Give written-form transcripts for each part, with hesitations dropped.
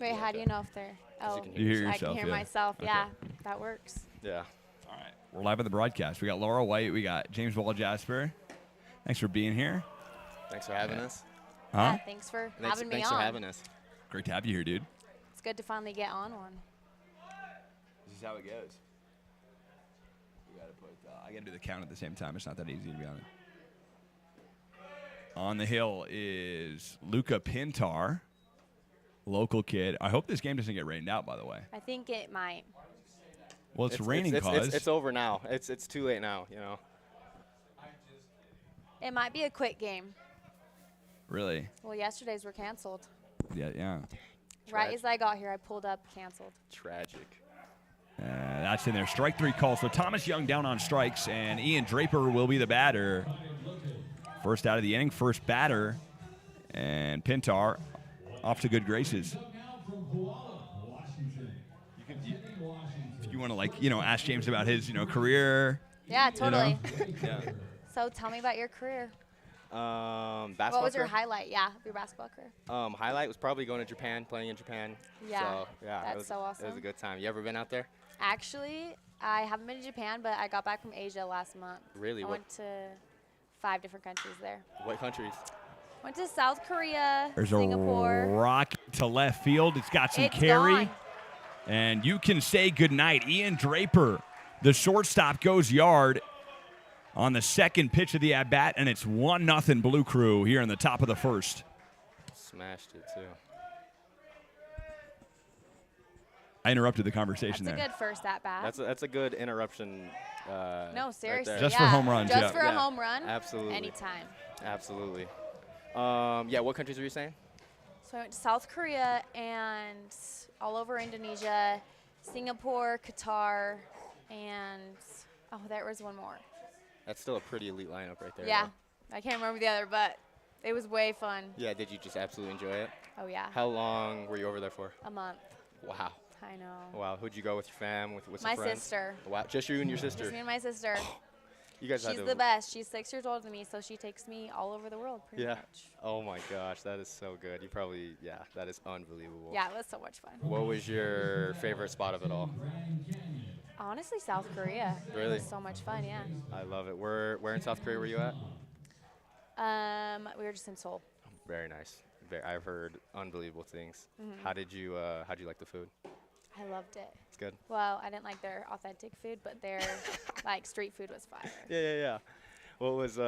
Wait, how do you know if they're? Oh, can You hear I yourself, can hear yeah. myself. Okay. Yeah, that works. Yeah. All right. We're live on the broadcast. We got Laura White. We got James Wall Jasper. Thanks for being here. Thanks for having us. Huh? Yeah, thanks for having me Thanks on. for having us. Great to have you here, dude. It's good to finally get on one. This is how it goes. We gotta put. I gotta do the count at the same time. It's not that easy, to be honest. On the hill is Luca Pintar, local kid. I hope this game doesn't get rained out, by the way. I think it might. Well, it's raining, cause. It's over now. It's too late now, you know. It might be a quick game. Really? Well, yesterday's were canceled. Yeah, yeah. Right as I got here, I pulled up canceled. Tragic. That's in there. Strike 3 call. So Thomas Young down on strikes, and Ian Draper will be the batter. First out of the inning, first batter, and Pintar off to good graces. If you want to, ask James about his, career. Yeah, totally. Yeah. So tell me about your career. Basketball What was your career? highlight? Yeah, your basketball career. Highlight was probably going to Japan, playing in Japan. Yeah, so, yeah, that's it was, so awesome. It was a good time. You ever been out there? Actually, I haven't been to Japan, but I got back from Asia last month. Really? I went to 5 different countries there. What countries? Went to South Korea, There's Singapore. a rocket to left field. It's got some It's carry. gone. And you can say goodnight. Ian Draper, the shortstop, goes yard on the second pitch of the at-bat, and it's 1-0 Blue Crew here in the top of the first. Smashed it, too. I interrupted the conversation That's a there. good first at bat. That's a good interruption. No, seriously. Right there. Just for home runs, Just yeah. for a home run. Absolutely. Anytime. Absolutely. Yeah, what countries were you saying? So I went to South Korea and all over Indonesia, Singapore, Qatar, and there was one more. That's still a pretty elite lineup right there. Yeah, though. I can't remember the other, but it was way fun. Yeah, did you just absolutely enjoy it? Oh yeah. How long were you over there for? A month. Wow. I know. Wow. Who'd you go with your fam, with some My friends? sister. Wow. Just you and your sister? Just me and my sister. You guys had She's to. the best. She's 6 years older than me, so she takes me all over the world pretty Yeah. much. Oh my gosh, that is so good. You probably, yeah, that is unbelievable. Yeah, it was so much fun. What was your favorite spot of it all? Honestly, South Korea. Really? It was so much fun, yeah. I love it. Where in South Korea were you at? We were just in Seoul. Very nice. I've heard unbelievable things. Mm-hmm. How'd you like the food? I loved it. It's good. Well, I didn't like their authentic food, but their street food was fire. Yeah. What was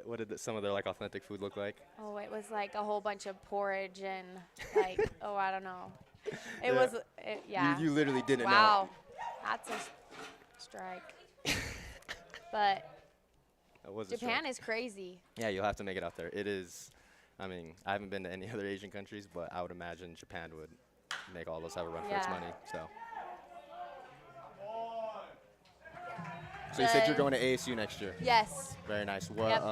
what did some of their authentic food look like? Oh, it was like a whole bunch of porridge and I don't know. It Yeah. was, yeah. You literally didn't know. Wow, that's a strike. But That was a Japan strike. is crazy. Yeah, you'll have to make it out there. It is. I mean, I haven't been to any other Asian countries, but I would imagine Japan would make all those have a run for its Yeah. money. So you said you're going to ASU next year. Yes, Very nice. What Yep.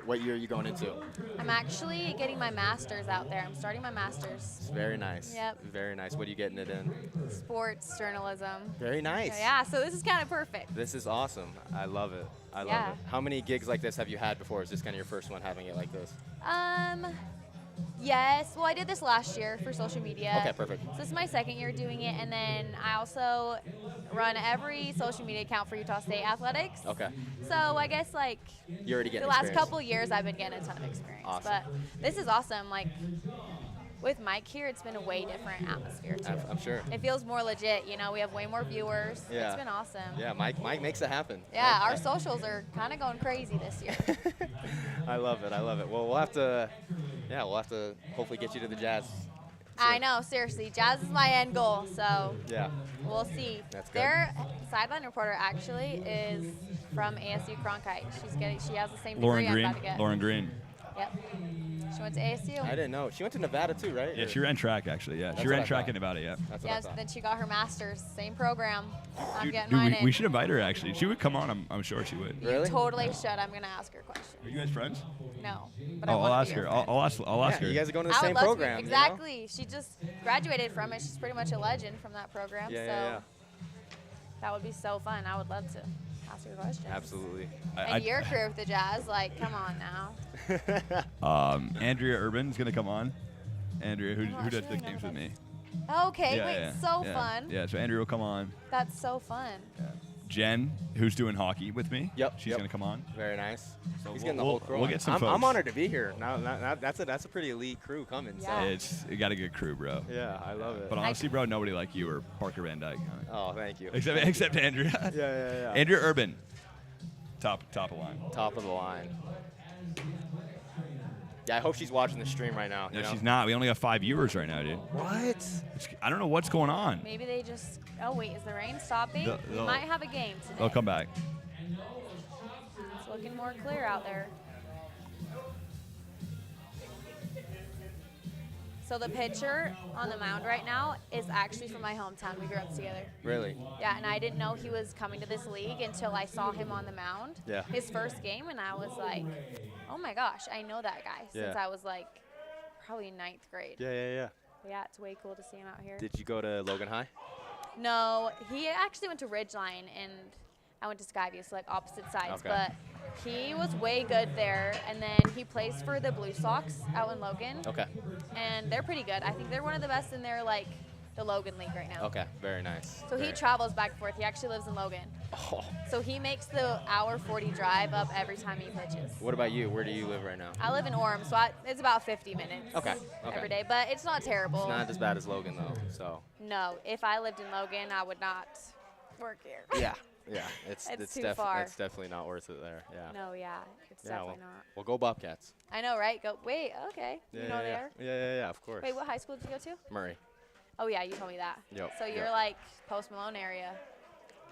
what year are you going into? I'm actually getting my master's out there. I'm starting my master's. Very nice. Yep. Very nice. What are you getting it in? Sports journalism. Very nice. So yeah, so this is kind of perfect. This is awesome. I love it. I love Yeah. it. How many gigs like this have you had before? Is this kind of your first one having it like this? Yes. Well, I did this last year for social media. Okay, perfect. So this is my second year doing it, and then I also run every social media account for Utah State Athletics. Okay. So I guess You're already getting the last experience. couple years I've been getting a ton of experience. Awesome. But this is awesome. With Mike here, it's been a way different atmosphere too. I'm sure. It feels more legit. We have way more viewers. Yeah. It's been awesome. Yeah, Mike makes it happen. Yeah, Mike- our socials are kind of going crazy this year. I love it. I love it. Well, we'll have to hopefully get you to the Jazz. I know, seriously. Jazz is my end goal, so Yeah. we'll see. That's good. Their sideline reporter actually is from ASU Cronkite. She has the same Lauren degree Green. I'm about to get. Lauren Green. Yep. She went to ASU. I didn't know. She went to Nevada too, right? Yeah, Or- she ran track, actually. Yeah, That's she what ran I track thought. in Nevada, yeah. That's what I Yes, thought. then she got her master's. Same program. I'm getting Dude, mine we in. should invite her, actually. She would come on. I'm sure she would. You Really? totally should. I'm going to ask her a question. Are you guys friends? No. But I Oh, wanna I'll be ask your her. friend. I'll ask Yeah, her. you guys are going to the I same would love program. to. you know? Exactly. She just graduated from it. She's pretty much a legend from that program. Yeah, so yeah, that would be so fun. I would love to ask her questions. yeah. Absolutely. And your career with the Jazz, come on now. Andrea Urban's going to come on. Andrea, who Oh, does she the really games knows with that. me? Okay, Yeah, wait, yeah, so yeah. fun. Yeah, so Andrew will come on. That's so fun. Jen, who's doing hockey with me. Yep. She's going to come on. Very nice. So He's we'll- getting the we'll- whole crew. we'll on. get some I'm folks. honored to be here. Now, that's a pretty elite crew coming. Yeah. You got a good crew, bro. So yeah, I love it. But honestly, bro, nobody like you or Parker Van Dyke. Oh, thank you. Except Andrew. Yeah. Andrew Urban. Top of line. Top of the line. Yeah, I hope she's watching the stream right now. No, you know? she's not. We only have 5 viewers right now, dude. What? I don't know what's going on. Maybe they just. Oh wait, is the rain stopping? We they'll- might have a game today. They'll come back. It's looking more clear out there. So the pitcher on the mound right now is actually from my hometown. We grew up together. Really? Yeah, and I didn't know he was coming to this league until I saw him on the mound. Yeah. His first game, and I was like, oh my gosh, I know that guy since Yeah. I was like probably in 9th grade. Yeah. Yeah, it's way cool to see him out here. Did you go to Logan High? No, he actually went to Ridgeline, and I went to Skyview, so like opposite sides. Okay. But he was way good there, and then he plays for the Blue Sox out in Logan. Okay. And they're pretty good. I think they're one of the best in their like the Logan League right now. Okay. Very nice. So he travels back and forth. He actually lives in Logan. Oh. So he makes the hour 40 drive up every time he pitches. What about you? Where do you live right now? I live in Orem, so it's about 50 minutes Okay. every day, but it's not terrible. It's not as bad as Logan though. So. No, if I lived in Logan, I would not work here. Yeah. It's too far. It's definitely not worth it there. Yeah. No, yeah, it's Yeah. definitely not. Well, go Bobcats. I know, right? Go. Wait, okay. You know there? Yeah. Of course. Wait, what high school did you go to? Murray. Oh yeah, you told me that. Yep, So you're yep. like Post Malone area.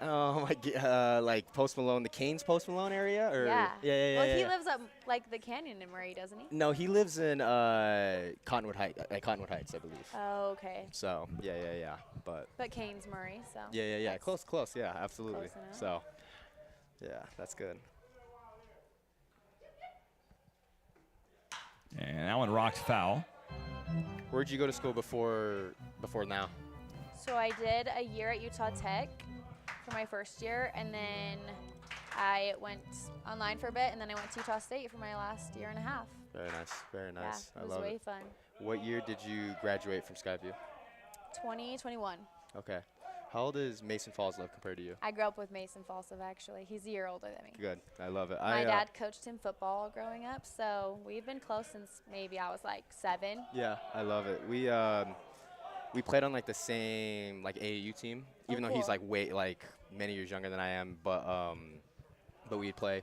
Oh my, like Post Malone, the Canes Post Malone area, or Yeah. yeah. Well, he lives up like the canyon in Murray, doesn't he? No, he lives in Cottonwood Heights, I believe. Oh, okay. So yeah. But But Kane's Murray, so. yeah. that's- Close. Yeah, absolutely. Close enough. So yeah, that's good. And that one rocks foul. Where'd you go to school before now? So I did a year at Utah Tech for my first year, and then I went online for a bit, and then I went to Utah State for my last year and a half. Very nice. Yeah, I it was love way it. fun. What year did you graduate from Skyview? 2021. Okay. How old is Mason Falls live compared to you? I grew up with Mason Falsov, actually. He's a year older than me. Good. I love it. My dad coached him football growing up, so we've been close since maybe I was like 7. Yeah, I love it. We played on like the same like AAU team, even though he's cool. like many years younger than I am. But we'd play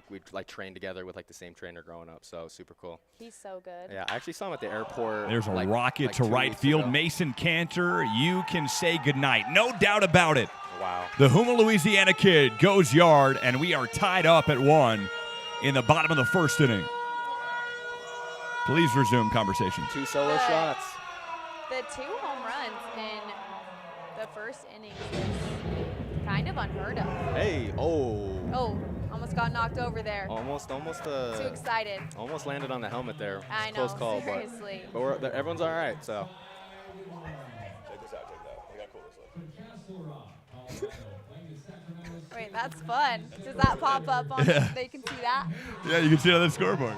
we'd train together with like the same trainer growing up. So super cool. He's so good. Yeah, I actually saw him at the airport. There's a like rocket to 2 right weeks field. ago. Mason Cantor, you can say goodnight. No doubt about it. Wow. The Houma, Louisiana kid goes yard, and we are tied up at 1 in the bottom of the first inning. Please resume conversation. 2 solo Good. shots. The 2 home runs in the first inning is kind of unheard of. Hey, Oh, almost got knocked over there. almost Too excited. almost landed on the helmet there. It's I a know, close call, seriously. but everyone's all right. So. Check this out. Look how cool this looks. Wait, that's fun. Does that pop up on Yeah. they can see that? Yeah, you can see it on the scoreboard.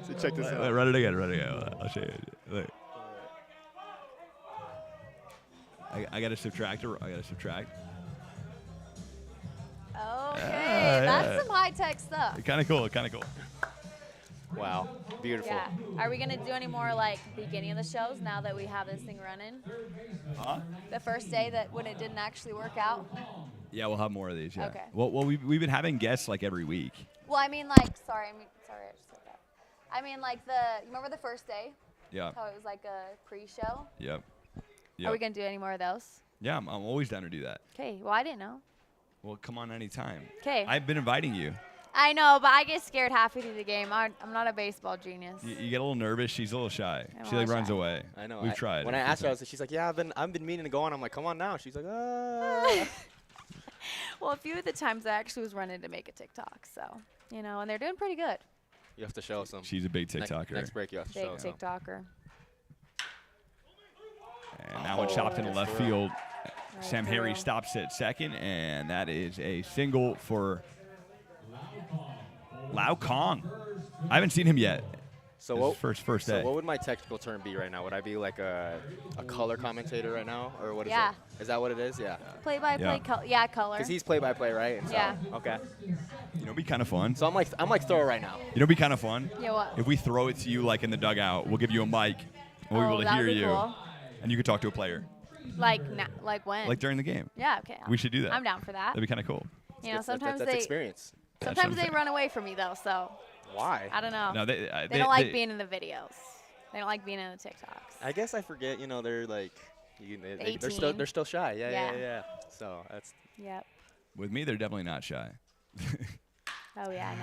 So check this out. Run it again. I'll show you. Look. I got to subtract. Okay, that's some high-tech stuff. Kind of cool. Wow, beautiful. Yeah. Are we going to do any more, like, beginning of the shows now that we have this thing running? Huh? The first day that when it didn't actually work out? Yeah, we'll have more of these. Yeah. Okay. Well, we've been having guests like every week. Well, I mean, like, sorry, I just said that. I mean, like, you remember the first day? Yeah. How it was like a pre-show? Yep. Are we going to do any more of those? Yeah, I'm always down to do that. Okay, well, I didn't know. Well, come on anytime. 'Kay. I've been inviting you. I know, but I get scared halfway through the game. I'm not a baseball genius. You get a little nervous. She's a little shy. I'm She a like little runs shy. away. I know. We've tried. When I asked her, she's like, "Yeah, I've been meaning to go on." I'm like, "Come on now." She's like, "Ah." Well, a few of the times I actually was running to make a TikTok, so, and they're doing pretty good. You have to show some. She's a big TikToker. Next break, you have to Big show some. TikToker. And that one chopped into left field. Sam through. Harry stops at second, and that is a single for Lau Kong. I haven't seen him yet. So This is first So day. what would my technical term be right now? Would I be like a color commentator right now, or what is Yeah. it? Is that what it is? Yeah. Play-by-play, color. Because he's play-by-play, right? And so, Yeah. Okay. You know, it'd be kind of fun. So I'm like thrower right now. You know, it'd be kind of fun. Yeah, what? If we throw it to you like in the dugout, we'll give you a mic, and we'll be able to that would hear be you, cool. and you could talk to a player, Like when? like during the game. Yeah, okay. We should do that. I'm down for that. That'd be kind of cool. You know, That's sometimes experience. That's sometimes what I'm they run away from me though, so Why? I don't know. No, they don't like being in the videos. They don't like being in the TikToks. I guess I forget. You know, they're like, they're 18. still shy. Yeah. Yeah. So that's. Yep. With me, they're definitely not shy. Oh yeah, I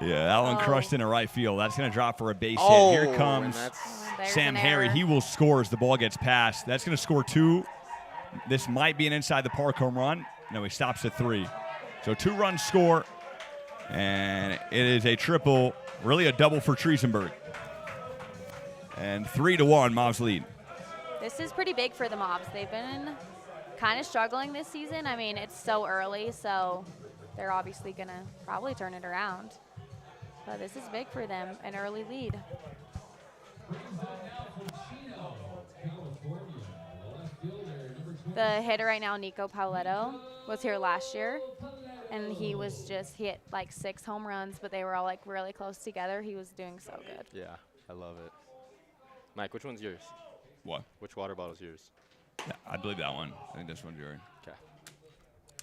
know. Yeah, Allen Oh. crushed into right field. That's going to drop for a base Oh, hit. Here and comes that's- There's Sam an Harry. error. He will score as the ball gets passed. That's going to score 2. This might be an inside the park home run. No, he stops at 3. So 2-run score, and it is a triple, really a double for Triesenberg. And 3-1, Mauvs lead. This is pretty big for the Mauvs. They've been kind of struggling this season. I mean, it's so early, so they're obviously going to probably turn it around. But this is big for them, an early lead. The hitter right now, Nico Pauletto, was here last year, and he hit like 6 home runs, but they were all like really close together. He was doing so good. Yeah, I love it. Mike, which one's yours? What? Which water bottle is yours? Yeah, I believe that one. I think this one's yours. Okay.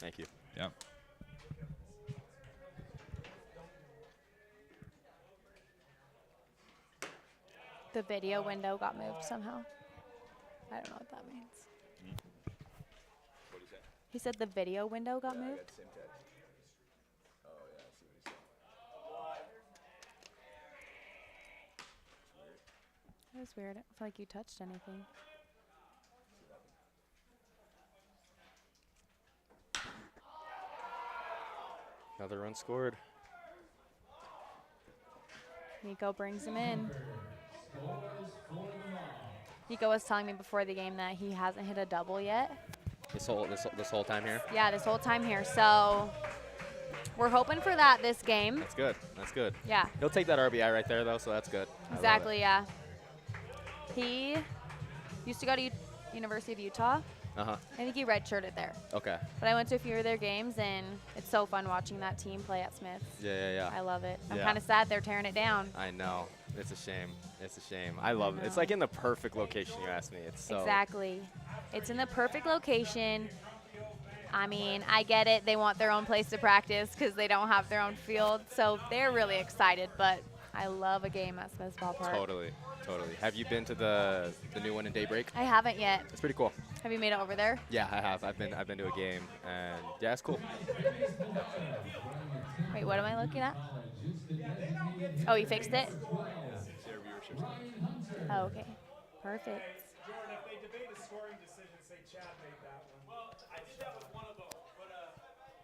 Thank you. Yeah. The video window got moved somehow. I don't know what that means. What do you say? He said the video window got moved. Same text. Oh, yeah, I see what he's saying. That was weird. I feel like you touched anything. Another run scored. Nico brings him in. Nico was telling me before the game that he hasn't hit a double yet. This whole time here. Yeah, this whole time here. So we're hoping for that this game. That's good. That's good. Yeah, He'll take that RBI right there though, so that's good. I love it. exactly, yeah. He used to go to University of Utah. Uh-huh. I think he redshirted there. Okay. But I went to a few of their games, and it's so fun watching that team play at Smith's. Yeah. I love it. I'm Yeah. kind of sad they're tearing it down. I know. It's a shame. It's a shame. I love it. It's know. like in the perfect location, you asked me. It's so. Exactly. It's in the perfect location. I mean, I get it. They want their own place to practice because they don't have their own field. So they're really excited. But I love a game at Smith's Ballpark. Totally. Have you been to the new one in Daybreak? I haven't yet. It's pretty cool. Have you made it over there? Yeah, I have. I've been to a game, and yeah, it's cool. Wait, what am I looking at? Oh, you fixed it? Oh, okay. Perfect. Jordan, if they debate a scoring decision, say Chad made that one. Well, I did that with one of them, but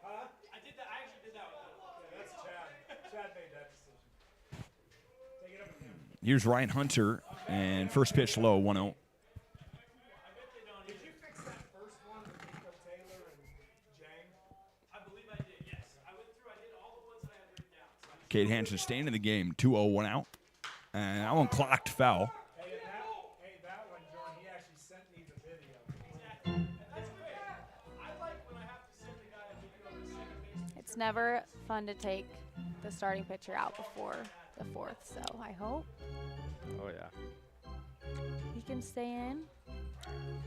Huh? I actually did that with one. Yeah, that's Chad. Chad made that decision. Take it up again. Here's Ryan Hunter, and first pitch low, 1-0. Did you fix that first one with Nico Taylor and Jang? I believe I did, yes. I did all the ones that I had written down. So I Cade Hansen staying in the game, 2-0, 1 out. And that one clocked foul. Hey, that one, Jordan, he actually sent me the video. and that's great. I like when I have to send the guy a video of the second base. It's never fun to take the starting pitcher out before the 4th. So I hope Oh yeah. he can stay in.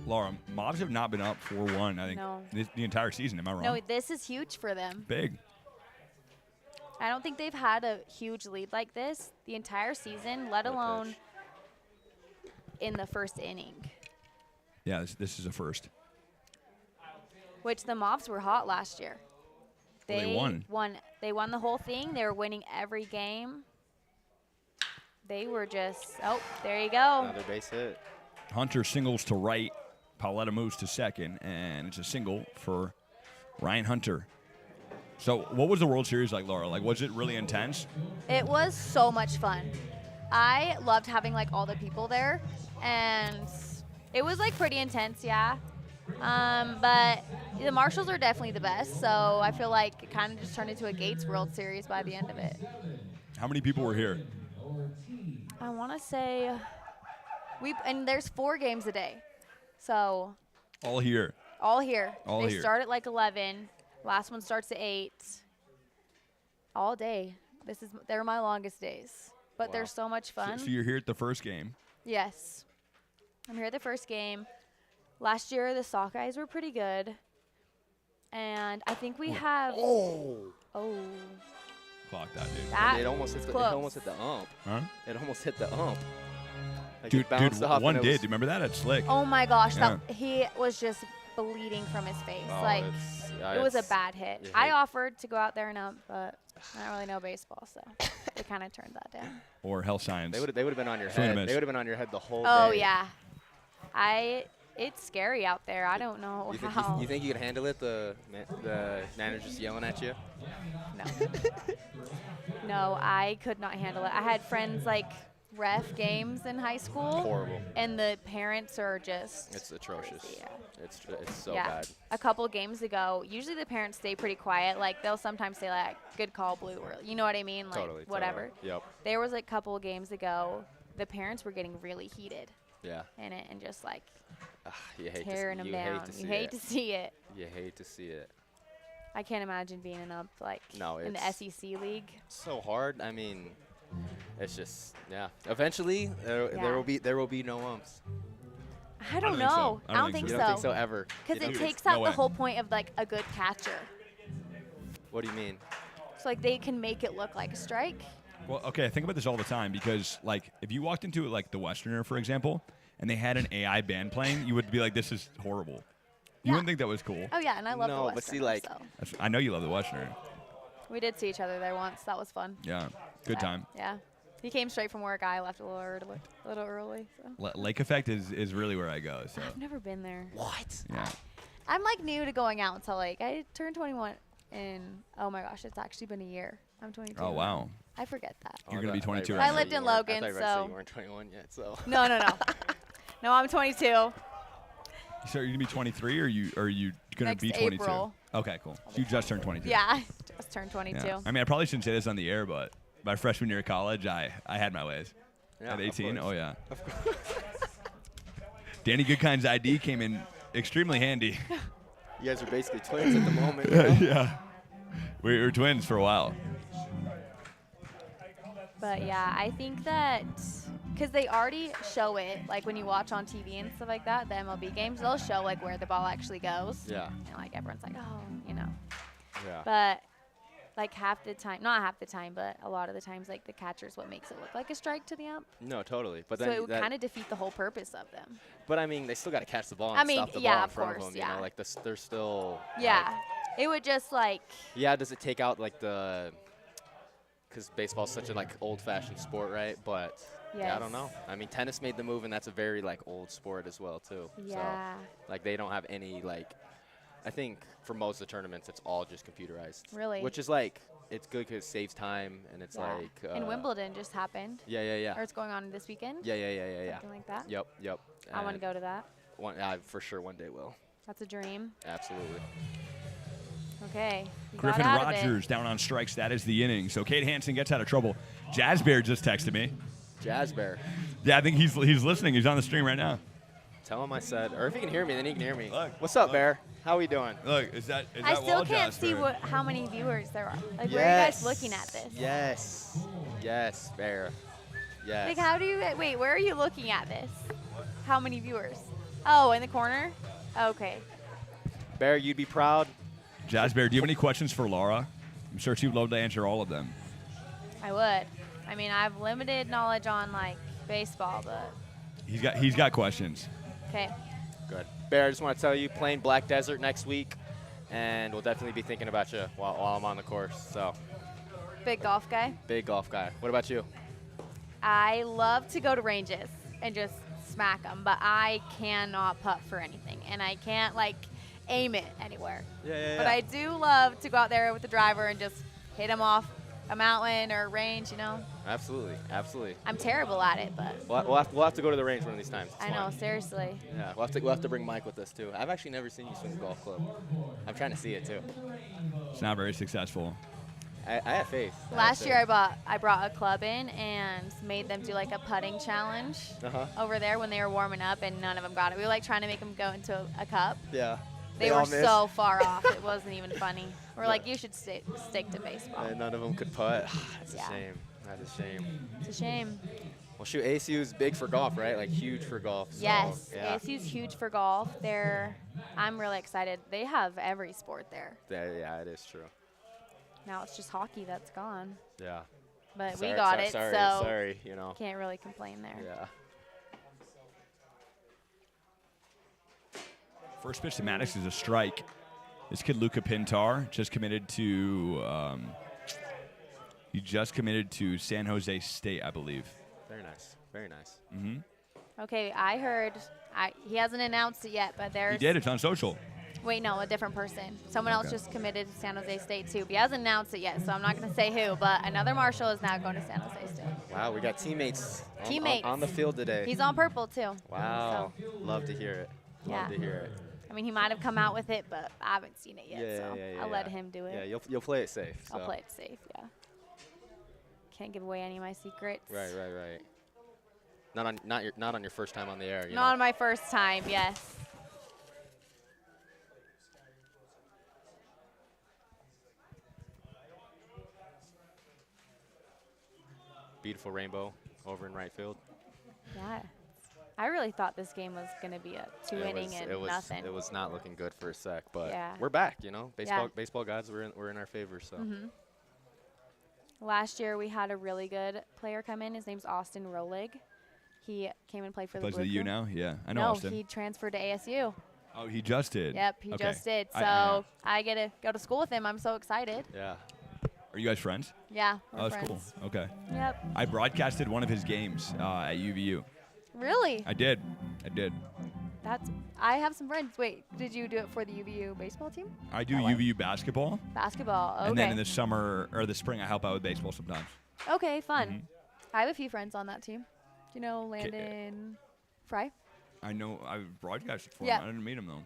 Laura, Mauvs have not been up 4-1, I think, No. the entire season. Am I wrong? No, this is huge for them. Big. I don't think they've had a huge lead like this the entire season, let What a alone pitch. in the first inning, Yeah, this is a first. which the Mauvs were hot last year. Well, they won. They won the whole thing. They were winning every game. They were just, oh, there you go. Another base hit. Hunter singles to right. Pauletta moves to second, and it's a single for Ryan Hunter. So what was the World Series like, Laura? Like, was it really intense? It was so much fun. I loved having like all the people there, and it was like pretty intense, yeah. But the Marshals are definitely the best, so I feel like it kind of just turned into a Gates World Series by the end of it. How many people were here? I want to say and there's 4 games a day. So All here. all here. All they here. start at like 11. Last one starts at 8. All day. They're my longest days. But they're Wow. so much fun. So you're here at the first game. Yes. I'm here at the first game. Last year, the Sockeyes were pretty good. And I think we have. Oh. Clock that, dude. That It almost hit the. It close. almost hit the ump. Huh? It almost hit the ump. Like Dude, it bounced off one and did. it Do you remember that? It's slick. Oh my gosh. Yeah. He was just bleeding from his face. Oh, like, yeah, it was a it's- bad hit. you I hate- offered to go out there and ump, but I don't really know baseball, so we kind of turned that down. Or health science. They would have been on your Swing and head. miss. They would have been on your head the whole Oh, day. yeah. It's scary out there. I don't know You think how. you think you could handle it? The manager's yelling at you. No. No, I could not handle it. I had friends like ref games in high school. Horrible. And the parents are just. It's atrocious. crazy, yeah. It's so yeah. bad. A couple games ago, usually the parents stay pretty quiet. Like they'll sometimes say like, "Good call, blue," or you know what I mean, like Totally. whatever. Totally. Yep. There was a couple games ago, the parents were getting really heated Yeah. in it and just like You hate tearing to, them you down. Hate to see You hate it. to see it. You hate to see it. I can't imagine being in up like No, in the it's- SEC league. So hard. I mean, it's just Eventually, there Yeah. will be no umps. I don't think so. know. I I don't don't think think You so. don't think so ever? Because You it don't? takes No out way. the whole point of like a good catcher. What do you mean? So like they can make it look like a strike. Well, okay, I think about this all the time because, like, if you walked into like the Westerner, for example, and they had an AI band playing, you would be like, "This is horrible." You Yeah. wouldn't think that was cool. Oh yeah, and I love the No, Western. but see, like- so. I know you love the Westerner. We did see each other there once. That was fun. Yeah, good Yeah, time. Yeah. He came straight from work. I left a little early. So. Lake Effect is really where I go. So I've never been there. What? yeah, I'm like new to going out until like I turned 21 in oh my gosh, it's actually been a year. I'm 22. oh wow, I forget that. You're gonna be 22 I right now. lived in Logan, I thought so- you weren't 21 yet. So. No. No, I'm 22. So you're gonna be 23, or are you gonna Next be 22? April. Okay, cool. So you just turned 22. Yeah, I just turned 22. Yeah. I mean, I probably shouldn't say this on the air, but my freshman year of college, I had my ways. Yeah, At of 18, course. oh yeah. Danny Goodkind's ID came in extremely handy. You guys are basically twins at the moment. You know? Yeah. We were twins for a while. But yeah, I think that because they already show it, like when you watch on TV and stuff like that, the MLB games, they'll show like where the ball actually goes. Yeah. And like everyone's like, oh, you know. Yeah. But like half the time, not half the time, but a lot of the times, like the catcher's what makes it look like a strike to the ump. No, totally. But So then it would that- kind of defeat the whole purpose of them. But I mean, they still got to catch the ball and I mean, stop the yeah, ball in of front course, of them. You yeah. know, like they're still. Yeah. like- It would just like, yeah. Does it take out like the? Because baseball's such a like old-fashioned sport, right? But yeah, I don't Yes. know. I mean, tennis made the move, and that's a very like old sport as well too. yeah, So, like they don't have any like. I think for most of the tournaments, it's all just computerized. Really? Which is like it's good because it saves time and it's yeah. like. And Wimbledon just happened, Yeah, yeah, yeah. or it's going on this weekend. Yeah. Something like that. Yep, yep. I want to And go to that. for sure one day will. That's a dream. Absolutely. Okay. you got Griffin out of it. Rogers down on strikes. That is the inning. So Kate Hansen gets out of trouble. Jazz Bear just texted me. Jazz Bear. Yeah, I think he's listening. He's on the stream right now. Tell him I said, or if he can hear me, then he can hear me. Look, What's up, look. Bear? How we doing? Look, is that I still can't see how many viewers there are. Like, where are you guys looking at this? Yes. Yes, Bear. Yes. Like, how do you wait? Where are you looking at this? How many viewers? Oh, in the corner. Okay. Bear, you'd be proud. Jazz Bear, do you have any questions for Laura? I'm sure she would love to answer all of them. I would. I mean, I have limited knowledge on like baseball, but He's got questions. okay. Good. Bear, I just want to tell you, playing Black Desert next week, and we'll definitely be thinking about you while I'm on the course. So, Big golf guy. big golf guy. What about you? I love to go to ranges and just smack them, but I cannot putt for anything, and I can't like aim it anywhere. Yeah. But I do love to go out there with the driver and just hit them off a mountain or a range, you know. Absolutely. Absolutely. I'm terrible at it, but We'll have to go to the range one of these times. It's I know, fun. seriously. Yeah, we'll have to bring Mike with us too. I've actually never seen you swing a golf club. I'm trying to see it too. It's not very successful. I have faith. Last year I brought a club in and made them do like a putting challenge over there when they were warming up, and none of them got it. We were like trying to make them go into a cup. Yeah. They all were missed. so far off. It wasn't even funny. We're like, you should stick to baseball. And none of them could putt. That's Yeah. a shame. That's a shame. It's a shame. Well, shoot, ASU's big for golf, right? Like huge for golf. So, Yes, Yeah. ASU's huge for golf. I'm really excited. They have every sport there. Yeah, it is true. Now it's just hockey that's gone. Yeah. But Sorry- we got sorry- it, sorry, so sorry, you know. can't really complain there. Yeah. First pitch to Maddox is a strike. This kid Luca Pintar just committed to San Jose State, I believe. Very nice. Very nice. Okay, I heard he hasn't announced it yet, but there's He did. It's on social. Wait, no, a different person. Someone else Okay. just committed to San Jose State too. But he hasn't announced it yet, so I'm not going to say who. But another Marshall is now going to San Jose State. Wow, we got teammates, Teammates. on the field today. He's on purple too. Wow. Love to hear it. Love Yeah. to hear it. I mean, he might have come out with it, but I haven't seen it yet, so yeah, I'll let yeah. him do it. Yeah, you'll play it safe. I'll so. play it safe, yeah. Can't give away any of my secrets. Right. Not on your first time on the air. You Not know? on my first time, yes. Beautiful rainbow over in right field. Yeah. I really thought this game was going to be a two-inning and nothing. It was not looking good for a sec, but Yeah. we're back. You know, Yeah. baseball gods were in our favor. So. Last year, we had a really good player come in. His name's Austin Rolig. He came and played for the Plays Blue with the U Crew. now? Yeah, I know No, Austin. he transferred to ASU. Oh, he just did? Yep, he Okay. just did. So I- I get to go to school with him. I'm so excited. Yeah. Are you guys friends? Yeah, we're Oh, that's friends. cool. Okay. Yep. I broadcasted one of his games at UVU. Really? I did. I have some friends. Wait, did you do it for the UVU baseball team? I do Oh, wow. UVU basketball. Basketball. Okay. And then in the summer or the spring, I help out with baseball sometimes. Okay, fun. Mm-hmm. I have a few friends on that team. Do you know Landon Fry? I know I broadcasted for Yeah. him. I didn't meet him, though.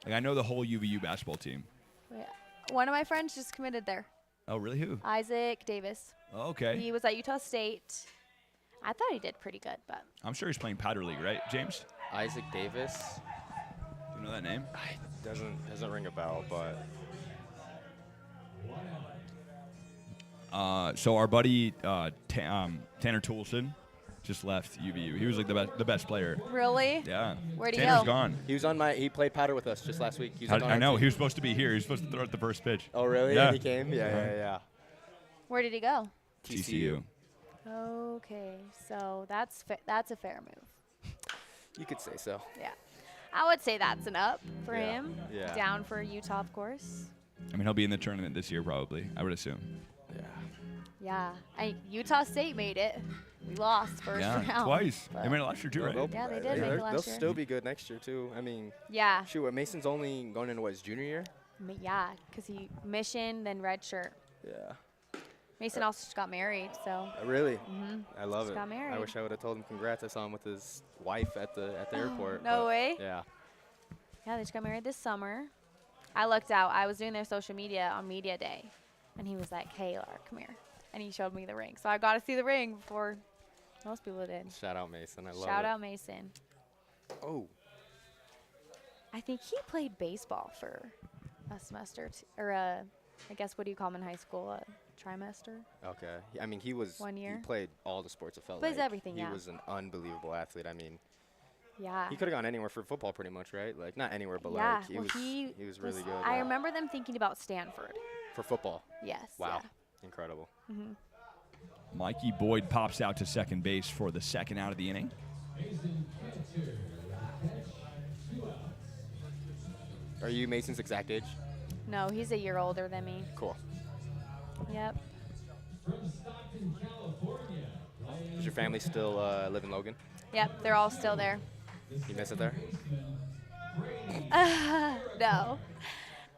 Like, I know the whole UVU basketball team. Yeah. One of my friends just committed there. Oh, really? Who? Isaac Davis. Oh, okay. He was at Utah State. I thought he did pretty good, but I'm sure he's playing Powder League, right, James? Isaac Davis. Do you know that name? Doesn't ring a bell, but So our buddy Tanner Toulson just left UVU. He was like the best player. really? Yeah. Where'd he Tanner's go? gone. he played powder with us just last week. He was like on I our know. team. He was supposed to be here. He was supposed to throw out the first pitch. Oh, really? Yeah. And he came? Yeah. Where did he go? TCU. Okay, so that's a fair move. You could say so. Yeah, I would say that's an up for Yeah, him. yeah. Down for Utah, of course. I mean, he'll be in the tournament this year probably, I would assume. Yeah. Yeah, Utah State made it. We lost first round. Twice. but- They made it last year too, right? Yeah, they did make it They'll last year. still be good next year too. I mean, Yeah, shoot, Mason's only going into his junior year. yeah, because he Mission then redshirt. Yeah. Mason also just got married, so Really? I love Just it. got married. I wish I would have told him congrats. I saw him with his wife at the airport. no but way. Yeah. yeah, they just got married this summer. I looked out. I was doing their social media on media day, and he was like, "Hey, Laura, come here," and he showed me the ring. So I got to see the ring before most people did. Shout out Mason. I love it. Shout out Mason. Oh. I think he played baseball for a semester, or I guess what do you call them in high school? A trimester? Okay. I mean, he was. 1 year? He played all the sports. It felt Plays like. everything, He yeah. was an unbelievable athlete. I mean, Yeah. he could have gone anywhere for football, pretty much, right? Like not anywhere, but yeah. like he well, was. he was really good. I yeah. remember them thinking about Stanford. For football. Yes. Wow. Yeah. Incredible. Mikey Boyd pops out to second base for the second out of the inning. Are you Mason's exact age? No, he's a year older than me. Cool. Yep. Does your family still live in Logan? Yep. They're all still there. You miss it there? No.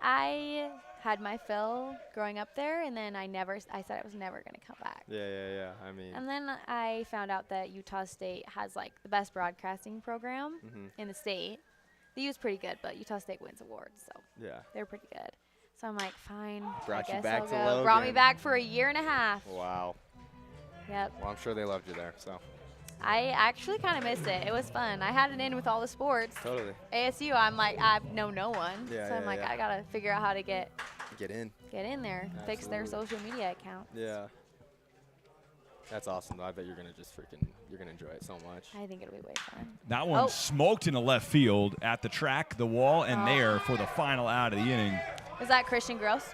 I had my fill growing up there, and then I said I was never going to come back. Yeah. I mean, And then I found out that Utah State has like the best broadcasting program in the state. The U's pretty good, but Utah State wins awards, so yeah. they're pretty good. So I'm like, fine. Brought I you guess back I'll to go. Brought me Logan. back for a year and a half. Wow. Yep. Well, I'm sure they loved you there. So I actually kind of missed it. It was fun. I had it in with all the sports. totally ASU, I'm like, I know no one. Yeah, so I'm yeah, like, yeah. I got to figure out how to get get in. in there, fix their Absolutely. social media account. Yeah. That's awesome, though. I bet you're gonna you're gonna enjoy it so much. I think it'll be way fun. That one Oh. smoked into left field at the track, the wall, and Oh. there for the final out of the inning. Is that Christian Gross?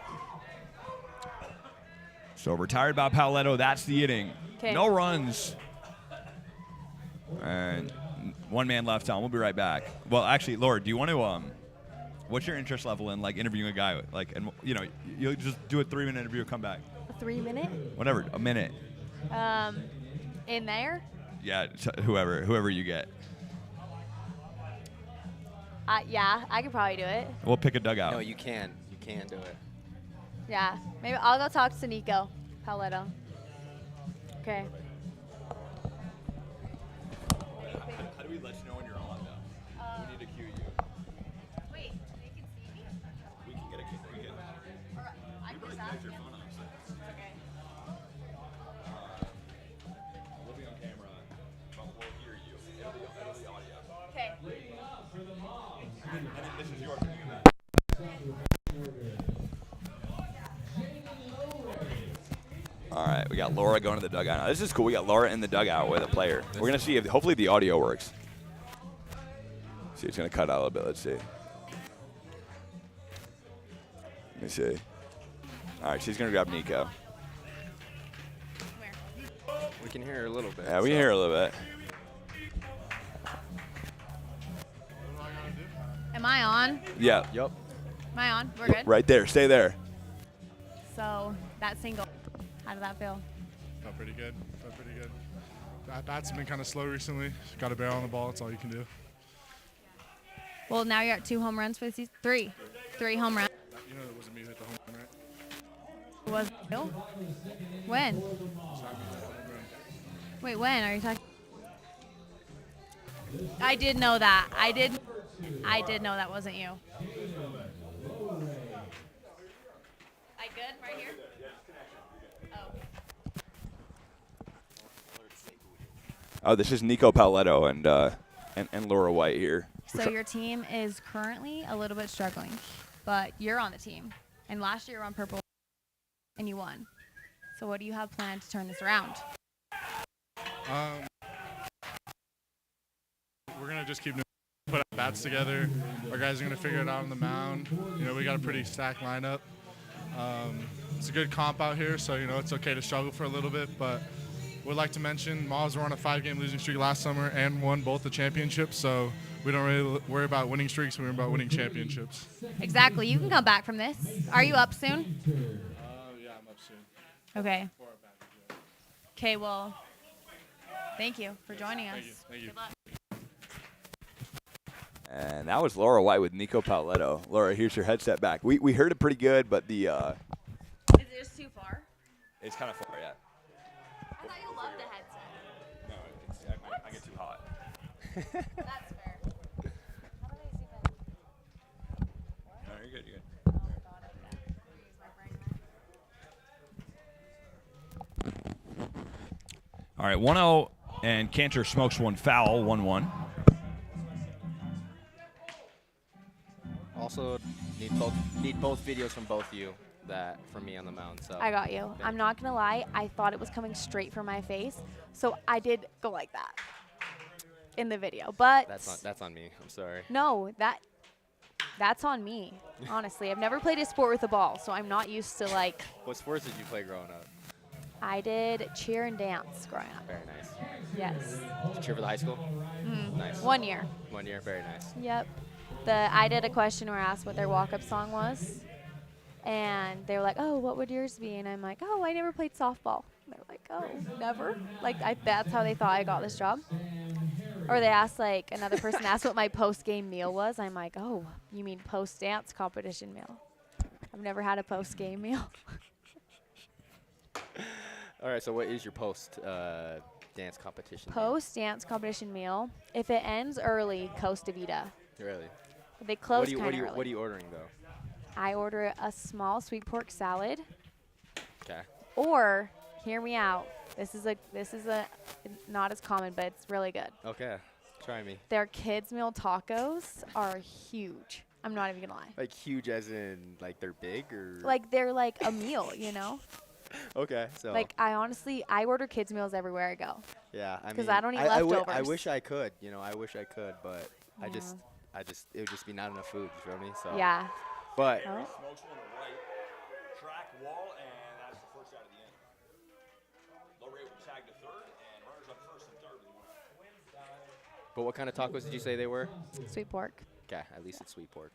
So retired by Paoletto. That's the inning. 'Kay. No runs. And one man left on. We'll be right back. Well, actually, Laura, do you want to what's your interest level in like interviewing a guy and you'll just do a 3-minute interview, come back, A 3-minute? whatever, a minute. In there? Yeah, whoever you get. Yeah, I could probably do it. We'll pick a dugout. No, you can. You can do it. Yeah, maybe I'll go talk to Nico Paletto. Okay. How do we let you know when you're on though? We need to cue you. Wait, they can see me? We can get a we can. I can just ask him. Okay. We'll be on camera, but we'll hear you. It'll be audio. Okay. And then this is your thing. All right, we got Laura going to the dugout now. This is cool. We got Laura in the dugout with a player. We're gonna see if hopefully the audio works. See, it's gonna cut out a little bit. Let's see. Let me see. All right, she's gonna grab Nico. We can hear a little bit. Yeah, we can hear a little bit. Am I on? Yeah. Yep. Am I on? We're good. Right there. Stay there. So that single, how did that feel? Felt pretty good. That bat's been kind of slow recently. Got a barrel on the ball. That's all you can do. Well, now you're at 2 home runs for the season. 3 home runs. You know it wasn't me who hit the home run, right? Was you? When? It's not me who hit the home run. Wait, when are you talking? I did know that. I did know that wasn't you. I good right here? Oh. Oh, this is Nico Paoletto and Laura White here. So your team is currently a little bit struggling, but you're on the team. And last year you were on purple, and you won. So what do you have planned to turn this around? We're gonna just keep put our bats together. Our guys are gonna figure it out on the mound. You know, we got a pretty stacked lineup. It's a good comp out here, so you know it's okay to struggle for a little bit. But would like to mention, Mauvs were on a 5-game losing streak last summer and won both the championships. So we don't really worry about winning streaks. We worry about winning championships. Exactly. You can come back from this. Are you up soon? Yeah, I'm up soon. Okay. Okay, well, thank you for joining us. Thank you. Good luck. And that was Laura White with Nico Paoletto. Laura, here's your headset back. We heard it pretty good, but the Is it just too far? it's kind of far, yeah. I thought you loved the headset. No, I get too hot. That's fair. How do they zoom in? No, you're good. Oh, God, okay. Use my brain now. All right, 1-0, and Cantor smokes one foul, 1-1. Also, need both videos from both of you that from me on the mound. So I got you. I'm not going to lie. I thought it was coming straight from my face, so I did go like that in the video. But That's on me. I'm sorry. no, that's on me, honestly. I've never played a sport with a ball, so I'm not used to, like, What sports did you play growing up? I did cheer and dance growing up. Very nice. Yes. Did you cheer for the high school? Nice. 1 year. 1 year. Very nice. Yep. I did a question where I asked what their walk-up song was, and they were like, "Oh, what would yours be?" And I'm like, "Oh, I never played softball." And they're like, "Oh, never?" Like that's how they thought I got this job. Or they asked, like, another person asked what my post-game meal was. I'm like, "Oh, you mean post-dance competition meal?" I've never had a post-game meal. All right. So what is your post dance competition? Post-dance competition meal. If it ends early, Costa Vida. Really? They close What kind of early. are you ordering though? I order a small sweet pork salad, Okay. or hear me out. This is a not as common, but it's really good. Okay. Try me. Their kids meal tacos are huge. I'm not even gonna lie. Like huge as in like they're big or Like they're like a meal, you know? Okay. So Like I order kids meals everywhere I go. yeah, I 'cause mean I don't eat I leftovers. wish I could, I wish I could, but I Yeah. just it would just be not enough food, you feel me? So Yeah. But Oh. Smokes on the right. Track wall, and that's the first out of the inning. Low rate will tag to third, and runners on first and third. what kind of tacos did you say they were? Sweet pork. Okay, at least it's sweet pork.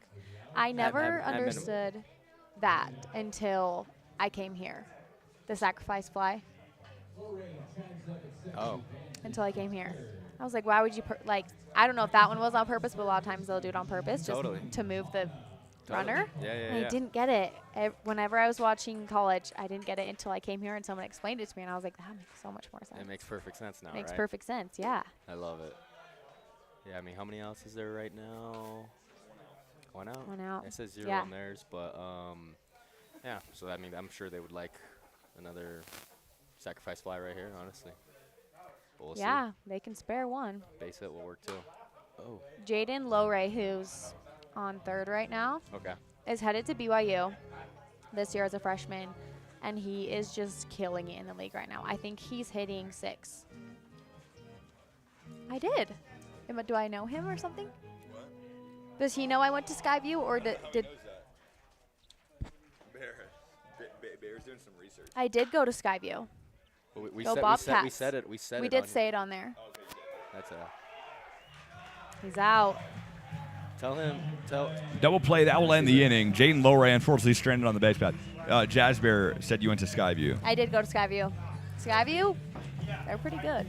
I never at minimum. understood that until I came here. The sacrifice fly. Oh. Until I came here. I was like, why would you I don't know if that one was on purpose, but a lot of times they'll do it on purpose just Totally. to move the runner. Yeah, yeah, And yeah. I didn't get it. Whenever I was watching college, I didn't get it until I came here and someone explained it to me, and I was like, that makes so much more sense. It makes perfect sense now, Makes right? perfect sense, yeah. I love it. Yeah, I mean, how many outs is there right now? One out? One out. It says 0 Yeah. on theirs, but yeah. So I mean, I'm sure they would like another sacrifice fly right here, honestly. But we'll Yeah, they can spare one. see. Base hit will work too. Oh, Jaden Lowray, who's on third right now, okay. is headed to BYU this year as a freshman, and he is just killing it in the league right now. I think he's hitting 6. I did. Do I know him or something? What? Does he know I went to Skyview, or did Knows that. Bear's doing some research. I did go to Skyview? Well, we Go said Bobcats. we said it. We said We it. did on- say it on there. Okay, yeah. That's He's out. Tell him. Double play, that will end the inning. Jaden Lowray unfortunately stranded on the base path. Jazz Bear said you went to Skyview. I did go to Skyview. Skyview, they're pretty good.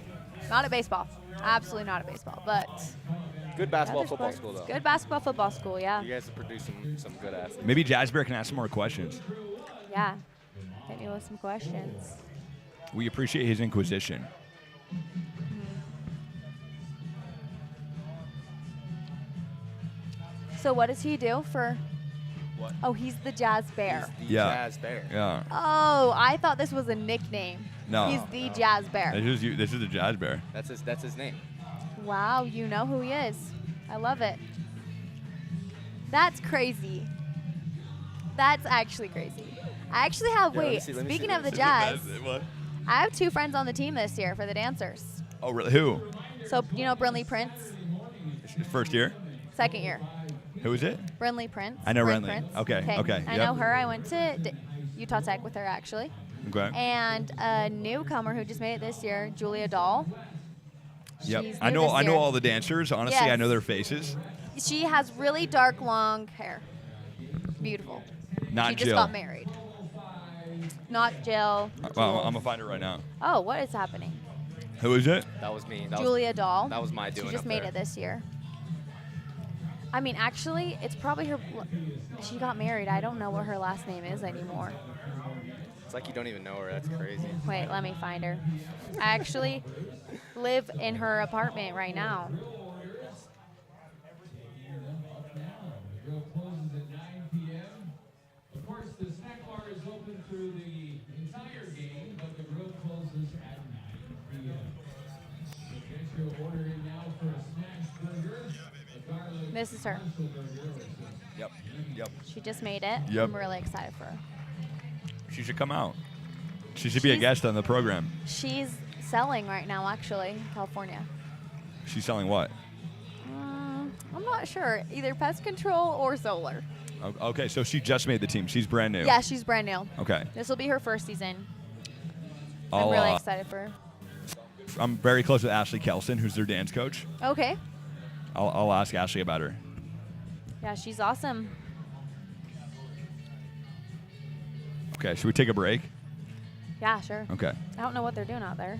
Not at baseball. Absolutely not at baseball, but Good basketball, other football sports. school though. Good basketball, football school, yeah. You guys have produced some good athletes. Maybe Jazz Bear can ask some more questions. Yeah. Hit me with some questions. We appreciate his inquisition. So what does he do for? What? Oh, he's the Jazz Bear. He's the Yeah. Jazz Bear. Yeah. Oh, I thought this was a nickname. No. He's the Jazz Bear. This is the Jazz Bear. That's his name. Wow, you know who he is. I love it. That's crazy. That's actually crazy. I actually have, Yeah, let me wait, see, let me speaking see, of let the me Jazz, What? I have 2 friends on the team this year for the dancers. Oh, really? Who? So, you know Brinley Prince? First year? Second year. Who is it? Brinley Prince. I know Bryn Renly. Prince. Okay, okay, I yep. know her. I went to Utah Tech with her, actually. Okay. And a newcomer who just made it this year, Julia Dahl. Yep. She's I new know. this I know year. all the dancers. Honestly, I Yes. know their faces. She has really dark, long hair. Beautiful. Not she Jill. just got married. Not Jill. Well, I'm gonna find her right now. Oh, what is happening? Who is it? That was me. That Julia Dahl. that was my doing She just up made there. it this year. I mean, actually, it's probably her. She got married. I don't know what her last name is anymore. It's like you don't even know her. That's crazy. Wait, let me find her. I actually live in her apartment right now. Grill closes at 9 p.m. Of course, the snack bar is open through the entire game, but the grill closes at 9 p.m. So get your order in now for a smash burger, a garlic This is her. mussel burger. Yep. Yep. She just made it. Yep. I'm really excited for her. She should come out. She should be a She's- guest on the program. She's selling right now, actually, in California. She's selling what? I'm not sure. Either pest control or solar. Okay, so she just made the team. She's brand new. Yeah, she's brand new. Okay. This will be her first season. I'll, I'm really excited for her. I'm very close with Ashley Kelson, who's their dance coach. Okay. I'll ask Ashley about her. Yeah, she's awesome. Okay, should we take a break? Yeah, sure. Okay. I don't know what they're doing out there.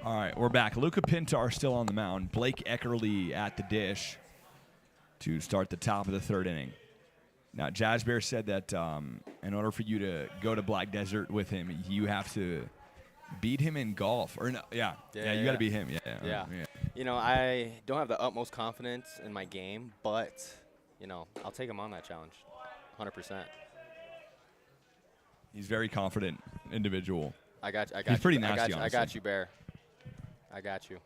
All right, we're back. Luca Pintar still on the mound. Blake Eckerly at the dish to start the top of the third inning. Now, Jazz Bear said that in order for you to go to Black Desert with him, you have to beat him in golf. Or no, you got to beat him. Yeah. You know, I don't have the utmost confidence in my game, but, you know, I'll take him on that challenge, 100%. He's a very confident individual. I got you. He's pretty nasty, I got you, Bear. I got you.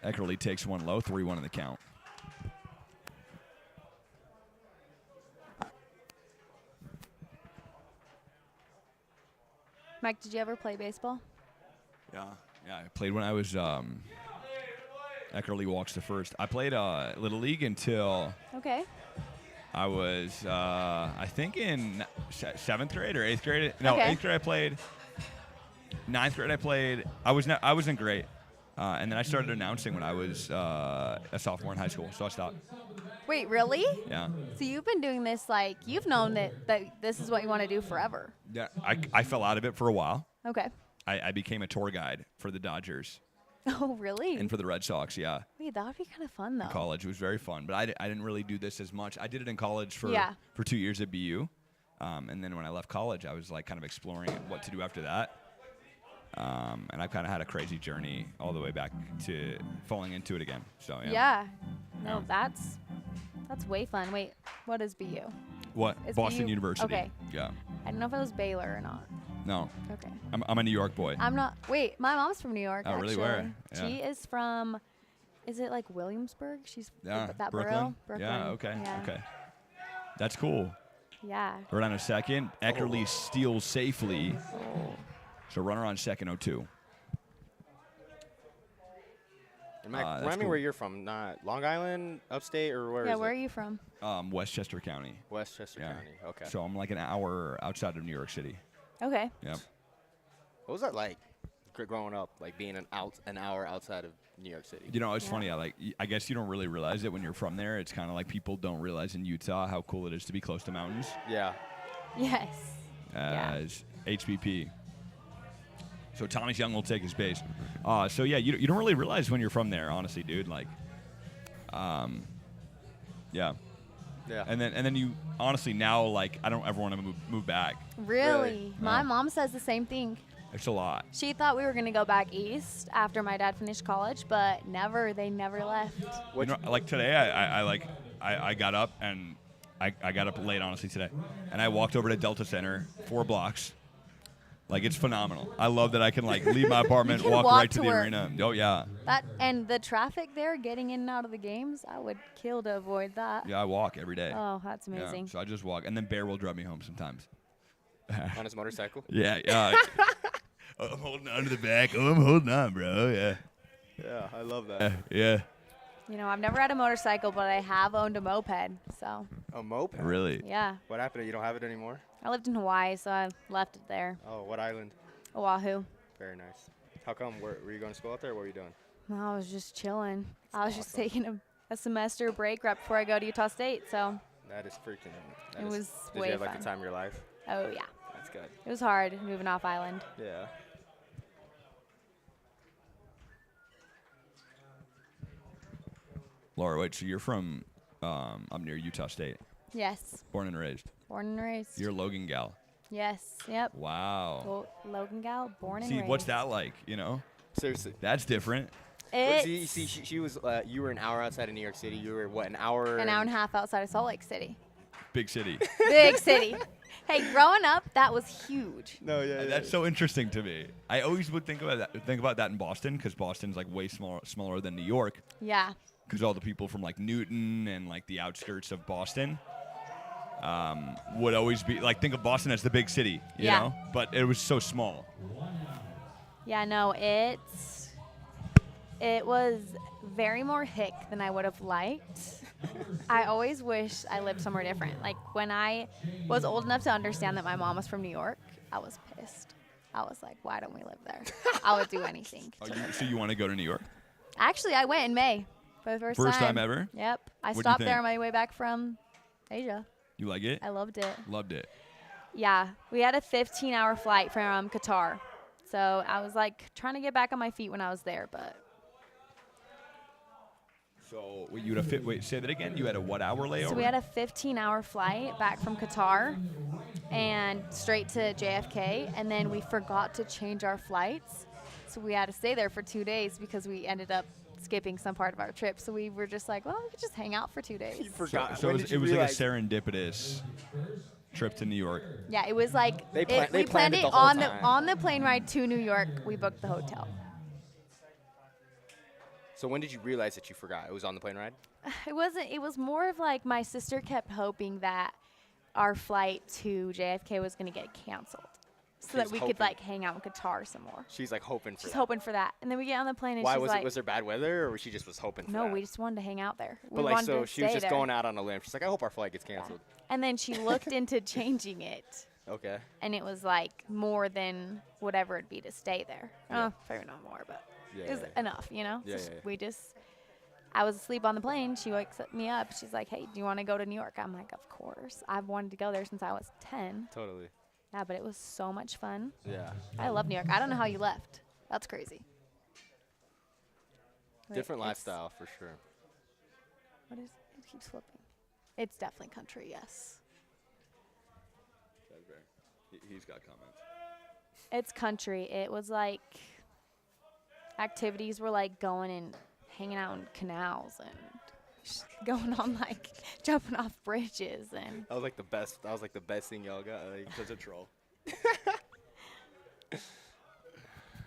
Eckerly takes one low, 3-1 in the count. Mike, did you ever play baseball? Yeah, I played when I was Eckerly walks to first. I played Little League until Okay. I was, I think in 7th grade or 8th grade. No, Okay. 8th grade I played. 9th grade I played. I wasn't great. And then I started announcing when I was a sophomore in high school, so I stopped. Wait, really? Yeah. So you've been doing this like you've known that this is what you want to do forever. Yeah. I fell out of it for a while. Okay. I became a tour guide for the Dodgers Oh, really? and for the Red Sox, yeah. Wait, that would be kind of fun though. College. It was very fun, but I didn't really do this as much. I did it in college for Yeah. 2 years at BU. And then when I left college, I was like kind of exploring what to do after that. And I've kind of had a crazy journey all the way back to falling into it again. So Yeah. No, Yeah. that's way fun. Wait, what is BU? What? Is Boston BU University. okay. Yeah. I don't know if it was Baylor or not. No. Okay. I'm a New York boy. I'm not. Wait, my mom's from New York. Oh, really? actually. Where? Yeah. She is from. Is it like Williamsburg? She's Yeah. that Brooklyn. borough. Brooklyn. Yeah. Okay. Yeah. Okay. That's cool. Yeah. Right on a second. Eckerly steals safely. So runner on second, 0-2. And Mac, that's remind me cool. where you're from. Not Long Island, upstate, or where Yeah. is Where are it? you from? Westchester County. Westchester Yeah. County. Okay. So I'm like an hour outside of New York City. Okay. Yep. What was that like growing up, like being an hour outside of New York City? You know, it's funny. I guess you don't really realize it when you're from there. It's kind of like people don't realize in Utah how cool it is to be close to mountains. Yeah. Yes. Yeah. As HBP. So Thomas Young will take his base. So yeah, you don't really realize when you're from there, honestly, dude. Like, yeah. Yeah. And then you honestly now like I don't ever want to move back. Really? My No. mom says the same thing. It's a lot. She thought we were gonna go back east after my dad finished college, but never. They never left. You know, like today, I got up and I got up late honestly today, and I walked over to Delta Center 4 blocks. Like it's phenomenal. I love that I can like leave my apartment, can walk walk right to to the work. arena. Oh yeah, That and the traffic there, getting in and out of the games, I would kill to avoid that. yeah. I walk every day. Oh, that's Yeah, amazing. so I just walk, and then Bear will drive me home sometimes. On his motorcycle. Yeah. Oh, I'm holding on to the back. Oh, I'm holding on, bro. Yeah. Yeah, I love that. Yeah. You know, I've never had a motorcycle, but I have owned a moped. So, A moped? Really? yeah. What happened? You don't have it anymore? I lived in Hawaii, so I left it there. Oh, what island? Oahu. Very nice. How come? Were you going to school out there? Or what were you doing? I was just chilling. I was just taking a semester break right before I go to Utah State. So, That is freaking. It was Did way you have like fun. the time of your life? oh yeah, That's good. it was hard moving off island. Yeah. Laura, wait. So you're from up near Utah State, Yes, born and raised. born and raised. You're a Logan gal. Yes, yep. Wow. Logan gal, born and See, raised. what's that like? You know, Seriously. that's different. Well, It's see, she was. You were an hour outside of New York City. You were what? An hour. an hour and a half outside of Salt Lake City. Big city. Big city. Hey, growing up, that was huge. No, yeah. That's so interesting to me. I always would think about that in Boston because Boston's like way smaller than New York. Yeah. Because all the people from like Newton and like the outskirts of Boston would always be like think of Boston as the big city, you Yeah. know. But it was so small. Yeah, no, it was very more hick than I would have liked. I always wish I lived somewhere different. Like when I was old enough to understand that my mom was from New York, I was pissed. I was like, why don't we live there? I would do anything. So you want to go to New York? Actually, I went in May for the first time. First time ever? Yep. I What'd you stopped there think? on my way back from Asia. You like it? I loved it. Loved it. Yeah. We had a 15-hour flight from Qatar. So I was like trying to get back on my feet when I was there, but So you had wait, say that again. You had a what hour layover? so we had a 15-hour flight back from Qatar and straight to JFK, and then we forgot to change our flights. So we had to stay there for 2 days because we ended up skipping some part of our trip. So we were just like, well, we could just hang out for 2 days. You forgot. So When it was, did you it was like a realize- serendipitous trip to New York. Yeah, it was like They we planned it it the whole on time. on the plane ride to New York. We booked the hotel. So when did you realize that you forgot? It was on the plane ride? It wasn't. It was more of like my sister kept hoping that our flight to JFK was going to get canceled, so She that was we hoping. could like hang out in Qatar some more. She's like hoping for She's that. hoping for that, and then we get on the plane and Why she's was like, it? Was there bad weather, or she just was hoping for "No, that? we just wanted to hang out there. We But like, wanted so to she was stay just there." going out on a limb. She's like, I hope our flight gets canceled. And then she looked into changing it, Okay. and it was like more than whatever it'd be to stay there. Yeah. Oh, probably not more, but Yeah, it was yeah, yeah. enough, you know. Yeah, So yeah, yeah. we just. I was asleep on the plane. She wakes me up. She's like, "Hey, do you want to go to New York?" I'm like, "Of course. I've wanted to go there since I was 10." Totally. Yeah, but it was so much fun. Yeah. I love New York. I don't know how you left. That's crazy. Wait, Different it's- lifestyle for sure. What is it? Keeps flipping. It's definitely country, yes. He's got comments. It's country. It was like activities were like going and hanging out in canals and just going on like jumping off bridges and That was like the best. That was like the best thing y'all got. Like, such a troll.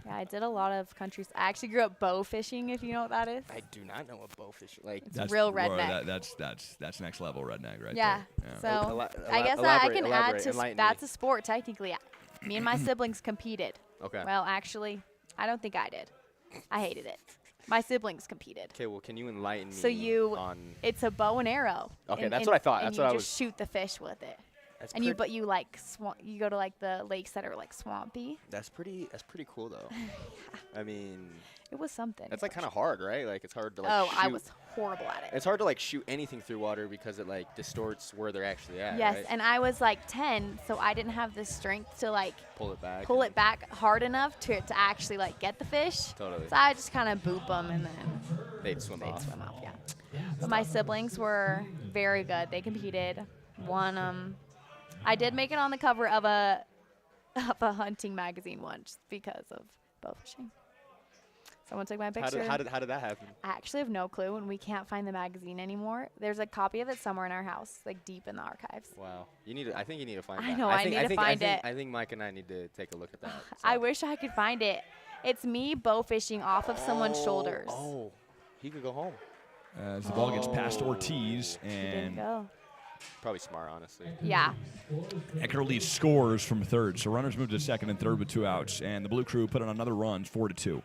yeah, I did a lot of countries. I actually grew up bow fishing, if you know what that is. I do not know what bowfish like. It's real redneck. That's next level redneck right Yeah. there. Yeah. So Ela- I guess that I elaborate, can elaborate, add to enlighten me. that's a sport technically. Me and my siblings competed. Okay. Well, actually, I don't think I did. I hated it. My siblings competed. Okay. Well, can you enlighten me So you, on? it's a bow and arrow. Okay, and- that's and- what I thought. And That's you what I just shoot the fish with it. That's And you, pretty- but you like you go to like the lakes that are like swampy. That's pretty cool though. I mean, It was something. that's like kind of hard, right? Like it's hard to like. Oh, shoot. I was horrible at it. It's hard to like shoot anything through water because it like distorts where they're actually at. Yes, right? and I was like 10, so I didn't have the strength to like pull it back. pull and- it back hard enough to actually like get the fish. Totally. So I just kind of boop them and then They'd swim they'd off. swim off. Yeah. But my siblings were very good. They competed. Won. I did make it on the cover of a hunting magazine once because of bow fishing. Someone took my How picture. did that happen? I actually have no clue, and we can't find the magazine anymore. There's a copy of it somewhere in our house, like deep in the archives. Wow. You need to. I think you need to find I that. know, I think, need to think, find it. I think Mike and I need to take a look at that. I So- wish I could find it. It's me bow fishing off of someone's shoulders. Oh, he could go home. As the ball gets past Ortiz, He didn't and go. Probably smart, honestly. Yeah. Eckerle scores from third. So runners move to second and third with 2 outs, and the blue crew put on another run, 4-2.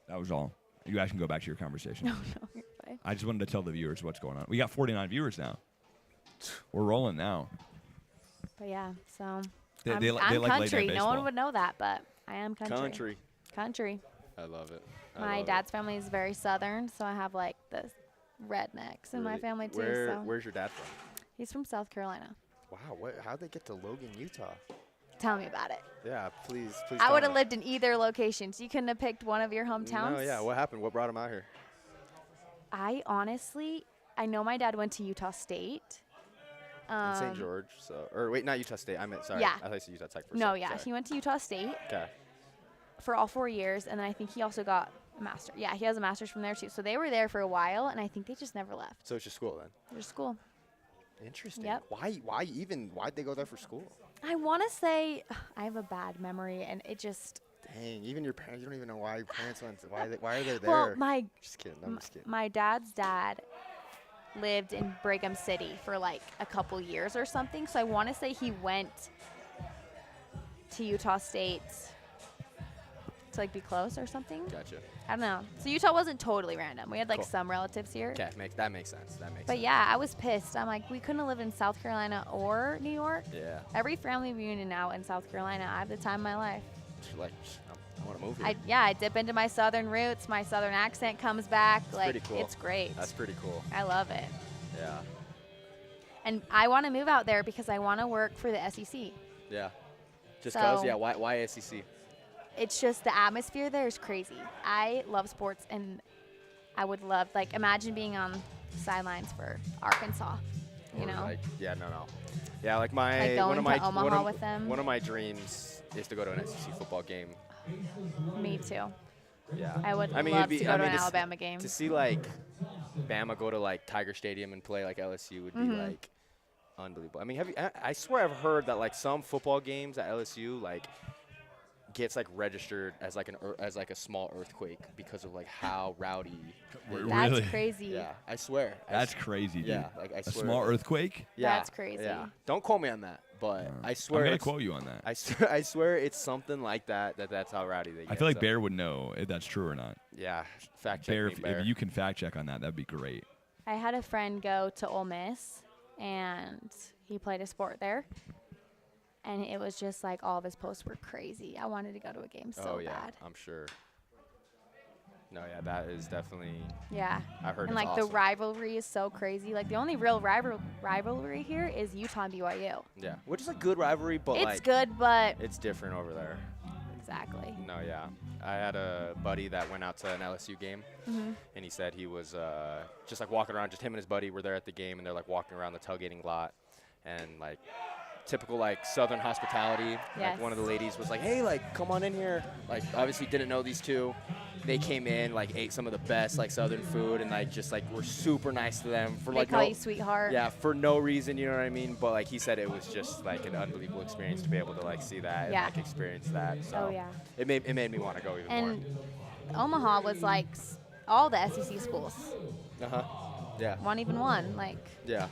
That was all. You guys can go back to your conversation. No, you're fine. I just wanted to tell the viewers what's going on. We got 49 viewers now. We're rolling now. But yeah, so They- I'm, they li- I'm they like late night country. No one baseball. would know that, but I am country. Country. Country. I love it. I My love dad's family is very southern, so I have like the rednecks in my Really? family too. Where, So Where's your dad from? he's from South Carolina. Wow. How'd they get to Logan, Utah? Tell me about it. Yeah, please. I tell would have me. lived in either location. So you couldn't have picked one of your hometowns. No, yeah. What happened? What brought him out here? I honestly, I know my dad went to Utah State. In St. George. So, or wait, not Utah State. I meant sorry. Yeah. I thought you said Utah Tech for a No, sec. yeah, Sorry. he went to Utah State Okay. for all 4 years, and then I think he also got a master. Yeah, he has a master's from there too. So they were there for a while, and I think they just never left. So it's your school then. Their school. Interesting. Yep. Why'd they go there for school? I want to say I have a bad memory, and it just. Dang, even your parents, you don't even know why your parents went. Why are they there? Well, my Just kidding. I'm just kidding. my dad's dad lived in Brigham City for like a couple years or something. So I want to say he went to Utah State to like be close or something. Gotcha. I don't know. So Utah wasn't totally random. We had like Cool. some relatives here. Okay, that makes sense. That makes But sense. yeah, I was pissed. I'm like, we couldn't have lived in South Carolina or New York. Yeah. Every family reunion now in South Carolina, I have the time of my life. Like, I want to move here. I dip into my southern roots. My southern accent comes back. Like, pretty cool. it's great. That's pretty cool. I love it. Yeah. And I want to move out there because I want to work for the SEC. Yeah. Just So- cause. Yeah. Why SEC? It's just the atmosphere there is crazy. I love sports, and I would love, like, imagine being on the sidelines for Arkansas, you Or, know? Like, yeah. No. Yeah. Like my Like going one of to my Omaha with them. One of my dreams is to go to an SEC football game. Me too. Yeah. I would it'd love be- to go to an s- Alabama game. To see like Bama go to like Tiger Stadium and play like LSU would be Mm-hmm. like unbelievable. I mean, I swear I've heard that like some football games at LSU like gets like registered as like as like a small earthquake because of like how rowdy. That's Really? crazy. Yeah, I swear. That's crazy, dude. Yeah, like I A swear. small earthquake? Yeah, That's crazy. Yeah, don't quote me on that, but I I'm swear. going to it's- quote you on that. I swear it's something like that. That's how rowdy they get. I feel like so- Bear would know if that's true or not. Yeah, fact check Bear, me, Bear. if you can fact check on that, that'd be great. I had a friend go to Ole Miss, and he played a sport there. And it was just like all of his posts were crazy. I wanted to go to a game so oh yeah, bad. I'm sure. No, yeah, that is definitely. Yeah. I heard And it's like the awesome. rivalry is so crazy. Like the only real rivalry here is Utah and BYU. Yeah, which is a good rivalry, but It's like good, but it's different over there. exactly. No, yeah. I had a buddy that went out to an LSU game, Mm-hmm. and he said he was just like walking around. Just him and his buddy were there at the game, and they're like walking around the tailgating lot, and like typical like Southern hospitality. Yes. Like one of the ladies was like, "Hey, like come on in here." Like obviously didn't know these two. They came in, like ate some of the best like Southern food, and like just like were super nice to them for They like call no, you sweetheart. yeah, for no reason, you know what I mean? But like he said, it was just like an unbelievable experience to be able to like see that Yeah. and like experience that. So Oh, yeah. it made me want to go even And Omaha was like all the SEC schools. more. Uh huh. Yeah. One even one. Like Yeah.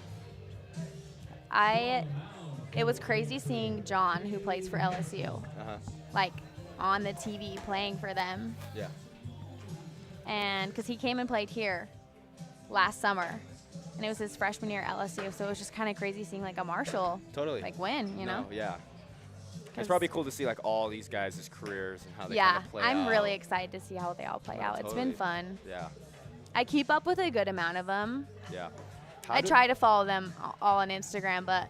it was crazy seeing John, who plays for LSU, Uh huh. like on the TV playing for them. Yeah. And because he came and played here last summer, and it was his freshman year at LSU, so it was just kind of crazy seeing like a Marshall Totally. like win, you know? No, yeah. 'Cause- It's probably cool to see like all these guys' careers and how they yeah, kind of play I'm out. really excited to see how they all play No, out. It's been totally. fun. Yeah. I keep up with a good amount of them. Yeah. I try to follow them all on Instagram, but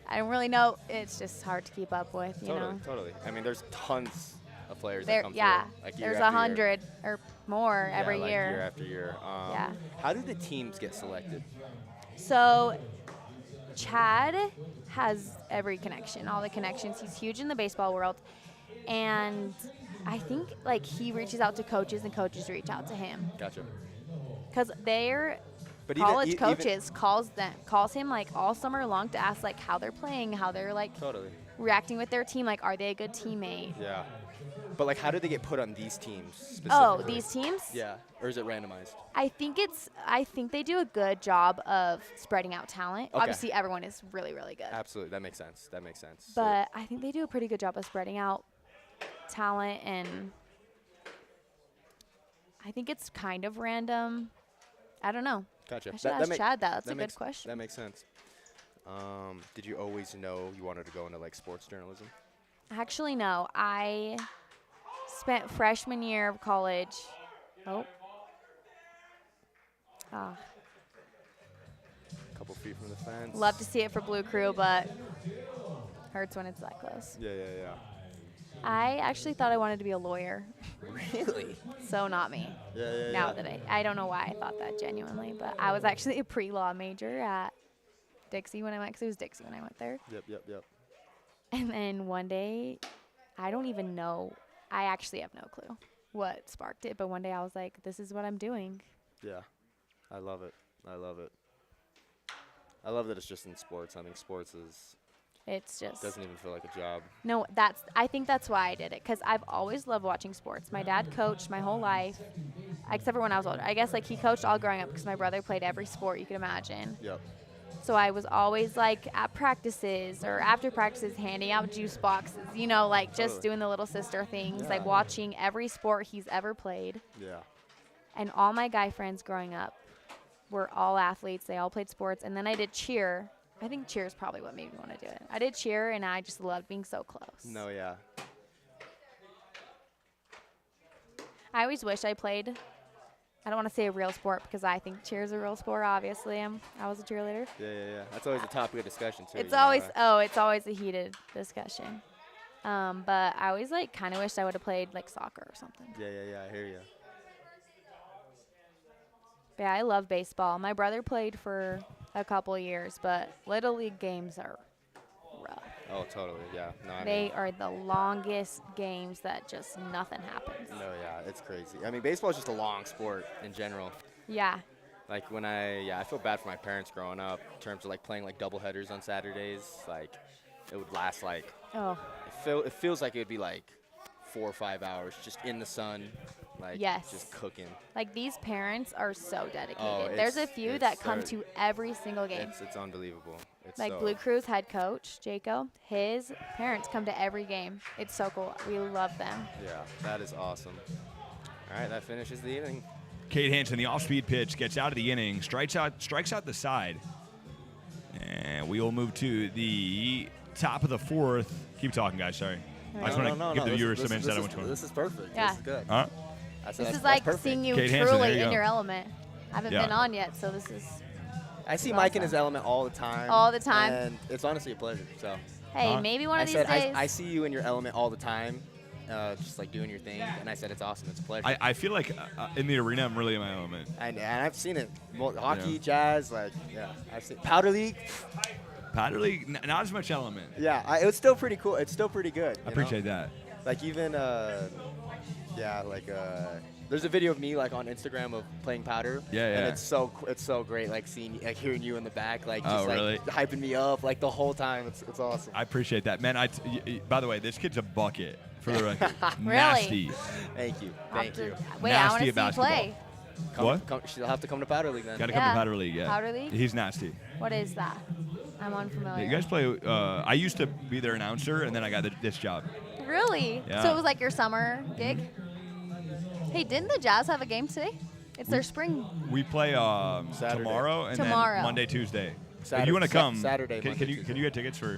I don't really know. It's just hard to keep up with, you know? Totally. I mean, there's tons of players There, that come yeah, through. Like year there's after year. 100 or more Yeah, every like year. Year after year. Yeah. How do the teams get selected? So Chad has every connection, all the connections. He's huge in the baseball world. And I think like he reaches out to coaches and coaches reach out to him. Gotcha. Because they're But college even coaches calls him like all summer long to ask like how they're playing, how they're like totally. reacting with their team, like are they a good teammate? Yeah. But like, how do they get put on these teams specifically? Oh, these teams? Yeah. Or is it randomized? I think they do a good job of spreading out talent. Okay. Obviously everyone is really, really good. Absolutely. That makes sense. That makes sense. But I think they do a pretty good job of spreading out talent, and I think it's kind of random. I don't know. Gotcha. I should ask Chad that. That's a makes- good question. That makes sense. Did you always know you wanted to go into like sports journalism? Actually, no. I spent freshman year of college. Oh. Ah, A couple feet from the fence. love to see it for Blue Crew, but hurts when it's that close. Yeah, yeah, yeah. I actually thought I wanted to be a lawyer, Really? so not me. Yeah, yeah, Now yeah. that I don't know why I thought that genuinely, but I was actually a pre-law major at Dixie when I went, because it was Dixie when I went there. Yep. And then one day, I don't even know, I actually have no clue what sparked it, but one day I was like, this is what I'm doing. Yeah. I love it. I love it. I love that it's just in sports. I think sports It's just, doesn't even feel like a job. no, I think that's why I did it, because I've always loved watching sports. My dad coached my whole life, except for when I was older. I guess like he coached all growing up because my brother played every sport you could imagine. Yep. So I was always like at practices or after practices handing out juice boxes, you know, like just Totally. doing the little sister things, Yeah. like watching every sport he's ever played. Yeah. And all my guy friends growing up were all athletes. They all played sports. And then I did cheer. I think cheer is probably what made me want to do it. I did cheer, and I just loved being so close. No, yeah. I always wish I played I don't want to say a real sport because I think cheer is a real sport. Obviously, I was a cheerleader. Yeah. That's always a topic of discussion too. It's you know, always it's always a heated discussion. But I always like kind of wished I would have played like soccer or something. Yeah. I hear you. But yeah, I love baseball. My brother played for a couple years, but little league games are rough. Oh, totally. Yeah. No, I They mean, are the longest games that just nothing happens. no, yeah, it's crazy. I mean, baseball is just a long sport in general. Yeah. Like when I feel bad for my parents growing up in terms of like playing like double headers on Saturdays. Like it would last like Oh, it feels like it would be like 4 or 5 hours just in the sun, like Yes. just cooking. like these parents are so dedicated. Oh, There's a it's- few it's that come so- to every single game. It's unbelievable. It's Like so, Blue Crew's head coach, Jaco, his parents come to every game. It's so cool. We love them. Yeah, that is awesome. All right, that finishes the inning. Cade Hansen, the off-speed pitch, gets out of the inning, strikes out the side. And we will move to the top of the fourth. Keep talking, guys. Sorry. I just want to give the viewers some insight on what's going on. This is perfect. Yeah. This is good. Huh? This is like perfect. seeing you Kate Hansen, there truly you in go. your element. I haven't Yeah. been on yet, so this is. I see It's Mike in awesome. his element all the time. All the time. And it's honestly a pleasure. So Hey, Huh? maybe one I of these said days. I see you in your element all the time, just like doing your thing. And I said it's awesome. It's a pleasure. I feel like in the arena, I'm really in my element. And I've seen it. Hockey, Yeah. jazz, like I've seen Powder League. Powder League, not as much element. Yeah, it was still pretty cool. It's still pretty good. I appreciate that. Like even there's a video of me like on Instagram of playing Powder. Yeah, And yeah. it's so great like seeing like hearing you in the back like just Oh, really? like hyping me up like the whole time. It's awesome. I appreciate that, man. By the way, this kid's a bucket for the record. Really? Nasty. Thank you. I'll Thank have to- you. Wait, I Nasty want to see you at basketball. play. What? She'll have to come to Powder League then. Got to come Yeah. to Powder League. Yeah. Powder League? He's nasty. What is that? I'm unfamiliar. You guys play. I used to be their announcer, and then I got this job. Really? Yeah. So it was like your summer gig? Hey, didn't the Jazz have a game today? It's their spring. We play Saturday. tomorrow and Tomorrow. then Monday, Tuesday. If Saturday- you want to come, Saturday, can Monday, you Tuesday. get tickets for?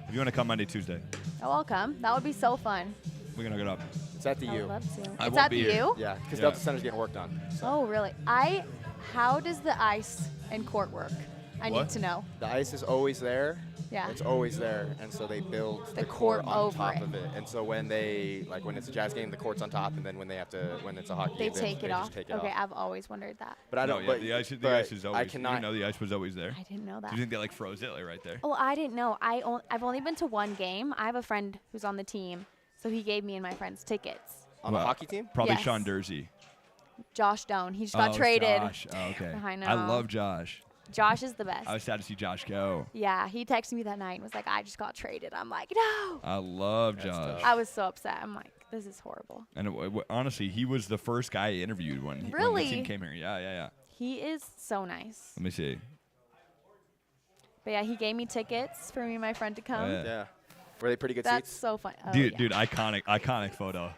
If you want to come Monday, Tuesday, Oh, I'll come. That would be so fun. we're gonna get up. It's at the I would U. love to. I It's won't at be the here. U? Yeah, because Yeah. Delta Center's getting worked on. Oh, really? How does the ice and court work? I What? need to know. The ice is always there. Yeah. It's always there, and so they build The the court court on over top it. of it. And so when it's a Jazz game, the court's on top, and then when it's a hockey They game, take it they off. just take it Okay, off. I've always wondered that. But I No, don't. yeah, but the ice but is I always. cannot. You know, the ice was always there. I didn't know that. Do you think they like froze it like right there? Oh, I didn't know. I've only been to one game. I have a friend who's on the team, so he gave me and my friends tickets. On the Well, hockey team? Probably Yes. Sean Dursey. Josh Doan. He just got Oh, traded. Josh. Oh, okay. I know. I love Josh. Josh is the best. I was sad to see Josh go. Yeah, he texted me that night and was like, I just got traded. I'm like, no. I love That's Josh. tough. I was so upset. I'm like, this is horrible. And honestly, he was the first guy I interviewed when the Really? team came here. Yeah. He is so nice. Let me see. But yeah, he gave me tickets for me and my friend to come. Yeah. Yeah. Were they pretty good That's seats? so fun. Oh, Dude, yeah. dude, iconic photo.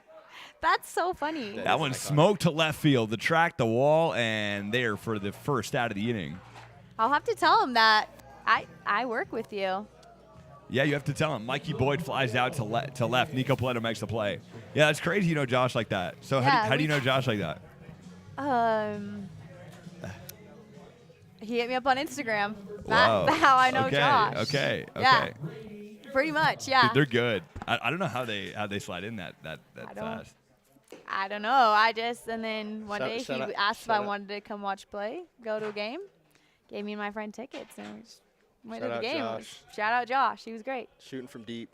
That's so funny. That That is one iconic. smoked to left field, the track, the wall, and there for the first out of the inning. I'll have to tell him that I work with you. Yeah, you have to tell him. Mikey Boyd flies out to left. Nico Paleto makes the play. Yeah, that's crazy. You know Josh like that. So Yeah, how do we- you know Josh like that? He hit me up on Instagram. Whoa. That's how I know okay, Josh. Okay. Yeah, pretty much. Yeah. Dude, they're good. I don't know how they slide in that I don't- fast. I don't know. I just and then one Shout- day shout he out- asked if shout I out. wanted to come watch play, go to a game, gave me and my friend tickets, and we just went Shout to the out game. Josh. Shout out Josh. He was great. Shooting from deep.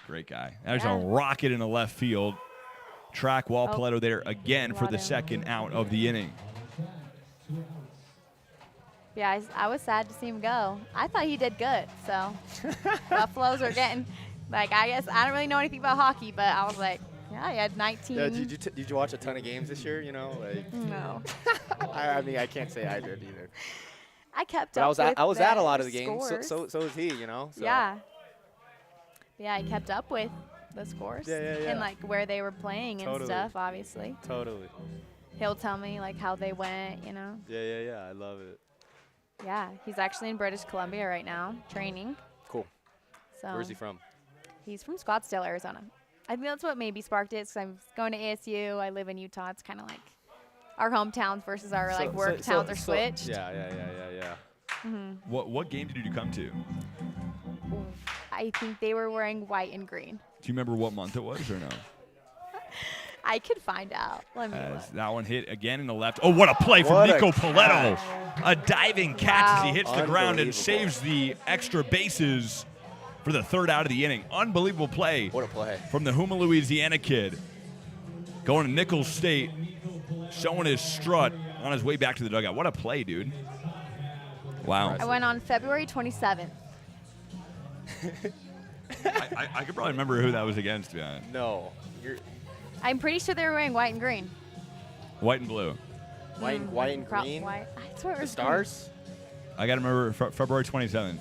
Great guy. There's Yeah. a rocket in the left field. Track wall Oh. Paleto there again for Love the him. second out of the inning. Yeah, I was sad to see him go. I thought he did good. So Buffaloes are getting, like, I guess I don't really know anything about hockey, but I was like, yeah, he had 19. Yeah, did you watch a ton of games this year? You know, like No. I mean, I can't say I did either. I kept But up. I was at a with lot of the the games. scores. So was he. You know. So. Yeah. Yeah, I kept up with the scores Yeah. and like where they were playing and Totally. stuff. Obviously, Totally. he'll tell me like how they went. You know. Yeah. I love it. Yeah, he's actually in British Columbia right now training. Cool. So Where's he from? He's from Scottsdale, Arizona. I think that's what maybe sparked it. Because I'm going to ASU. I live in Utah. It's kind of like our hometowns versus our like work towns are switched. Yeah. What game did you come to? I think they were wearing white and green. Do you remember what month it was or no? I could find out. Let me As look. that one hit again in the left. Oh, what a play from What a Nico Paletto. catch. A diving catch as he Wow. hits the ground and Unbelievable. saves the extra bases for the third out of the inning. Unbelievable play What a play. from the Houma, Louisiana kid. Going to Nichols State, showing his strut on his way back to the dugout. What a play, dude. Wow. I went on February 27th. I could probably remember who that was against, to be honest. No. You're I'm pretty sure they were wearing white and green. White and blue. white and green. White. I swear it The was stars. I got to remember February 27th. green.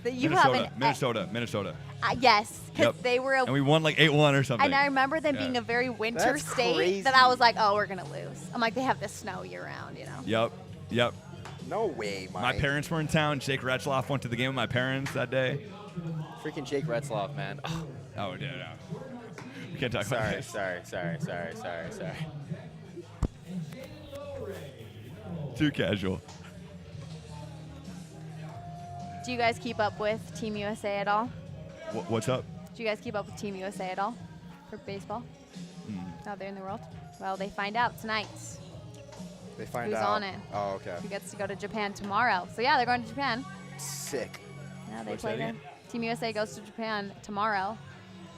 That you have Minnesota. yes, because Yep. they were a And we won like 8-1 or something. And I remember them Yeah. being a very winter That's state crazy. that I was like, oh, we're going to lose. I'm like, they have this snow year round, you know? Yep. No way, Mike. My parents were in town. Jake Retzloff went to the game with my parents that day. Freaking Jake Retzloff, man. Oh, Oh, yeah, no. We can't talk about this. sorry. Too casual. Do you guys keep up with Team USA at all? What's up? Do you guys keep up with Team USA at all for baseball Hmm. out there in the world? Well, they find out tonight They find who's out. on it. Oh, okay. Who gets to go to Japan tomorrow. So, yeah, they're going to Japan. Sick. Yeah, they What's play that there. again? Team USA goes to Japan tomorrow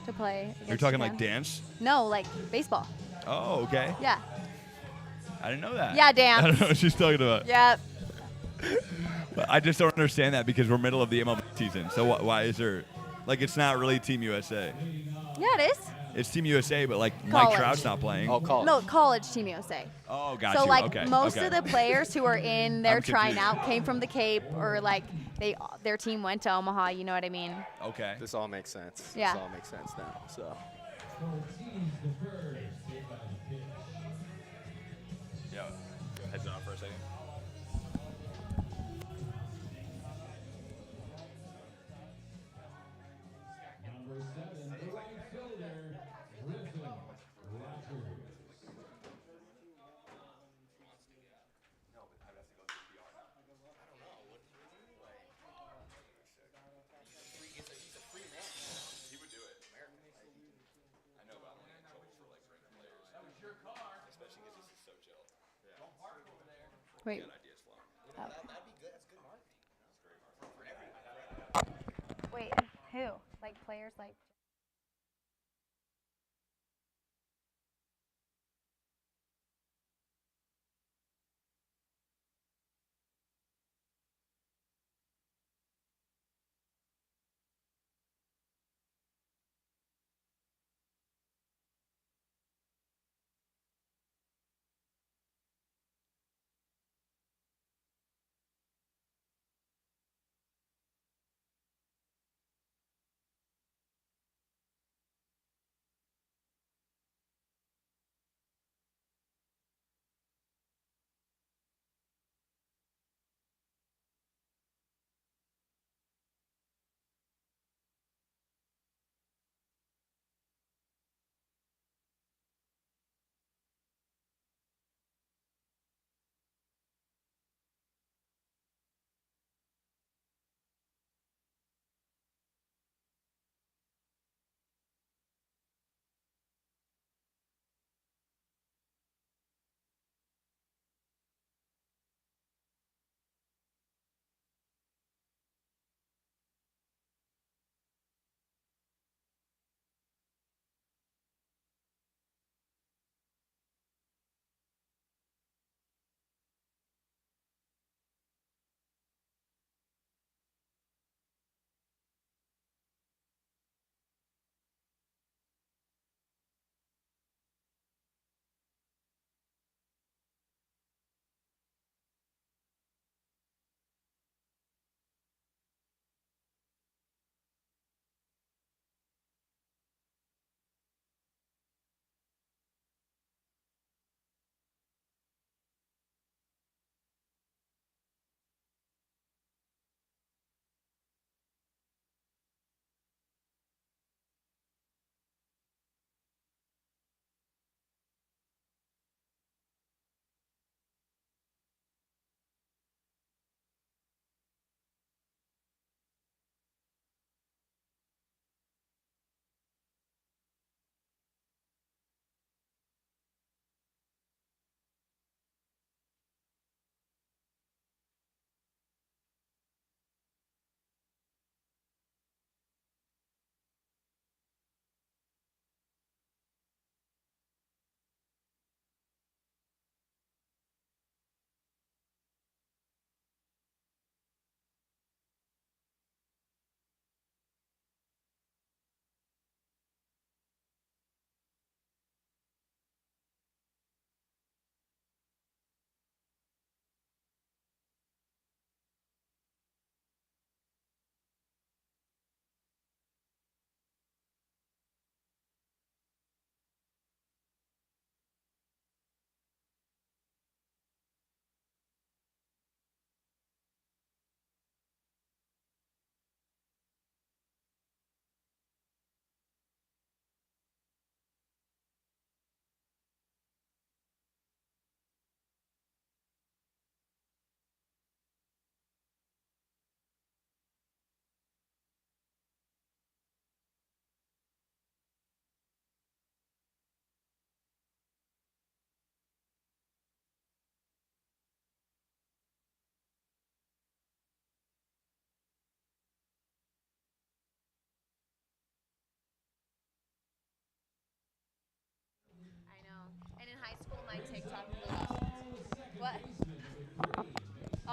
to play against You're talking Japan. like dance? No, like baseball. Oh, okay. Yeah. I didn't know that. Yeah, dance. I don't know what she's talking about. Yep. But I just don't understand that because we're middle of the MLB season. So why is there, like, it's not really Team USA. Yeah, it is. It's Team USA, but like Mike College. Trout's not playing. Oh, college. No, college Team USA. Oh, got So you. like Okay, most okay. of the players who are in there I'm trying confused. out came from the Cape or like their team went to Omaha, you know what I mean? Okay. This all makes sense. Yeah. This all makes sense now. So. Yeah. Heads on for a second. Number 7, the right fielder, Griffin Rogers. Wait. Oh. Wait, who? Like players like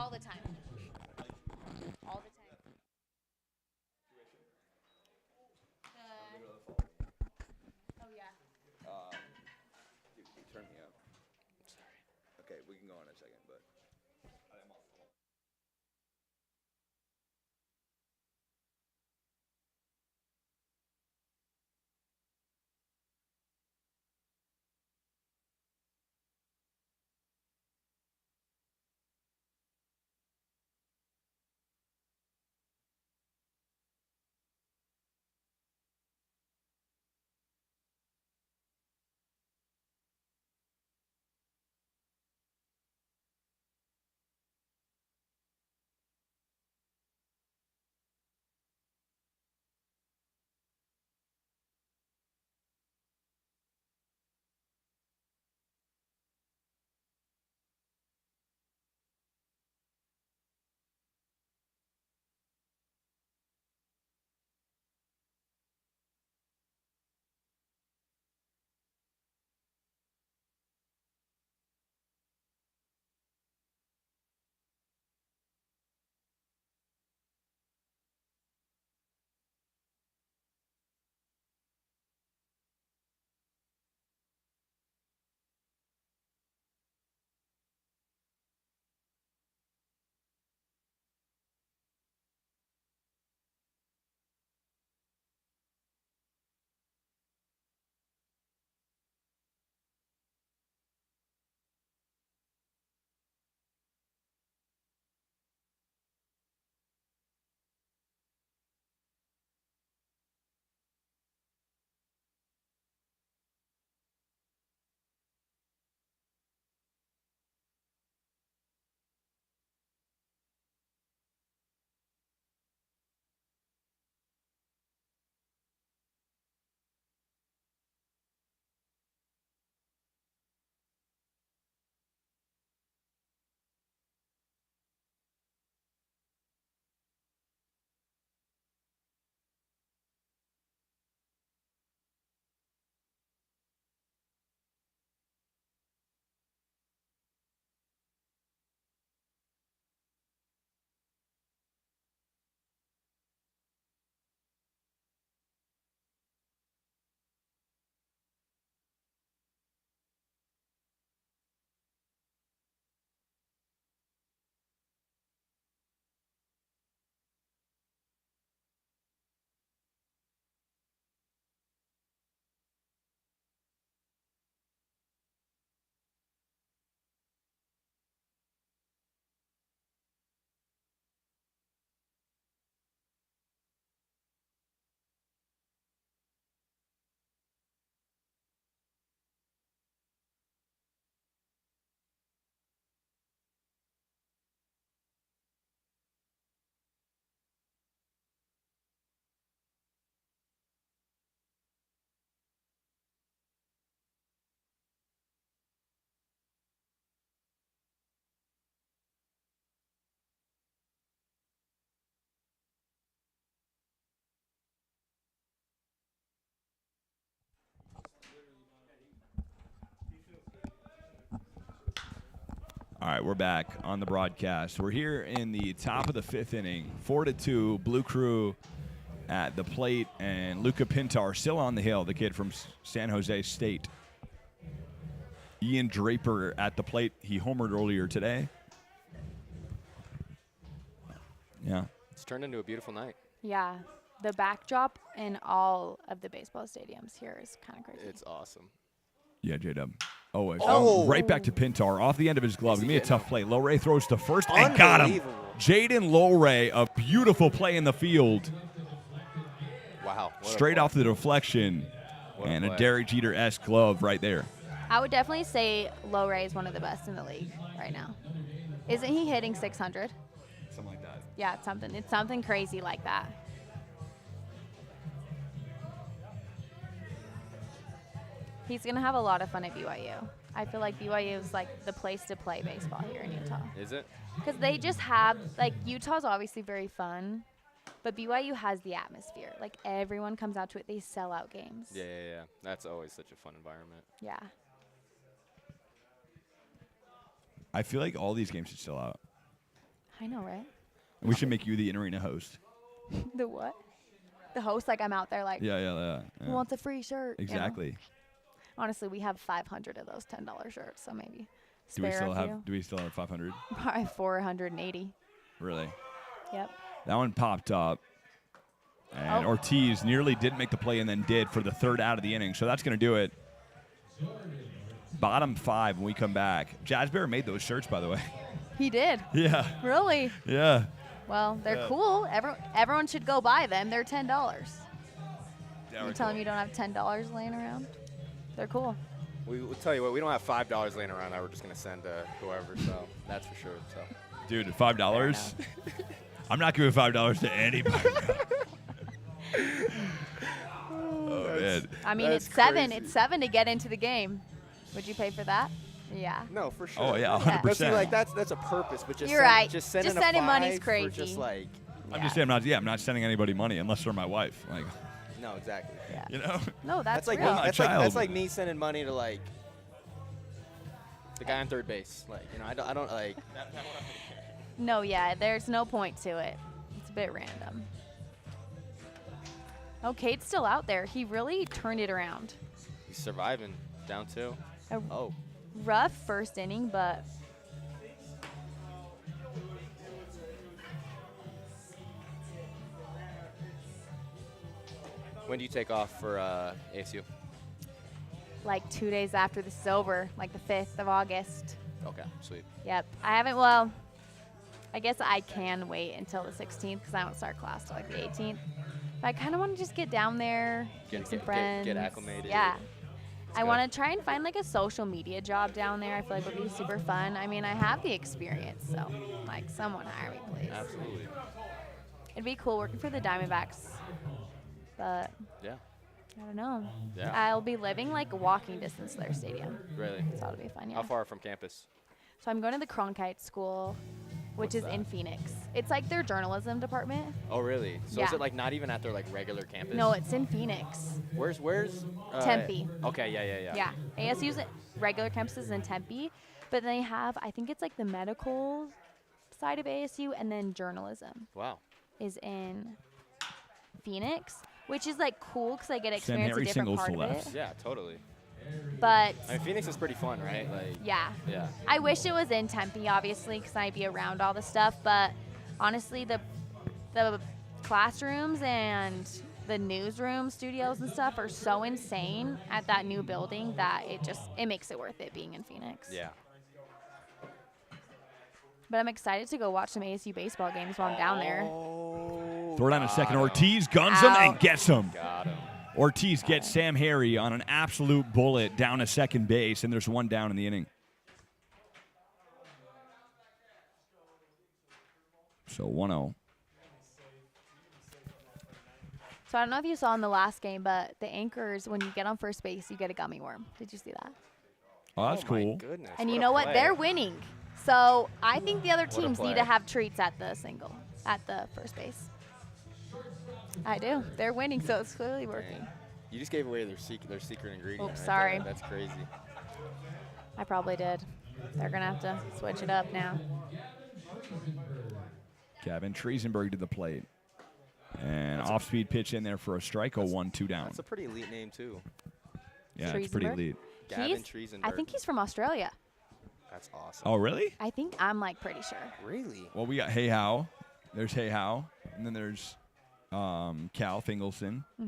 All the time. All the time. Oh yeah. Turn me up. Okay, we can go in a second, but. All right, we're back on the broadcast. We're here in the top of the 5th inning, 4-2, Blue Crew at the plate, and Luca Pintar still on the hill, the kid from San Jose State. Ian Draper at the plate. He homered earlier today. Yeah. It's turned into a beautiful night. Yeah. The backdrop in all of the baseball stadiums here is kind of crazy. It's awesome. Yeah, J-Dub. Oh, Oh. right back to Pintar. Off the end of his glove. Is he Give me a getting tough play. Low-Ray throws to first and got him. Unbelievable. Jaden Low-Ray, a beautiful play in the field. Wow. what a Straight play. off the deflection. What a And a play. Derek Jeter-esque glove right there. I would definitely say Low Ray is one of the best in the league right now. Isn't he hitting 600? Something like that. Yeah, it's something crazy like that. He's going to have a lot of fun at BYU. I feel like BYU is like the place to play baseball here in Utah. Is it? Because they just have, like, Utah's obviously very fun, but BYU has the atmosphere. Like, everyone comes out to it. They sell out games. Yeah. That's always such a fun environment. Yeah. I feel like all these games should sell out. I know, right? We should make you the in-arena host. The what? The host, like I'm out there like, Yeah. who wants a free shirt? you know? Exactly. Honestly, we have 500 of those $10 shirts, so maybe Do we spare still a have? few. Do we still have 500? Probably 480. Really? Yep. That one popped up. And Oh. Ortiz nearly didn't make the play and then did for the third out of the inning. So that's going to do it. Bottom 5 when we come back. Jazzbear made those shirts, by the way. He did. Yeah. Really? Yeah. Well, they're Yeah. cool. Everyone should go buy them. They're $10. Yeah, You we're telling cool. me you don't have $10 laying around? They're cool. We'll tell you what, we don't have $5 laying around that we're just going to send to whoever, so that's for sure. So. Dude, $5? I'm not giving $5 to anybody. Oh, man. I mean, That's it's seven. crazy. It's $7 to get into the game. Would you pay for that? Yeah. No, for sure. Oh, yeah, Yeah. 100%. But see, like that's a purpose, but just You're right. Just sending, Just sending a money's 5 crazy. For just like, I'm just saying, I'm not sending anybody money unless they're my wife. Like, no, exactly. Yeah. you know? No, that's like real. my that's child. like me sending money to like the guy on third base. Like, you know, I don't like. No, yeah, there's no point to it. It's a bit random. Oh, Cade's still out there. He really turned it around. He's surviving down 2. A Oh, rough first inning, but when do you take off for ASU? like 2 days after this is over, like the 5th of August. Okay, sweet. Yep. I haven't, well, I guess I can wait until the 16th because I don't start class till like the 18th. But I kind of want to just get down there, meet some friends. Get acclimated. Yeah. I good. want to try and find like a social media job down there. I feel like would be super fun. I mean, I have the experience, so like someone hire me, please. Absolutely. It'd be cool working for the Diamondbacks, but Yeah. I don't know. Yeah. I'll be living like walking distance to their stadium, Really. so it'll be fun. Yeah. How far from campus? So I'm going to the Cronkite School, which What's is that? in Phoenix. It's like their journalism department. Oh, really? So is Yeah. it like not even at their like regular campus? No, it's in Phoenix. Where's Tempe. Okay, yeah. Yeah. ASU's regular campus is in Tempe, but they have, I think it's like the medical side of ASU, and then journalism Wow. is in Phoenix, which is like cool because I get Sam experience a Harry different singles part to of left. it. Yeah, totally. But I mean, Phoenix is pretty fun, right? Like. yeah, Yeah. I wish it was in Tempe, obviously, because I'd be around all the stuff. But honestly, the classrooms and the newsroom studios and stuff are so insane at that new building that it makes it worth it being in Phoenix. Yeah. But I'm excited to go watch some ASU baseball games while I'm down there. Oh, Throw down a second. got him. Ortiz guns him and Ow. gets him. Got him. Ortiz gets Sam Harry on an absolute bullet down to second base, and there's one down in the inning. So 1-0. So I don't know if you saw in the last game, but the anchors, when you get on first base, you get a gummy worm. Did you see that? Oh, that's Oh cool. My goodness. And you a know what? play. They're winning. So I think the other a teams need play. to have treats at the first base. I do. They're winning, so it's clearly working. Dang. You just gave away their secret ingredient. Oops, right sorry. there. That's crazy. I probably did. They're going to have to switch it up now. Gavin Triesenberg to the plate. And off-speed pitch in there for a strike. 1-2 down. That's a pretty elite name too. Yeah, it's pretty Triesenberg? elite. Gavin Triesenberg. I think he's from Australia. That's awesome. Oh, really? I'm like pretty sure. Really? Well, we got Hey How. There's Hey How. And then there's Cal Fingleson. I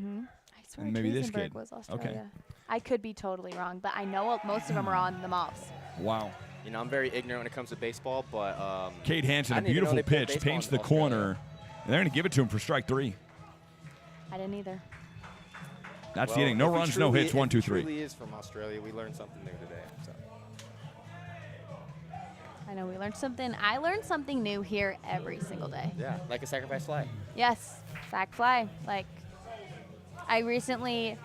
swear And maybe this Triesenberg kid. was Okay. Australia. I could be totally wrong, but I know most of them are on the Mauvs. Wow. You know, I'm very ignorant when it comes to baseball, but Cade Hansen, I a didn't even know beautiful they played pitch, baseball paints in the Australia. corner. And they're going to give it to him for strike 3. I didn't either. That's well, the inning. No if he runs, no truly- hits. 1, 2, if he 3. truly is from Australia. We learned something new today. So. I know we learned something. I learned something new here every single day. Yeah, like a sacrifice fly. Yes, sack fly. Like, I recently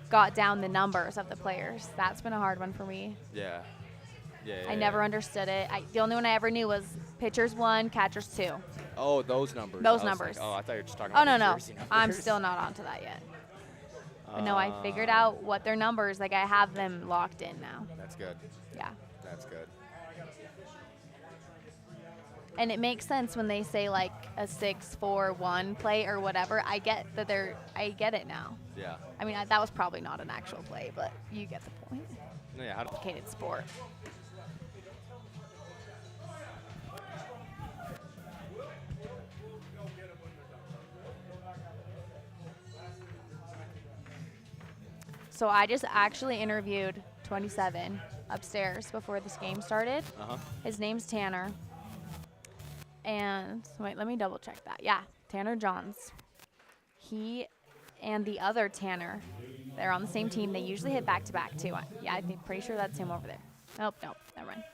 got down the numbers of the players. That's been a hard one for me. Yeah. Yeah. I never understood it. The only one I ever knew was pitchers 1, catchers 2. Oh, those numbers. Those I was numbers. Like, oh, I thought you were just talking Oh, about no, the no. jersey numbers. I'm still not onto that yet. But no, I figured out what their numbers, like I have them locked in now. That's good. Yeah. That's good. And it makes sense when they say like a 6-4-1 play or whatever. I get it now. Yeah. I mean, that was probably not an actual play, but you get the point. No, yeah. How Complicated sport. So I just actually interviewed 27 upstairs before this game started. His name's Tanner. And wait, let me double check that. Yeah, Tanner Johns. He and the other Tanner, they're on the same team. They usually hit back-to-back too. Yeah, I'm pretty sure that's him over there. Nope, never mind.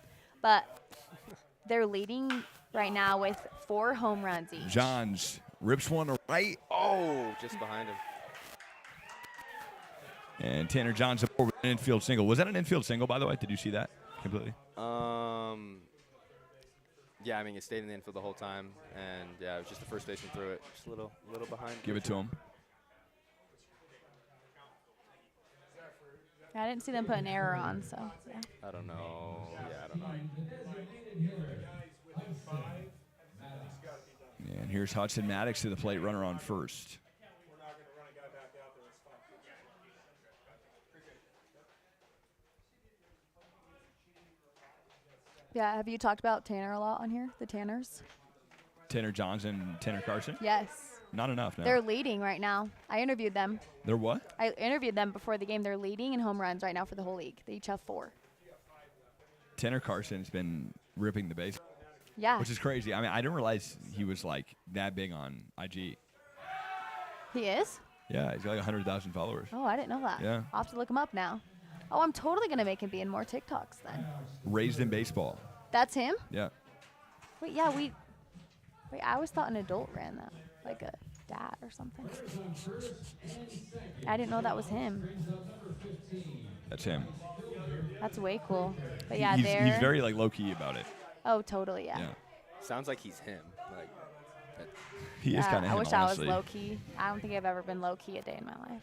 But they're leading right now with 4 home runs each. Johns rips one to right. Oh, just behind him. And Tanner Johns up over an infield single. Was that an infield single, by the way? Did you see that completely? Yeah, I mean, it stayed in the infield the whole time, and yeah, it was just the first baseman threw it, just a little behind. Give it to him. I didn't see them put an error on, so yeah. I don't know. Yeah, I don't know. And here's Hudson Maddox to the plate, runner on first. Yeah, have you talked about Tanner a lot on here, the Tanners? Tanner Johns and Tanner Carson? Yes. Not enough, no. They're leading right now. I interviewed them. They're what? I interviewed them before the game. They're leading in home runs right now for the whole league. They each have 4. Tanner Carson's been ripping the base, Yeah. which is crazy. I mean, I didn't realize he was, like, that big on IG. He is? Yeah, he's got like 100,000 followers. Oh, I didn't know that. Yeah. I'll have to look him up now. Oh, I'm totally going to make him be in more TikToks then. Raised in baseball. That's him? Yeah. Wait, yeah, Wait, I always thought an adult ran that. Like a dad or something. I didn't know that was him. That's him. That's way cool. But yeah, he's very, like, low-key about it. Oh, totally, yeah. Yeah. Sounds like he's him. Like, He is kind of him, I wish honestly. I was low-key. I don't think I've ever been low-key a day in my life.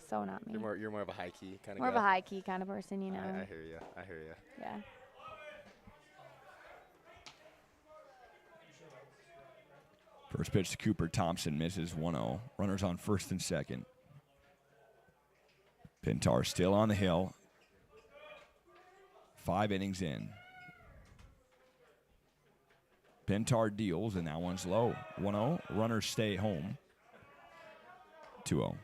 So not me. you're more of a high key kind of More guy. of a high-key kind of person, you know. I hear you. Yeah. First pitch to Cooper Thompson misses 1-0. Runners on first and second. Pintar still on the hill. 5 innings in. Pintar deals, and that one's low. 1-0. Runners stay home. 2-0.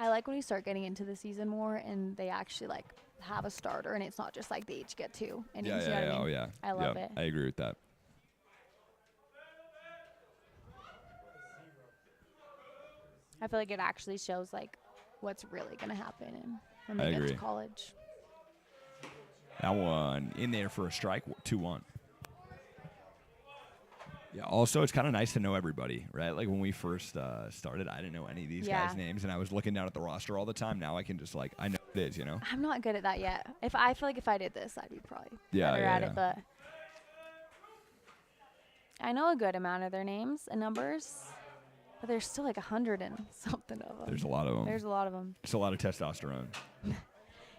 I like when we start getting into the season more and they actually like have a starter and it's not just like they each get 2 innings. You know what I mean? Oh, yeah. I love it. I agree with that. I feel like it actually shows like what's really going to happen when they I get agree. to college. That one in there for a strike, 2-1. Yeah, also, it's kind of nice to know everybody, right? Like, when we first started, I didn't know any of these guys' names, and I was looking down at the roster all the time. Now I can just, like, I know what it is, you know? I'm not good at that yet. I feel like if I did this, I'd be probably better yeah, at yeah. it, but I know a good amount of their names and numbers, but there's still like 100 and something of them. There's a lot of them. There's a lot of them. It's a lot of testosterone.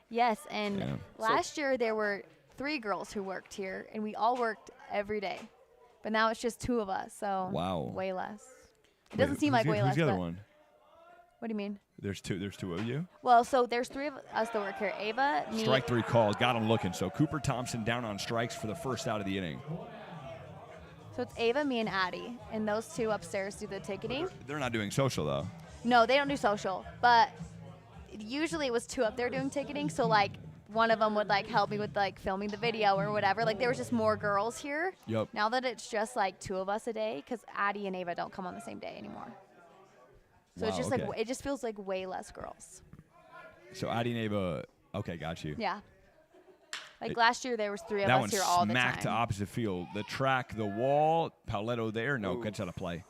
Yes, and Yeah. last year there were 3 girls who worked here, and we all worked every day. But now it's just 2 of us, so Wow. way less. It doesn't seem like way who's less. the other but one? what do you mean? There's two of you? Well, so there's 3 of us that work here. Ava, me. Strike 3 calls. Got him looking. So Cooper Thompson down on strikes for the first out of the inning. So it's Ava, me, and Addie, and those 2 upstairs do the ticketing. They're not doing social, though. No, they don't do social, but usually it was 2 up there doing ticketing. So like one of them would like help me with like filming the video or whatever. Like there was just more girls here. Yep. Now that it's just like 2 of us a day, because Addie and Ava don't come on the same day anymore. So it's Wow, just okay. like it just feels like way less girls. So Adi Neva, okay, got you. Yeah. Like last year there was 3 of That us one here all the smacked to time. opposite field. The track, the wall, Pauletto there. No, gets out of play.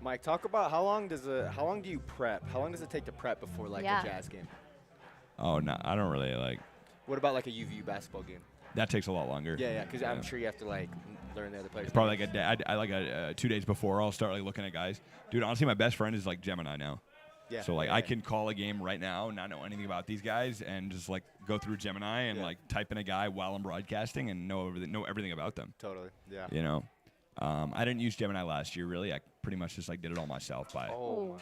Mike, talk about how long do you prep? How long does it take to prep before like Yeah. a Jazz game? Oh, no, I don't really like. What about like a UVU basketball game? That takes a lot longer. Yeah, because I'm sure you have to like learn the other players. It's probably like a day. I like 2 days before I'll start like looking at guys. Dude, honestly, my best friend is like Gemini now. Yeah. So like yeah, I can call a game right now, not know anything about these guys, and just like go through Gemini and like type in a guy while I'm broadcasting and know everything about them. Totally. Yeah. You know, I didn't use Gemini last year really. I pretty much just like did it all myself by Oh my.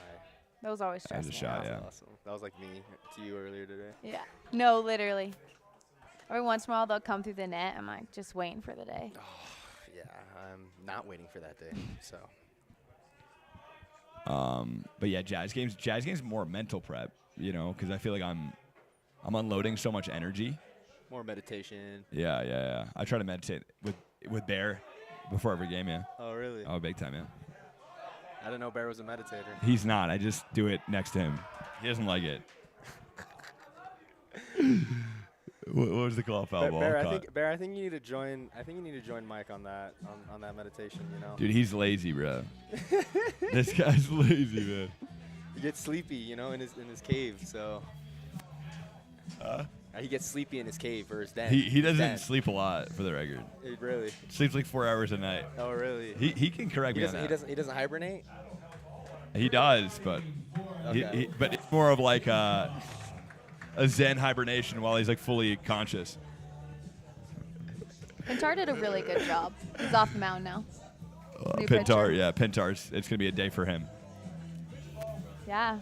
That was always as stressful. a shot. That's Yeah. awesome. That was like me to you earlier today. Yeah. No, literally. Every once in a while they'll come through the net. I'm like just waiting for the day. Yeah, I'm not waiting for that day. So. But yeah, jazz games more mental prep. You know, because I feel like I'm unloading so much energy. More meditation. Yeah. I try to meditate with Bear before every game. Yeah. Oh really? Oh, big time. Yeah. I didn't know Bear was a meditator. He's not. I just do it next to him. He doesn't like it. What was the call? Foul ball. Bear, I think you need to join. I think you need to join Mike on that on that meditation. You know. Dude, he's lazy, bro. This guy's lazy, man. He gets sleepy, you know, in his cave. So. He gets sleepy in his cave or his den. He doesn't Den. sleep a lot, for the record. Really? Sleeps like 4 hours a night. Oh really? He can correct me on that. He doesn't hibernate. He does, but Okay. but it's more of like a Zen hibernation while he's like fully conscious. Pintar did a really good job. He's off the mound now. New Pintar, pitcher. yeah, Pintar's. It's gonna be a day for him. Yeah.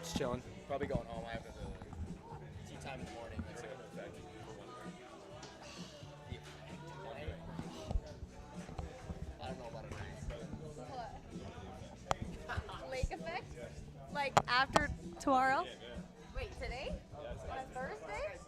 Just chilling. Probably going home. I have the tea time in the morning. That's it. I don't know about it. Lake effect? Like after tomorrow? Wait, today? On Thursday?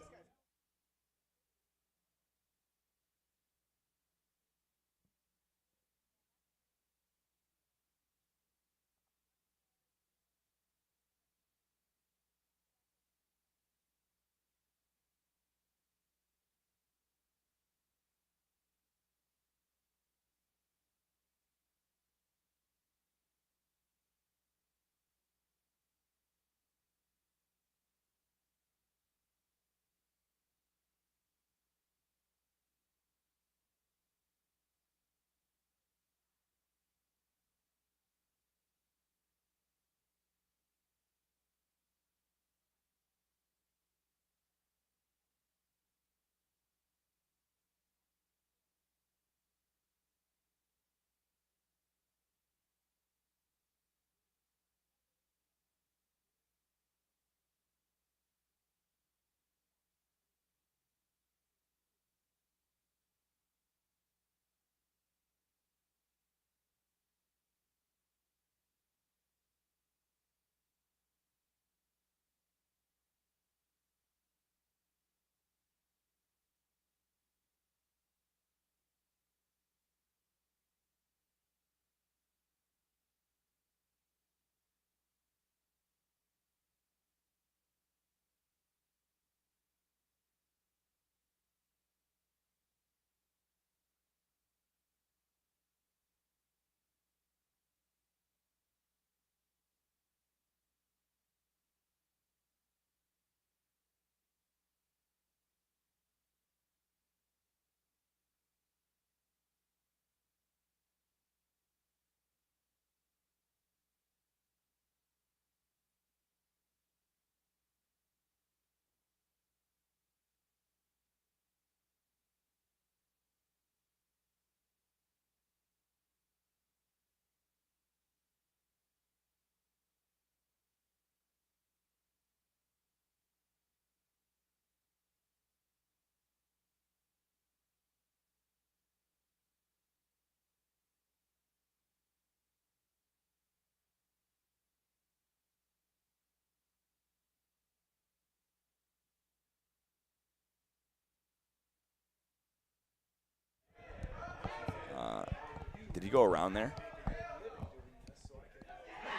Did he go around there?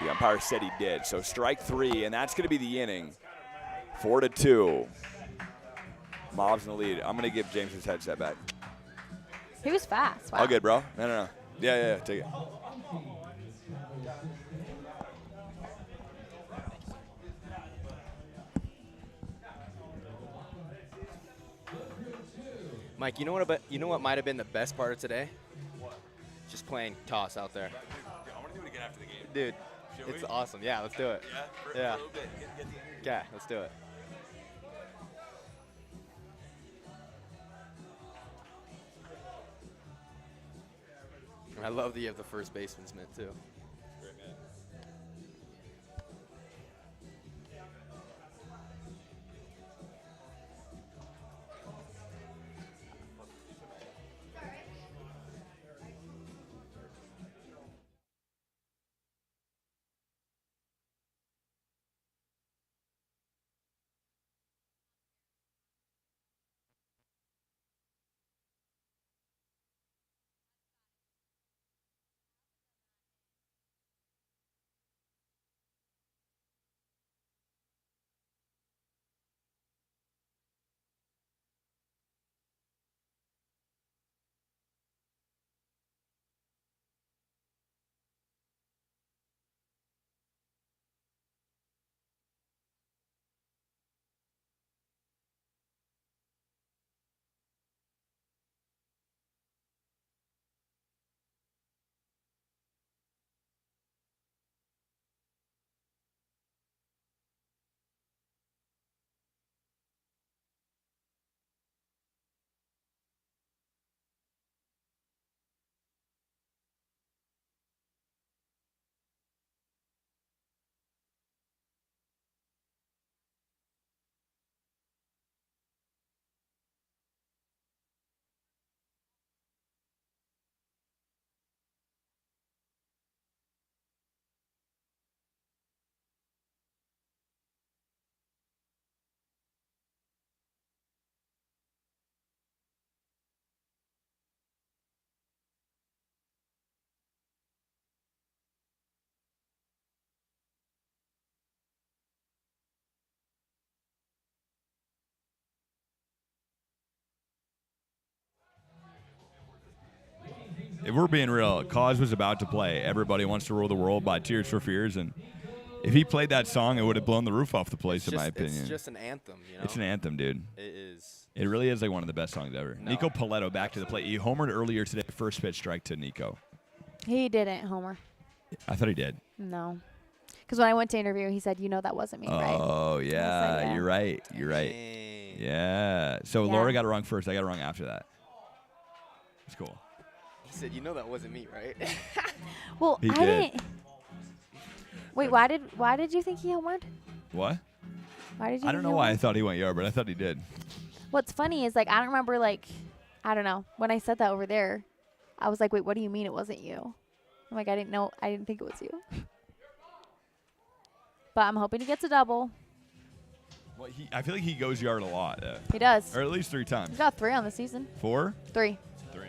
The umpire said he did. So strike three, and that's going to be the inning. 4-2. Mauvs in the lead. I'm going to give James his headset back. He was fast. Wow. All good, bro. No. Yeah, take it. Mike, you know what might have been the best part of today? What? Just playing toss out there. I want to do it again after the game. Dude, Shall it's we? awesome. Yeah, let's do it. Yeah? For Yeah. a little bit. Get the energy. Okay, let's do it. I love that you have the first baseman's mitt too. Great, man. If we're being real, Cause was about to play Everybody Wants to Rule the World by Tears for Fears, and if he played that song, it would have blown the roof off the place, in my opinion. It's just an anthem, you know? It's an anthem, dude. It is. It really is like one of the best songs ever. No. Nico Paletto back to the plate. He homered earlier today, first pitch strike to Nico. He didn't, Homer. I thought he did. No. Because when I went to interview, he said, that wasn't me, right? Oh, I yeah, said, yeah. you're right. You're right. Dang. Yeah. So Yeah. Laura got it wrong first. I got it wrong after that. It's cool. He said, that wasn't me, right? Well, He I did. didn't. Wait, why did you think he homered? What? Why did you? I don't think know he why I homered? thought he went yard, but I thought he did. What's funny is I don't remember I don't know when I said that over there. I was like, wait, what do you mean it wasn't you? I'm like, I didn't think it was you. But I'm hoping he gets a double. Well, I feel like he goes yard a lot, He does. or at least 3 times. He's got 3 on the season. 4? 3. 3.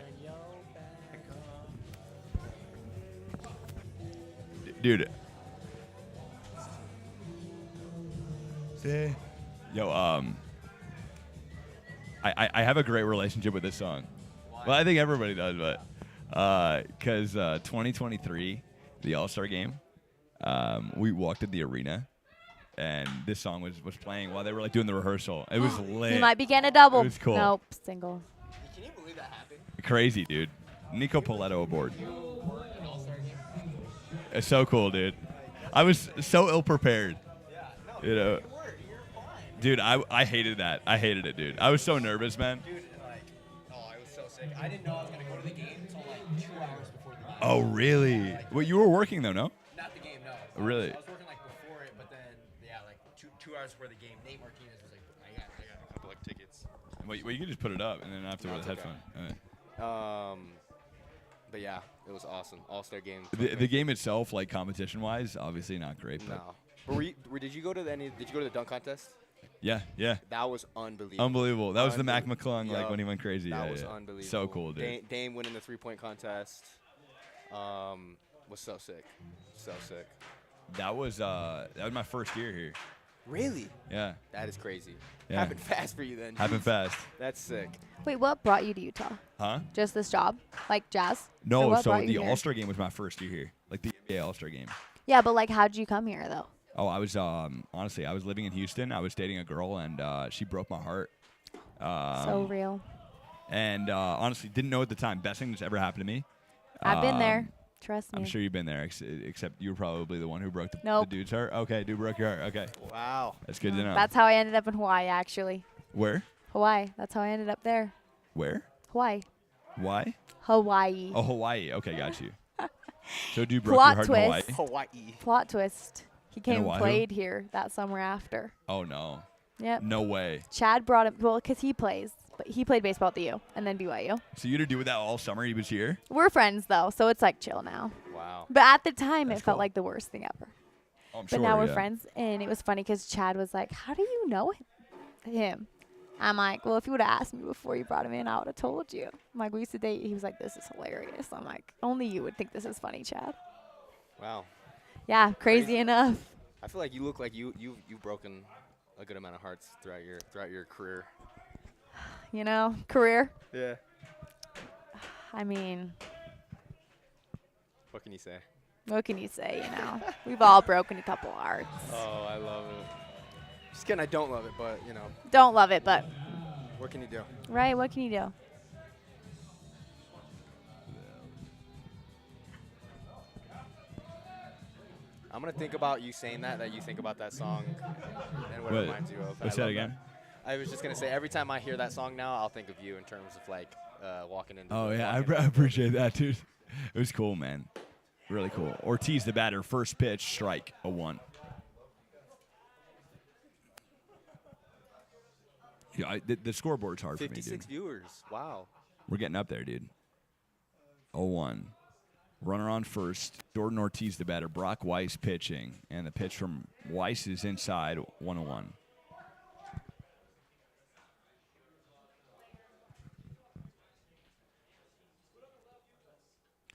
Dude. Say, yo, I have a great relationship with this song. Well, I think everybody does, but because 2023, the All-Star game, we walked in the arena, and this song was playing while they were doing the rehearsal. It was lit. He might be getting a double. It was cool. Nope, single. Can you believe that happened? Crazy, dude. Nico Paletto aboard. It's so cool, dude. I was so ill prepared. You know, dude, I hated that. I hated it, dude. I was so nervous, man. Dude, I was so sick. I didn't know I was going to go to the game until 2 hours before the game. Oh, really? Well, you were working though, no? Not the game, no. Really? I was working before it, but then, yeah, 2 hours before the game, Nate Martinez was like, I got a couple tickets. Well, you can just put it up and then after with the it's okay. headphone. But yeah, it was awesome. All-Star game. The game itself, competition-wise, obviously not great, but No. But did you go to the dunk contest? yeah. That was unbelievable. Unbelievable. That was the Mac McClung, Yup. when he went crazy. That Yeah, was yeah. unbelievable. So cool, dude. Dame winning the 3-point contest. Was so sick. So sick. That was my first year here. Really? Yeah. That is crazy. Yeah. Happened fast for you then. Happened Jeez. fast. That's sick. Wait, what brought you to Utah? Huh? Just this job? Like jazz? Or No, what so brought you the here? All-Star game was my first year here. The NBA All-Star game. Yeah, but how'd you come here though? Oh, I was honestly, I was living in Houston. I was dating a girl, and she broke my heart. So real. And honestly, didn't know at the time. Best thing that's ever happened to me. I've been there. Trust me. I'm sure you've been there, except you were probably the one who broke the Nope. dude's heart. Okay, dude broke your heart. Okay. Wow. That's good to know. That's how I ended up in Hawaii, actually. Where? Hawaii. That's how I ended up there. Where? Hawaii. Why? Hawaii. Oh, Hawaii. Okay, got you. So dude broke Plot your heart in twist. Hawaii? Hawaii. Plot twist. He came and Oahu? played here that summer after. Oh, no. Yep. No way. Chad brought him, well, because he plays. But he played baseball at the U and then BYU. So you had to do with that all summer? He was here? We're friends, though, so it's like chill now. Wow. But at the time, That's it felt cool. like the worst thing ever. Oh, I'm But sure, now we're yeah. friends, and it was funny because Chad was like, "How do you know him?" I'm like, "Well, if you would have asked me before you brought him in, I would have told you." I'm like, "We used to date." He was like, "This is hilarious." I'm like, "Only you would think this is funny, Chad." Wow. Yeah, crazy Crazy. enough. I feel like you look like you've broken a good amount of hearts throughout your career. You know, career. Yeah. I mean, What can you say? what can you say? You know, we've all broken a couple hearts. Oh, I love it. Just kidding. I don't love it, but you know, Don't love it, but what can you do? right. What can you do? I'm gonna think about you saying that you think about that song and what it What? reminds you of. What's I that love again? I was just gonna say every time I hear that song now, I'll think of you in terms of like walking into. Oh, the- yeah. walking I appreciate that, dude. It was cool, man. Really cool. Ortiz, the batter, first pitch, strike, a 1. Yeah, the scoreboard's hard for me, 56 dude. viewers. Wow. We're getting up there, dude. 0-1. Runner on first. Jordan Ortiz, the batter. Brock Weiss pitching. And the pitch from Weiss is inside, 1-1.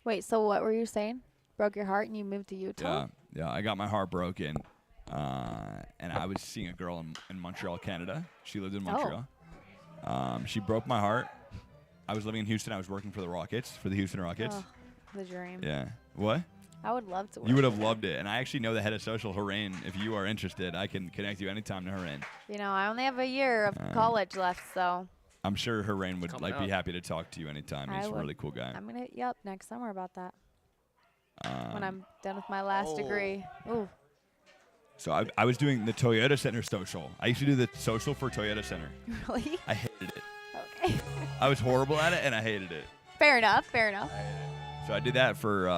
Wait. So what were you saying? Broke your heart and you moved to Utah? Yeah, I got my heart broken. And I was seeing a girl in Montreal, Canada. She lived in Montreal. She broke my heart. I was living in Houston. I was working for the Houston Rockets. Oh, the dream. Yeah. What? I would love to work. You would have loved it. And I actually know the head of social, Harain. If you are interested, I can connect you anytime to Harain. You know, I only have a year of college left, so I'm sure Harain would Coming be up. happy to talk to you anytime. I He's a would. really cool guy. I'm gonna hit you up next summer about that. When I'm done with my last degree. Ooh. So I was doing the Toyota Center social. I used to do the social for Toyota Center. Really? I hated it. Okay. I was horrible at it, and I hated it. Fair enough. Fair enough. So I did that for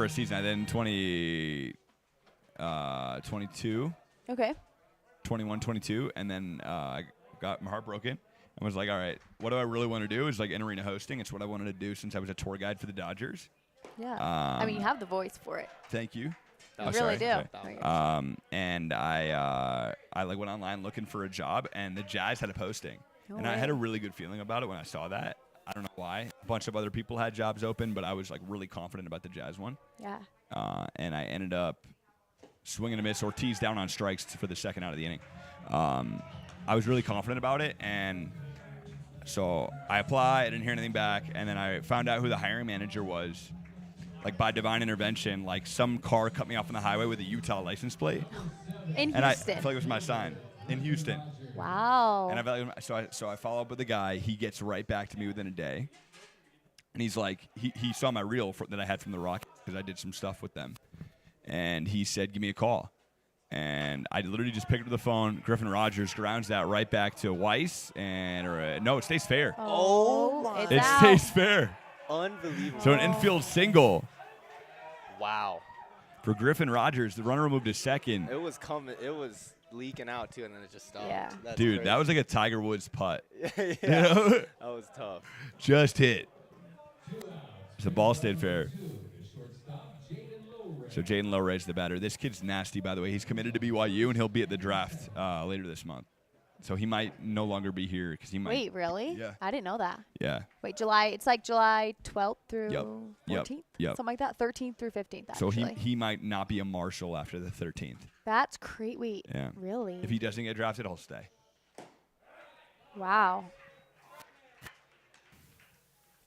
a season. I then 22, Okay. 21, 22, and then I got my heart broken. I was like, all right, what do I really want to do? Is like in arena hosting. It's what I wanted to do since I was a tour guide for the Dodgers. Yeah. I mean, you have the voice for it. Thank you. You Oh, really sorry, do. sorry. There you go. And I like went online looking for a job, and the Jazz had a posting, No and I had a way. really good feeling about it when I saw that. I don't know why. A bunch of other people had jobs open, but I was like really confident about the Jazz one. Yeah. And I ended up swinging a miss. Ortiz down on strikes for the second out of the inning. I was really confident about it, and so I applied. I didn't hear anything back, and then I found out who the hiring manager was. Like by divine intervention, like some car cut me off on the highway with a Utah license plate, In and I Houston. felt like it was my sign in Houston. Wow. And I felt like, so I follow up with the guy. He gets right back to me within a day, and he's like, he saw my reel that I had from the Rockets because I did some stuff with them, and he said, "Give me a call." And I literally just picked up the phone. Griffin Rogers grounds that right back to Weiss, and no, it stays fair. Oh my It's It out. stays fair. Unbelievable. So an infield single Wow. for Griffin Rogers. The runner moved to second. It was coming. It was leaking out too, and then it just stopped. Yeah. That's Dude, crazy. that was like a Tiger Woods putt. yeah. You know? That was tough. Just hit. The ball stayed fair. So Jaden Lowe raised the batter. This kid's nasty, by the way. He's committed to BYU, and he'll be at the draft later this month. So he might no longer be here because he might. Wait, really? Yeah. I didn't know that. Yeah. Wait, July. It's like July 12th through Yep. 14th? Yep. Something like that. 13th through 15th, So actually. he might not be a marshal after the 13th. That's great. Wait, Yeah. really? If he doesn't get drafted, he'll stay. Wow.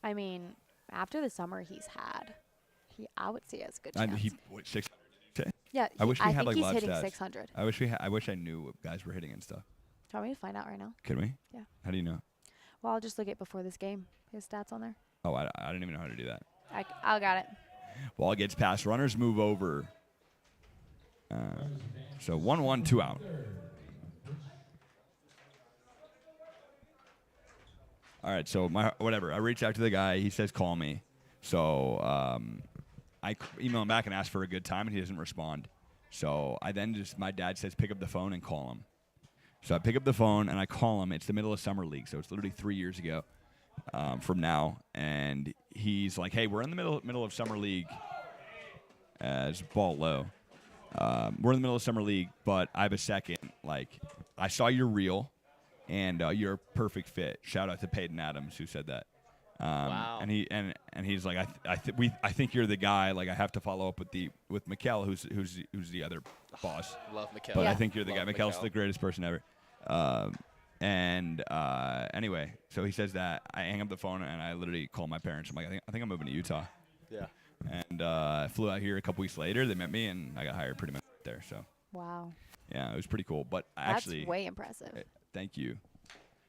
I mean, after the summer he's had, I would say he has a good chance. Six. Yeah, I wish we I had think like he's live hitting stats. 600. I wish I knew what guys were hitting and stuff. Do you want me to find out right now? Can we? Yeah. How do you know? Well, I'll just look at before this game. His stats on there. Oh, I didn't even know how to do that. I got it. Ball gets past. Runners move over. So 1-1, 2 out. All right, so whatever. I reach out to the guy. He says, call me. So I email him back and ask for a good time, and he doesn't respond. So I then my dad says, pick up the phone and call him. So I pick up the phone and I call him. It's the middle of summer league, so it's literally 3 years ago from now. And he's like, hey, we're in the middle of summer league. As ball low. We're in the middle of summer league, but I have a second. Like, I saw your reel, and you're a perfect fit. Shout out to Peyton Adams who said that. Wow. And he's like, I think you're the guy. Like, I have to follow up with Mikkel, who's the other boss. Love Mikkel. But I think you're the guy. Love Mikkel's the greatest person ever. Anyway, so he says that. I hang up the phone and I literally call my parents. I'm like, I think I'm moving to Utah. Yeah. And I flew out here a couple weeks later. They met me, and I got hired pretty much there. So Wow. yeah, it was pretty cool. But That's actually, way impressive. thank you.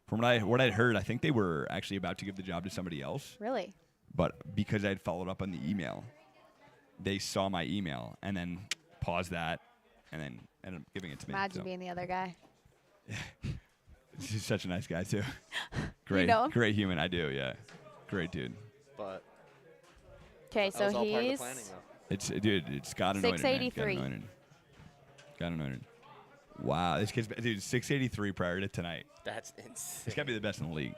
From what I'd heard, I think they were actually about to give the job to somebody else. Really? But because I'd followed up on the email, they saw my email and then paused that, and then ended up giving it to me. Imagine So. being the other guy. He's such a nice guy too. Great, know him? great human. I do, yeah. Great dude. But Okay, that was so all part of the he's planning, though. It's got anointed. 683. Got anointed. Wow, this kid's 683 prior to tonight. That's insane. He's got to be the best in the league.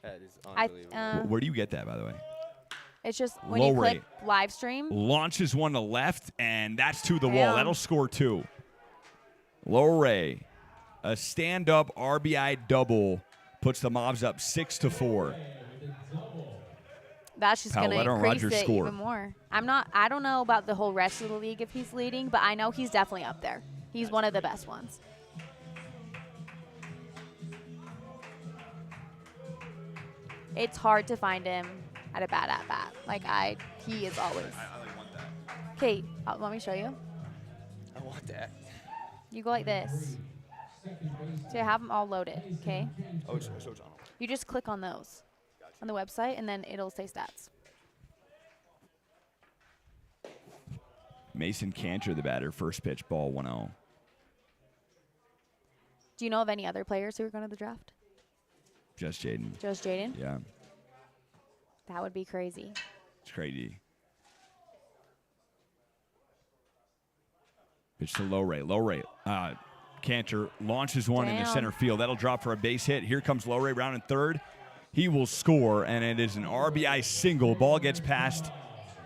That is I unbelievable. Where do you get that, by the way? it's just when Low you click rate. live stream. Launches one to left, and that's to the wall. Damn. That'll score 2. Low Ray, a stand-up RBI double puts the Mauvs up 6-4. That's just Pal, gonna let Aaron increase Rodgers it score. even more. I don't know about the whole rest of the league if he's leading, but I know he's definitely up there. He's one of the best ones. It's hard to find him at a bad at bat. He is always. Okay, let me show you. I want that. You go like this. So you have them all loaded, okay? Oh, so it's on. You just click on those on the website, and then it'll say stats. Mason Cantor, the batter, first pitch, ball 1-0. Do you know of any other players who are going to the draft? Just Jaden. Just Jaden? Yeah, That would be crazy. it's crazy. Pitch to Low Ray. Cantor launches one into Damn. center field. That'll drop for a base hit. Here comes Low Ray round in third. He will score, and it is an RBI single. Ball gets past,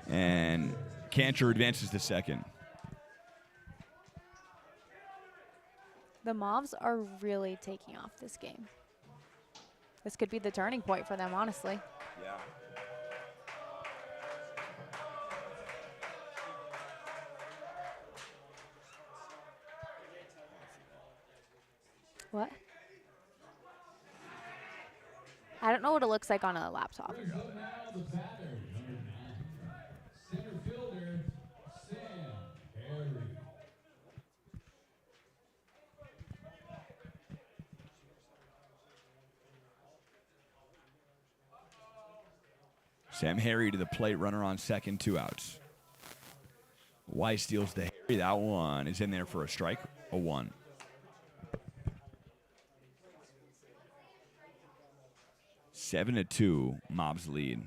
and Cantor advances to second. The Mauvs are really taking off this game. This could be the turning point for them, honestly. Yeah. What? I don't know what it looks like on a laptop. Brings up now the batter, number 9, center fielder, Sam Harry. Sam Harry to the plate, runner on second, 2 outs. Weiss steals the Harry. That one is in there for a strike, a 1. Seven to 2, Mauvs lead.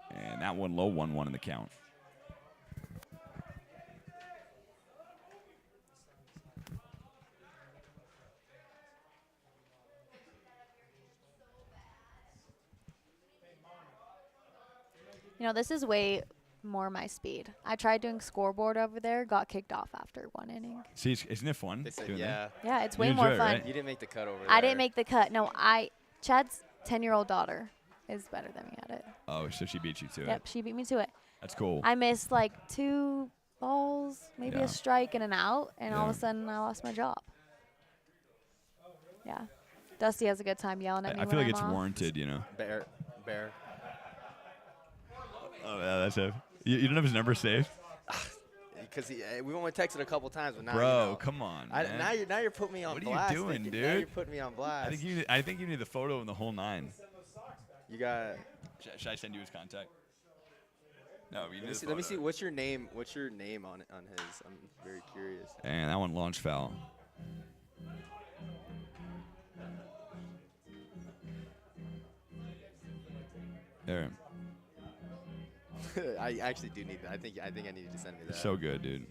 And that one low, 1-1 in the count. You know, this is way more my speed. I tried doing scoreboard over there, got kicked off after 1 inning. See, isn't it fun? They said, doing yeah. Yeah, it's You way enjoy more it, fun. right? You didn't make the cut over there. I didn't make the cut. No, Chad's 10-year-old daughter is better than me at it. that? Oh, so she beat you to Yep, it. she beat me to it. That's cool. I missed like 2 balls, maybe Yeah. a strike and an out, and all of Yeah. a sudden I lost my job. Yeah. Dusty has a good time yelling at me. I feel when like I'm it's off. warranted, you know. Bear. Oh, yeah, that's it. You don't have his number saved? because we only texted a couple times, but now Bro, you know. come on, man. Now you're putting me on What are blast. you doing, Now dude? you're putting me on blast. I think you need the photo and the whole 9. You got. Should I send you his contact? No, you need Let me see. What's your name? What's your name on his? I'm very curious. And that one launch foul. There. I actually do need that. I think I need you to send me that. So good, dude.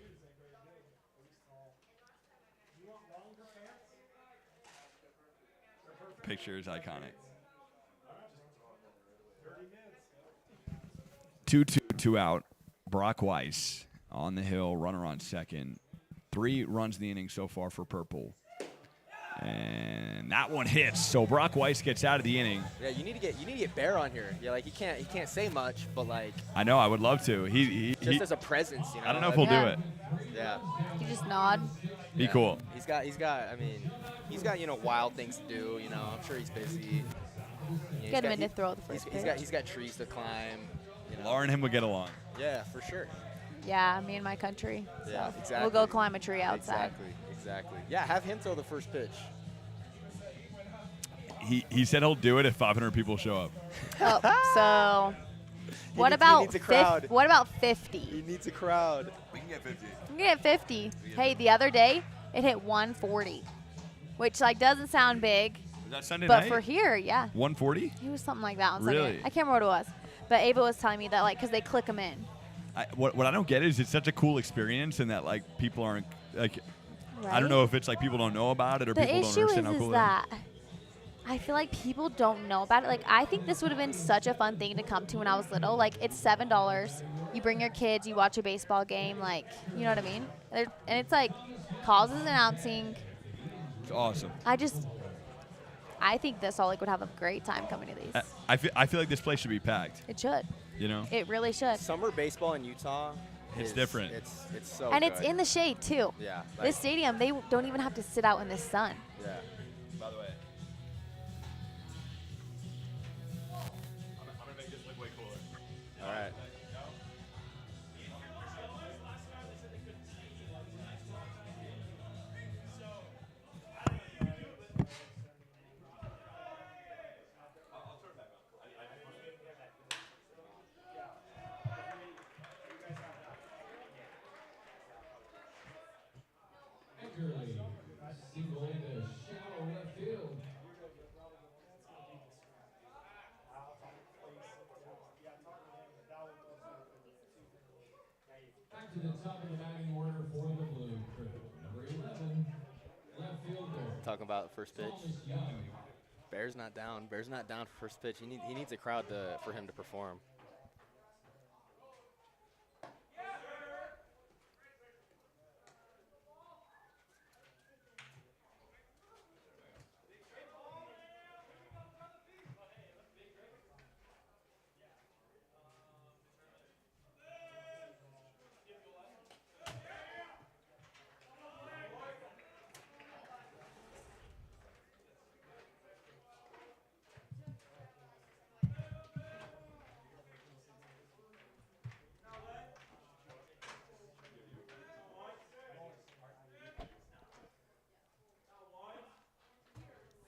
Picture is iconic. 2-2, 2 out. Brock Weiss on the hill, runner on second. 3 runs in the inning so far for Purple. And that one hits. So Brock Weiss gets out of the inning. Yeah, you need to get Bear on here. Yeah, like he can't say much, but like. I know, I would love to. He as a presence, you know. I don't know if he'll do it. Yeah. You just nod. Be cool. He's got wild things to do, you know. I'm sure he's busy. Yeah, Get him in to throw the first pitch. He's got trees to climb. You know. Laura and him would get along. Yeah, for sure. Yeah, me and my country. Yeah, So exactly. we'll go climb a tree outside. Exactly. Yeah, have him throw the first pitch. He said he'll do it if 500 people show up. Oh, so what he about needs a crowd. What about 50? He needs a crowd. We can get 50. We can get 50. Hey, the other day it hit 140, which like doesn't sound big, Is that Sunday but night? for here, yeah, 140? it was something like that on Really? Sunday. I can't remember what it was, but Ava was telling me that like because they click them in. What I don't get is it's such a cool experience and that like people aren't like I Right? don't know if it's like people don't know about it or The people don't issue understand how is cool that I feel like people don't know about it. Like I think this would have been such a fun thing to come to when I was little. Like it's $7. You bring your kids, you watch a baseball game. Like you know what I mean? And it's like causes announcing. It's awesome. I think this all like would have a great time coming to these. I feel like this place should be packed. It should. You know? It really should. Summer baseball in Utah. It's is- different. It's so. And good. it's in the shade too. Yeah. This stadium, they don't even have to sit out in the sun. Yeah. By the way. I'm gonna make this look way cooler. All right. Eckerly, single to shallow left field. Back to the top of the batting order for the Blue Crew. Number 11, left fielder. Talking about first pitch. Thomas Young. Bear's not down. Bear's not down for first pitch. He needs a crowd for him to perform.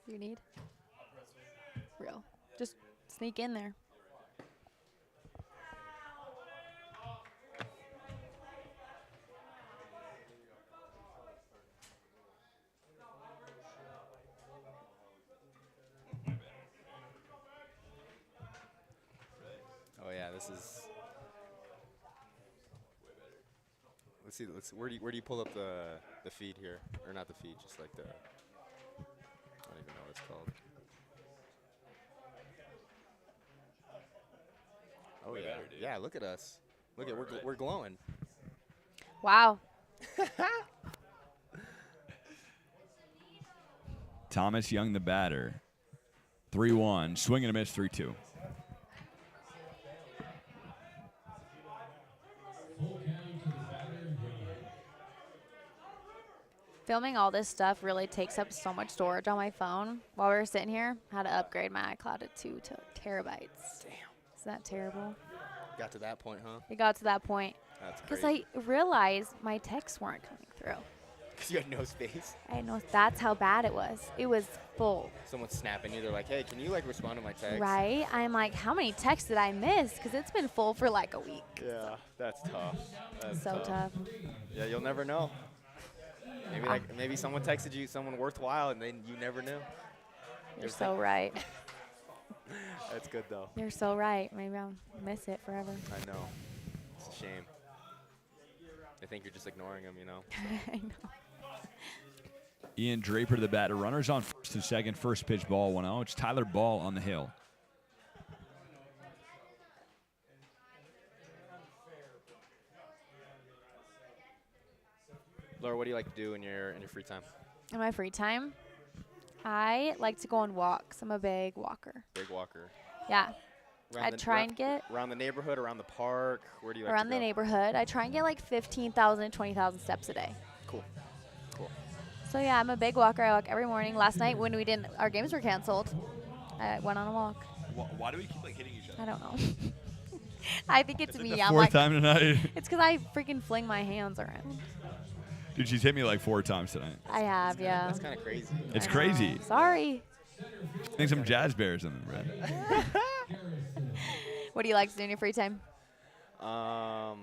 You need? Real. Just sneak in there. Oh yeah, this is. Let's see. Where do you pull up the feed here, or not the feed, just like the. I don't even know what it's called. Oh yeah, yeah. Look at us. Look at we're glowing. Wow. Thomas Young, the batter. 3-1. Swing and a miss, 3-2. Full count to the batter, Young. Filming all this stuff really takes up so much storage on my phone. While we were sitting here, I had to upgrade my iCloud to 2 terabytes. Damn. Is that terrible? Got to that point, huh? It got to that point. That's Because great. I realized my texts weren't coming through. Because you had no space. I know that's how bad it was. It was full. Someone's snapping you. They're like, hey, can you like respond to my text? Right? I'm like, how many texts did I miss? Because it's been full for like a week. Yeah, that's tough. That's So tough. Yeah, you'll never know. Maybe someone texted you, someone worthwhile, and then you never knew. You're so right. That's good though. You're so right. Maybe I'll miss it forever. I know. It's a shame. They think you're just ignoring them, you know. I know. Ian Draper, the batter. Runners on first and second. First pitch, ball 1-0. It's Tyler Ball on the hill. Laura, what do you like to do in your free time? In my free time, I like to go on walks. I'm a big walker. Big walker. Yeah. Around I try and get around the neighborhood, around the park. Where do you like around to the go? neighborhood. I try and get like 15,000, 20,000 steps a day. Cool. Cool. So yeah, I'm a big walker. I walk every morning. Last night when our games were canceled, I went on a walk. Why do we keep like hitting each other? I don't know. I think it's me. The I'm fourth like, time tonight. it's because I freaking fling my hands around. Dude, she's hit me like 4 times tonight. I have, yeah. That's kind of crazy. It's I know. crazy. Sorry. I think some jazz bears in the red. What do you like to do in your free time? Go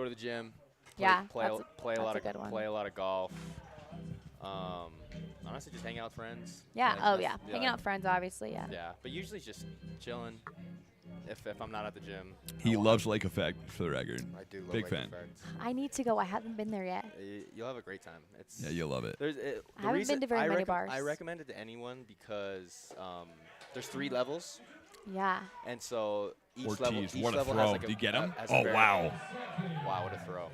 to the gym. Yeah, Play that's a lot a good one. Play a lot of golf. Honestly, just hang out with friends. Yeah. Like, Oh that's- yeah. Hanging out with friends, obviously. Yeah. Yeah, but usually just chilling. If I'm not at the gym. He loves Lake Effect, for the record. I do love Big Lake fan. Effect. I need to go. I haven't been there yet. You'll have a great time. It's Yeah, you'll love it. There's, I haven't been to very many bars. I recommend it to anyone because there's 3 levels, Yeah. and so each Ortiz, level, each what a level throw. has like Did you get him? has a Oh, very- wow. Wow, what a throw.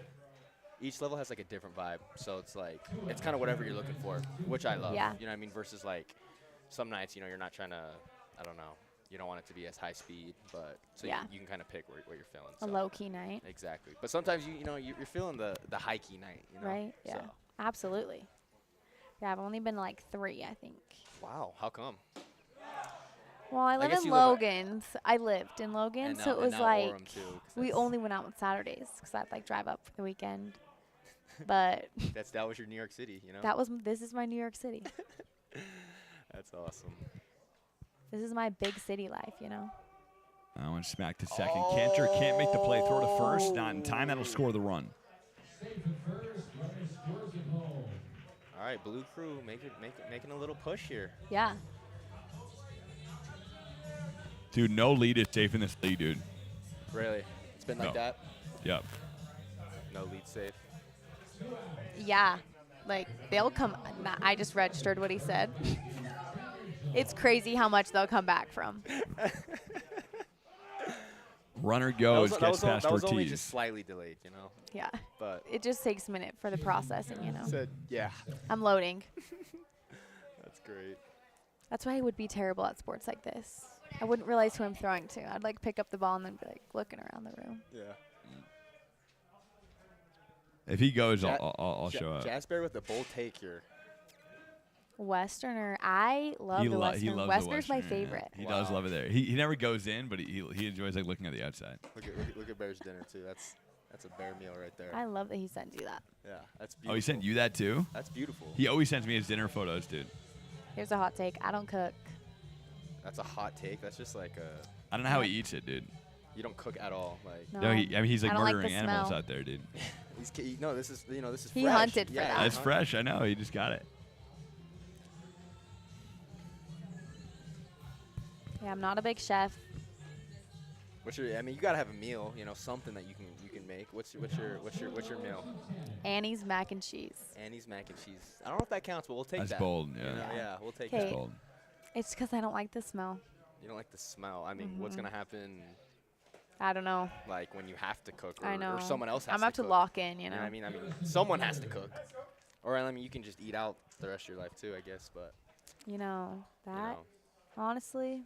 Each level has like a different vibe, so it's like it's kind of whatever you're looking for, which I love. Yeah. You know what I mean? Versus like some nights, you're not trying to, I don't know, you don't want it to be as high speed, but so Yeah. you can kind of pick what you're feeling. A so. low key night. Exactly. But sometimes you're feeling the high key night, you know? Right. Yeah. So. Absolutely. Yeah. I've only been to like 3, I think. Wow, how come? Well, I live guess in you live Logan. I lived in Logan, And so now- it and was now like Orem, too, 'cause we that's- only went out on Saturdays because I'd like drive up for the weekend. But that was your New York City, you know? this is my New York City. That's awesome. This is my big city life, you know. That one smacked to second. Cantor can't make the play. Throw to first. Not in time. That'll score the run. All right, Blue Crew making a little push here. Yeah. Dude, no lead is safe in this league, dude. Really? It's been like No. that? Yep. No lead safe. Yeah. Like they'll come. I just registered what he said. It's crazy how much they'll come back from. Runner goes, that gets past was only Ortiz. just slightly delayed, you know? Yeah. But It just takes a minute for the processing, you know. said, yeah. I'm loading. That's great. That's why I would be terrible at sports like this. I wouldn't realize who I'm throwing to. I'd like pick up the ball and then be like looking around the room. Yeah. If he goes, Ja- I'll show up. Jasper with the bold take here. Westerner. I love He the loves Western. the Westerner's my Western, yeah. favorite. He does Wow. love it there. He never goes in, but he enjoys like looking at the outside. Look at Bear's dinner too. That's a bear meal right there. I love that he sends you that. Yeah, that's beautiful. Oh, he sent you that too? That's beautiful. He always sends me his dinner photos, dude. Here's a hot take. I don't cook. That's a hot take. That's just like I don't know how he eats it, dude. you don't cook at all. Like No. He's like I don't like the murdering animals smell. out there, dude. no, this is He fresh. hunted for Yeah, that. That's huh? fresh. I know. He just got it. Yeah, I'm not a big chef. I mean, you gotta have a meal. Something that you can make. What's your meal? Annie's mac and cheese. Annie's mac and cheese. I don't know if that counts, but we'll take That's that. bold, You yeah. know, yeah, we'll take Okay. that. Bold. It's because I don't like the smell. You don't like the smell. I mean, what's gonna happen? I don't know. Like when you have to cook, or, I know. or someone else has I'm about to to cook. lock in, you You know. know what I mean? I mean, someone has to cook. Or I mean, you can just eat out the rest of your life too, I guess. But You know, that, you know, honestly,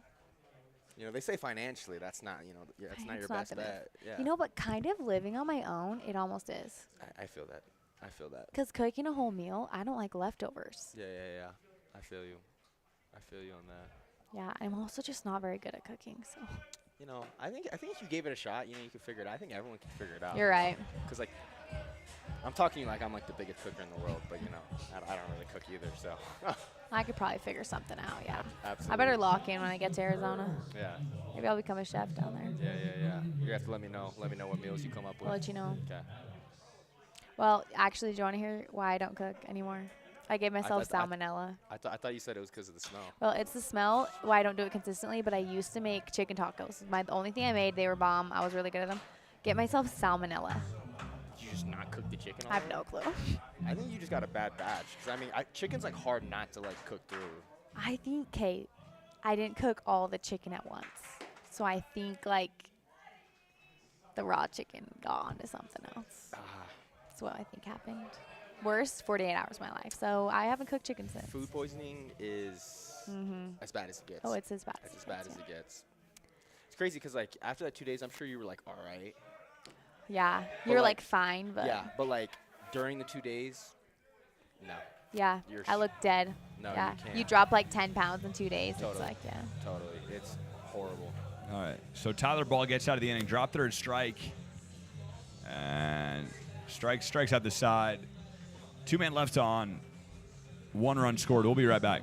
they say financially that's not, that's not your It's not best gonna- bet. Yeah. you know, but kind of living on my own, it almost is. I feel that. I feel that. Because cooking a whole meal, I don't like leftovers. Yeah. I feel you. I feel you on that. Yeah, I'm also just not very good at cooking, so. you know, I think if you gave it a shot, you know, you could figure it out. I think everyone can figure it out. You're right. Because, like, I'm talking like I'm, like, the biggest cooker in the world, but, you know, I don't really cook either, so. I could probably figure something out, yeah. Absolutely. I better lock in when I get to Arizona. Yeah. Maybe I'll become a chef down there. Yeah. You have to let me know. Let me know what meals you come up with. I'll let you know. Okay. Well, actually, do you want to hear why I don't cook anymore? I gave myself thought- salmonella. I thought you said it was because of the smell. Well, it's the smell why I don't do it consistently, but I used to make chicken tacos. The only thing I made, they were bomb. I was really good at them. Get myself salmonella. Did you just not cook the chicken? I have already? no clue. I think you just got a bad batch. Because, I mean, chicken's, like, hard not to, like, cook through. I think, Kate, I didn't cook all the chicken at once. So I think, like, the raw chicken got onto something else. That's what I think happened. Worst 48 hours of my life. So I haven't cooked chicken since. Food poisoning is as bad as it gets. Oh, it's as bad It's as as it bad gets, as yeah. it gets. It's crazy because, like, after that 2 days, I'm sure you were, like, all right. Yeah. But, You're, like, like, fine, but Yeah, but, like, during the 2 days, no. yeah, You're I look dead. No, yeah. you can't. You drop, like, 10 pounds in 2 days. Totally. It's like, yeah. Totally. It's horrible. All right. So Tyler Ball gets out of the inning. Drop third strike. And strikes out the side. 2 men left on. 1 run scored. We'll be right back.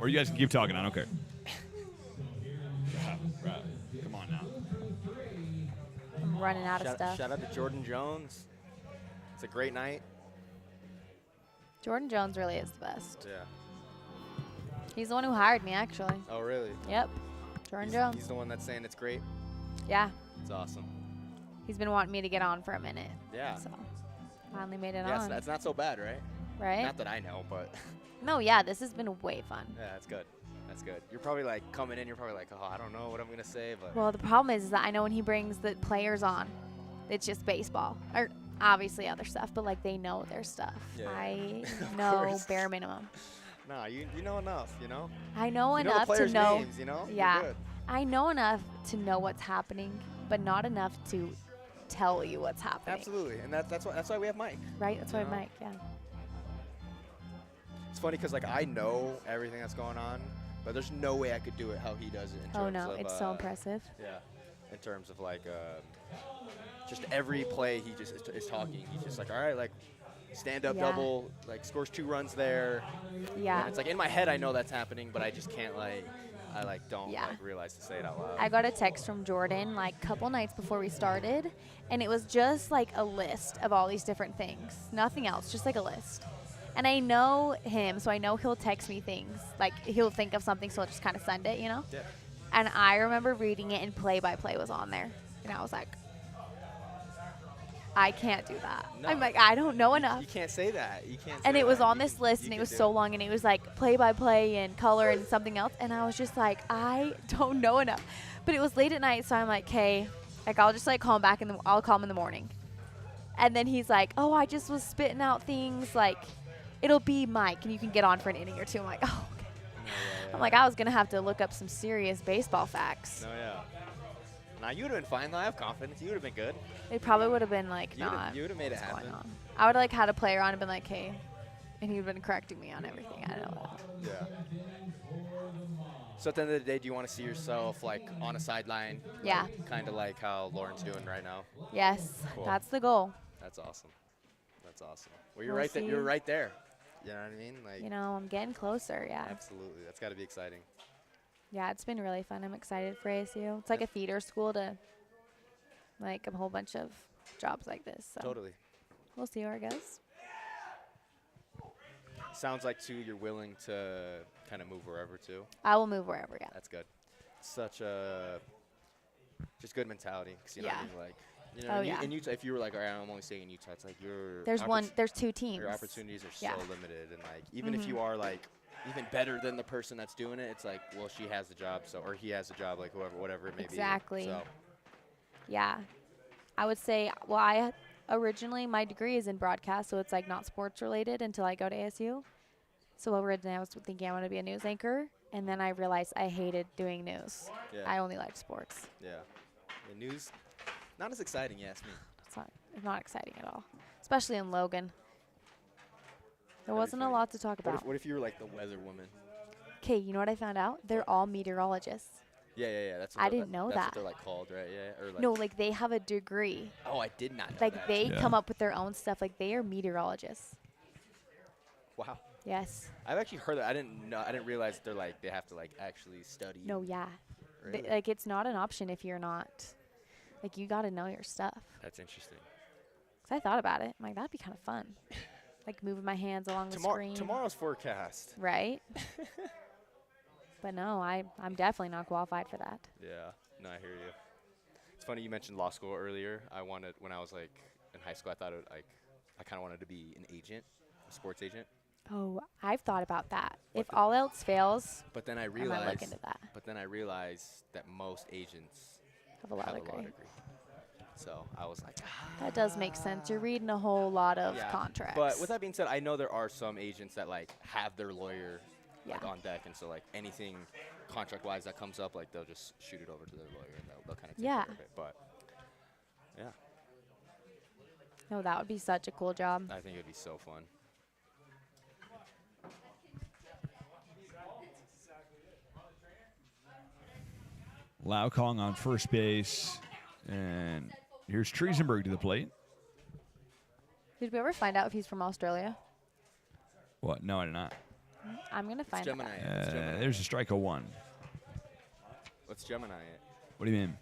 Or you guys can keep talking. I don't care. Right. Come on now. I'm running out of stuff. Shout out to Jordan Jones. It's a great night. Jordan Jones really is the best. Yeah. He's the one who hired me, actually. Oh, really? Yep. Jordan He's Jones. the one that's saying it's great. Yeah. It's awesome. He's been wanting me to get on for a minute. Yeah. So finally made it Yes, on. that's not so bad, right? Right? Not that I know, but No, yeah, this has been way fun. yeah, that's good. That's good. You're probably like coming in. You're probably like, oh, I don't know what I'm gonna say, but Well, the problem is that I know when he brings the players on, it's just baseball. Or obviously other stuff, but like they know their stuff. Yeah. I Of know course. bare minimum. nah, you know enough, you know. I know You know the enough to players' know. names, you know. You're Yeah. good. I know enough to know what's happening, but not enough to tell you what's happening. Absolutely, and that's why we have Mike. Right? That's why You know? Mike, yeah. It's funny because like I know everything that's going on, but there's no way I could do it how he does it. In Oh terms no, of, it's so impressive. Yeah, in terms of like just every play he just is talking. He's just like, all right, like stand up Yeah. double, like scores 2 runs there. Yeah. And it's like in my head I know that's happening, but I just can't don't Yeah. like realize to say it out loud. I got a text from Jordan like a couple nights before we started, and it was just like a list of all these different things. Nothing else, just like a list. And I know him, so I know he'll text me things. Like he'll think of something, so I'll just kind of send it, you know? Yeah. And I remember reading it, and play-by-play was on there. And I was like, I can't do that. No. I'm like, I don't know enough. You can't say that. You can't. And say it was that. on You this can- list, you and it can was do so long, and it was like play-by-play and color and something else. And I was just like, I don't know enough. But it was late at night, so I'm like, hey, like I'll just like call him back, I'll call him in the morning. And then he's like, oh, I just was spitting out things like, it'll be Mike, and you can get on for an inning or two. I'm like, oh, okay. I'm like, I was gonna have to look up some serious baseball facts. No, yeah. Nah, you would have been fine though. I have confidence. You would have been good. It probably would have been like, You would've- nah, you would've made it what's going happen. on? I would have like had a player on and been like, hey, and he would have been correcting me on everything. I know that. Yeah. So at the end of the day, do you want to see yourself like on a sideline? Yeah. Kind of like how Lauren's doing right now. Yes, Cool. that's the goal. That's awesome. That's awesome. Well, you're We'll right there. see. You're right there. You know what I mean? Like, You know, I'm getting closer. Yeah. absolutely. That's got to be exciting. Yeah, it's been really fun. I'm excited for ASU. It's like a theater school to like a whole bunch of jobs like this. So Totally. we'll see where it goes. Sounds like too you're willing to kind of move wherever too. I will move wherever. Yeah. That's good. Such a just good mentality. 'Cause you know what I Yeah. mean? Like, you know, Oh, in, yeah. in Utah, if you were like, all right, I'm only staying in Utah, it's like your There's 2 teams. your opportunities are Yeah. so limited, and like even Mm-hmm. if you are like even better than the person that's doing it, it's like, well, she has the job, so or he has the job, like whatever it may Exactly. be. So Yeah. I would say, well, I originally, my degree is in broadcast, so it's like not sports related until I go to ASU. So originally I was thinking I want to be a news anchor, and then I realized I hated doing news. yeah, I only liked sports. yeah. The news, not as exciting, you ask me. It's not exciting at all, especially in Logan. There That'd be wasn't a funny. lot to talk What about. if you were like the weather woman? Okay, you know what I found out? They're all meteorologists. Yeah. That's I didn't know that's that. what they're like called, right? Yeah. Or like, No, like they have a degree. Oh, I did not know Like that. they Yeah. come up with their own stuff. Like they are meteorologists. Wow. Yes. I've actually heard that. I didn't know. I didn't realize they're like they have to like actually study. No, yeah. Really? Like it's not an option if you're not. Like you got to know your stuff. That's interesting. Cause I thought about it. I'm like that'd be kind of fun. Like moving my hands along the screen. Tomorrow's forecast. Right. But no, I'm definitely not qualified for that. Yeah. No, I hear you. It's funny you mentioned law school earlier. I wanted when I was like in high school. I thought I kind of wanted to be an agent, a sports agent. Oh, I've thought about that. If the- all else fails, But then I I might realized. look into that. But then I realized that most agents Have a law have a degree. law degree. So I was like, That does make sense. You're reading a whole lot of yeah. contracts. But with that being said, I know there are some agents that like have their lawyer like Yeah. on deck, and so like anything contract-wise that comes up, like they'll just shoot it over to their lawyer, and they'll kind of take Yeah. care of it. But yeah, No, that would be such a cool job. I think it'd be so fun. Lau Kong on first base. And here's Triesenberg to the plate. Did we ever find out if he's from Australia? What? No, I did not. I'm gonna find Gemini. out. It's Gemini. There's a strike of 1. What's Gemini at? What do you mean?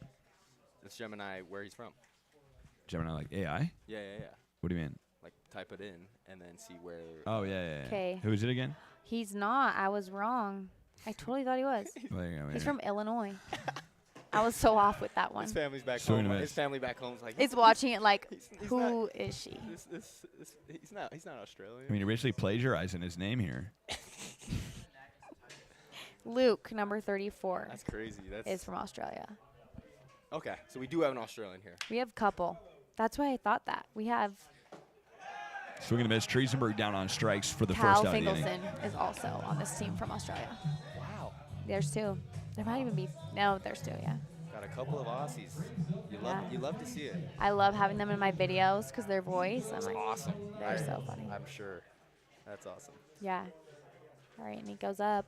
It's Gemini where he's from. Gemini like AI? Yeah. What do you mean? Like type it in and then see where. Oh, yeah. 'Kay. Who is it again? He's not. I was wrong. I totally thought he was. Well, there you go, He's here. from Illinois. I was so off with that one. His family's back Swing home. and a His miss. family back home's like. It's watching it like, He's who not- is she? He's not Australian. I mean, originally plagiarizing his name here. Luke, number 34, That's crazy. That's is from Australia. okay. So we do have an Australian here. We have couple. That's why I thought that. We have Swing and a miss. Triesenberg down on strikes for the Cal first out of the inning. Finkelson is also on this team from Australia. Wow. There's 2. There might even be, no, there's 2, yeah. Got a couple of Aussies. You love to see it. I love having them in my videos because their voice, I'm It's like, awesome. they're so funny. I'm sure. That's awesome. Yeah. All right, and he goes up.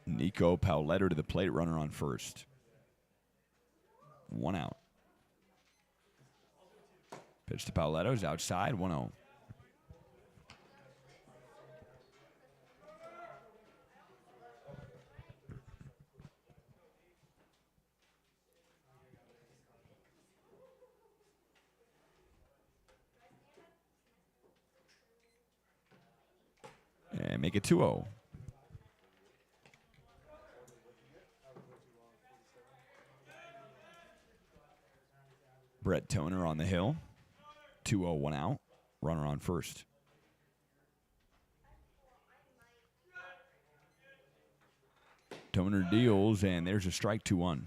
Nico Pauletta to the plate, runner on first. 1 out. Pitch to Pauletto's outside, 1-0. And make it 2-0. Brett Toner on the hill. 2-0, 1 out. Runner on first. Toner deals, and there's a strike, 2-1.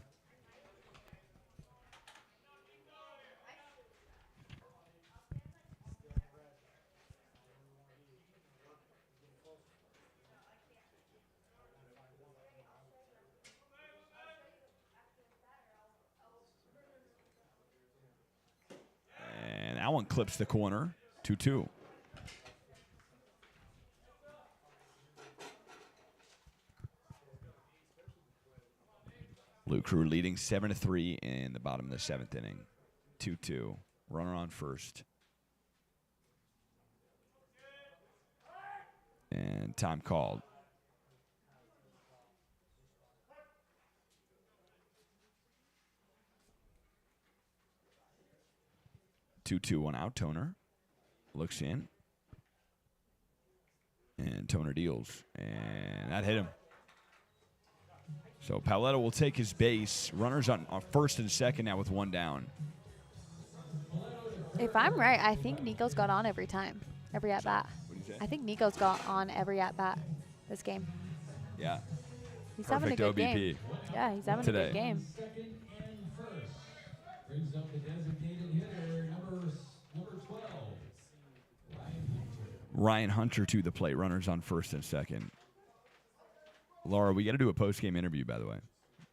And that one clips the corner, 2-2. Blue Crew leading 7-3 in the bottom of the 7th inning. 2-2. Runner on first. And time called. Two, 1 out. Toner looks in. And Toner deals. And that hit him. So Pauletta will take his base. Runners on first and second now with 1 down. If I'm right, I think Nico's got on every time, every at bat. What do you say? I think Nico's got on every at bat this game. Yeah. He's having a Perfect good OBP game. Yeah, he's having a today. good game. Second and first. Brings up the designated hitter, number 12, Ryan Hunter. Ryan Hunter to the plate. Runners on first and second. Laura, we got to do a post-game interview, by the way,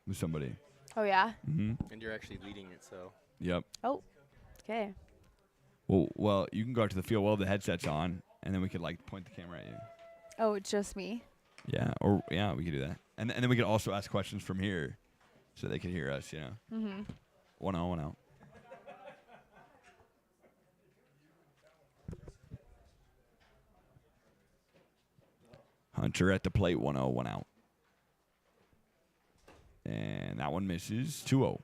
with somebody. Oh, yeah? And you're actually leading it, so. Yep. Oh, okay. Well, you can go out to the field while the headset's on, and then we could like point the camera at you. Oh, it's just me. Yeah, or yeah, we could do that, and then we could also ask questions from here, so they can hear us. You know. Mm-hmm. 1-0, 1 out. Hunter at the plate, 1-0, 1 out. And that one misses, 2-0.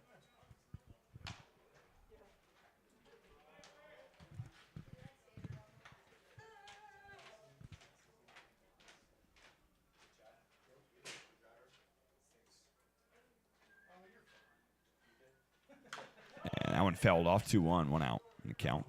And that one fouled off, 2-1, 1 out in the count.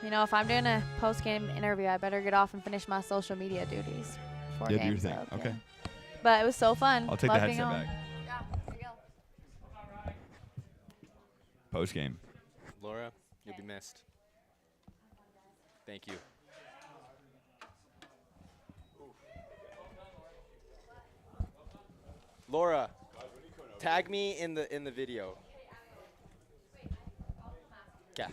You know, if I'm doing a post-game interview, I better get off and finish my social media duties before Yeah, do your game's thing. up, Okay. yeah. But it was so fun. I'll take Love the being headset on. back. Yeah, here you go. Post game. Laura, you'll be missed. Thank you. Laura, tag me in the video. Okay.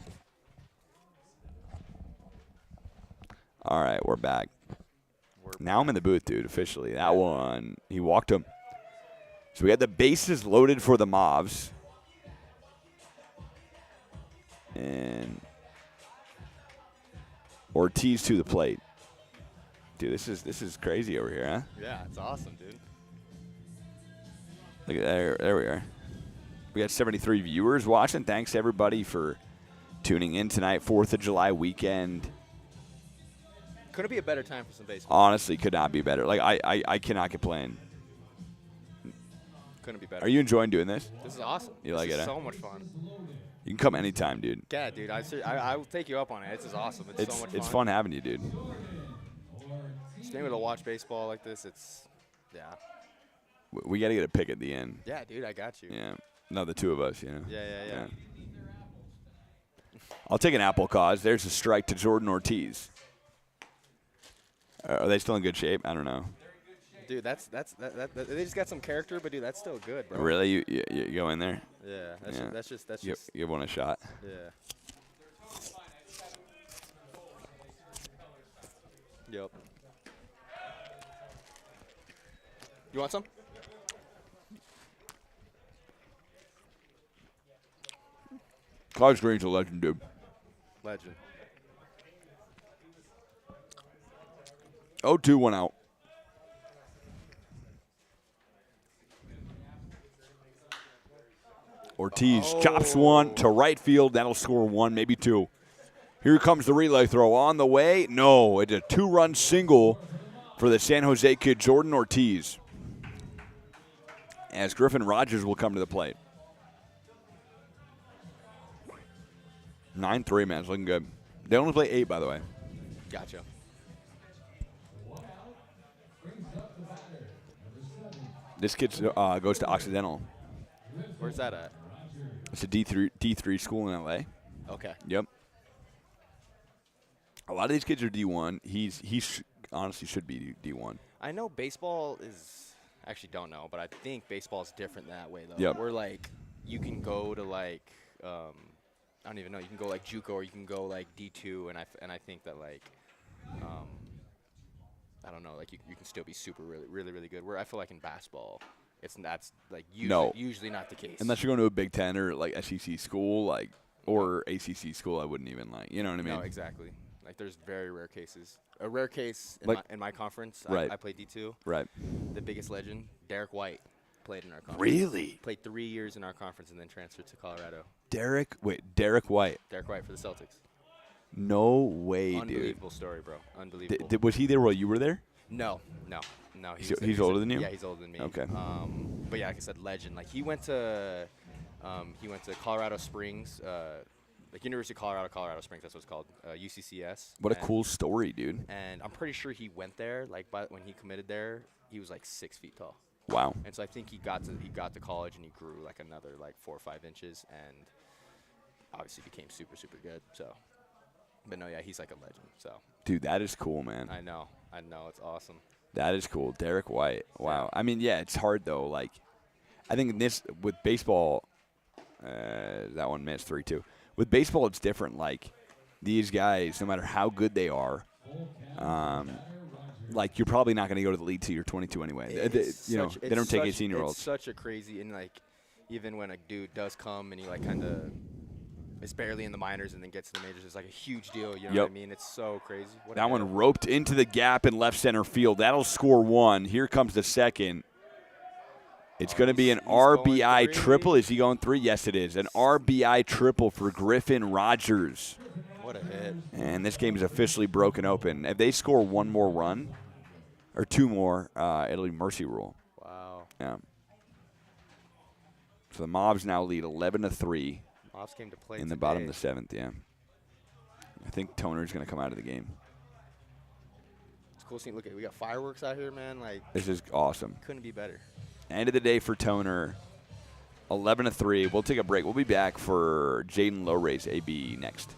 All right, we're back. Now I'm in the booth, dude, officially. That one, he walked him. So we had the bases loaded for the Mauvs. And Ortiz to the plate. Dude, this is crazy over here, huh? Yeah, it's awesome, dude. Look at there we are. We got 73 viewers watching. Thanks everybody for tuning in tonight, 4th of July weekend. Couldn't be a better time for some baseball. Honestly, could not be better. Like I cannot complain. Couldn't be better. Are you enjoying doing this? This is awesome. You this like is it, huh? so much fun. You can come anytime, dude. Yeah, dude. I will take you up on it. This is awesome. It's so much fun. It's fun having you, dude. Just being able to watch baseball like this, yeah. We got to get a pick at the end. Yeah, dude. I got you. Yeah. No, the two of us, you know. Yeah. I'll take an apple cause. There's a strike to Jordan Ortiz. Are they still in good shape? I don't know. Dude, that they just got some character, but dude, that's still good, bro. Really? You go in there? Yeah, that's just Give one a shot. yeah. Yep. You want some? Cause Green's a legend, dude. Legend. 0-2, 1 out. Ortiz chops one to right field. That'll score one, maybe two. Here comes the relay throw on the way. No, it's a 2-run single for the San Jose kid, Jordan Ortiz. As Griffin Rogers will come to the plate. 9-3, man. It's looking good. They only play 8, by the way. Gotcha. This kid goes to Occidental. Where's that at? It's a D3 school in L.A. Okay. Yep. A lot of these kids are D1. He honestly should be D1. I know baseball is actually don't know, but I think baseball is different that way though. Yep. Where like you can go to like I don't even know. You can go like JUCO or you can go like D2, and I think that like I don't know, like you can still be super really good. Where I feel like in basketball, that's like usually not the case. Unless you're going to a Big Ten or like SEC school, like or ACC school, I wouldn't even like. You know what I mean? No, exactly. Like there's very rare cases. A rare case in my conference. Right. I played D2. Right. The biggest legend, Derek White, played in our conference. Really? Played 3 years in our conference and then transferred to Colorado. Derek White. Derek White for the Celtics. No way, dude. Unbelievable story, bro. Unbelievable. Was he there while you were there? No. He's older than you? Yeah, he's older than me. Okay. But yeah, like I said, legend. Like he went to Colorado Springs, like University of Colorado Springs. That's what it's called, UCCS. What a cool story, dude. And I'm pretty sure he went there. Like when he committed there, he was like 6 feet tall. Wow. And so I think he got to college and he grew like another like 4 or 5 inches and obviously became super good. So, but no, yeah, he's like a legend. So. Dude, that is cool, man. I know, it's awesome. That is cool, Derek White. Wow. I mean, yeah, it's hard though. Like, I think this with baseball, as that one missed 3-2. With baseball, it's different. Like, these guys, no matter how good they are, like, you're probably not going to go to the league till you're 22 anyway. They don't take 18-year-olds. It's such a crazy, and like, even when a dude does come and he like kind of is barely in the minors and then gets to the majors, it's like a huge deal. You know what I mean? It's so crazy. That one roped into the gap in left center field. That'll score one. Here comes the second. It's going to be an RBI triple. Is he going 3? Yes, it is. An RBI triple for Griffin Rogers. What a hit. And this game is officially broken open. If they score one more run, or 2 more, it'll be mercy rule. Wow. Yeah. So the Mauvs now lead 11-3. Mauvs came to play in the bottom of the 7th, yeah. I think Toner's going to come out of the game. It's cool seeing. Look at, we got fireworks out here, man. Like, this is awesome. Couldn't be better. End of the day for Toner, 11-3. We'll take a break. We'll be back for Jaden Lowray's AB next.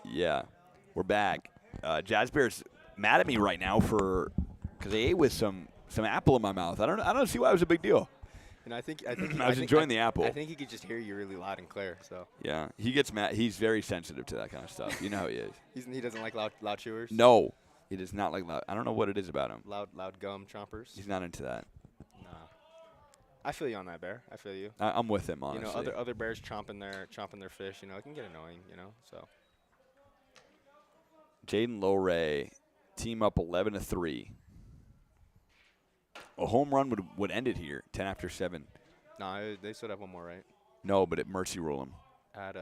Yeah, we're back. Jazz Bears mad at me right now because I ate with some apple in my mouth. I don't see why it was a big deal. And I think I was enjoying the apple. I think he could just hear you really loud and clear. So yeah, he gets mad. He's very sensitive to that kind of stuff. You know how he is. He doesn't like loud chewers. No, he does not like loud. I don't know what it is about him. Loud gum chompers. He's not into that. Nah. I feel you on that, Bear. I feel you. I'm with him, honestly. You know, other bears chomping their fish. You know, it can get annoying. You know, so. Jaden Lowray, team up 11-3. A home run would end it here, 10 after 7. No, they still have one more, right? No, but it mercy rule him. At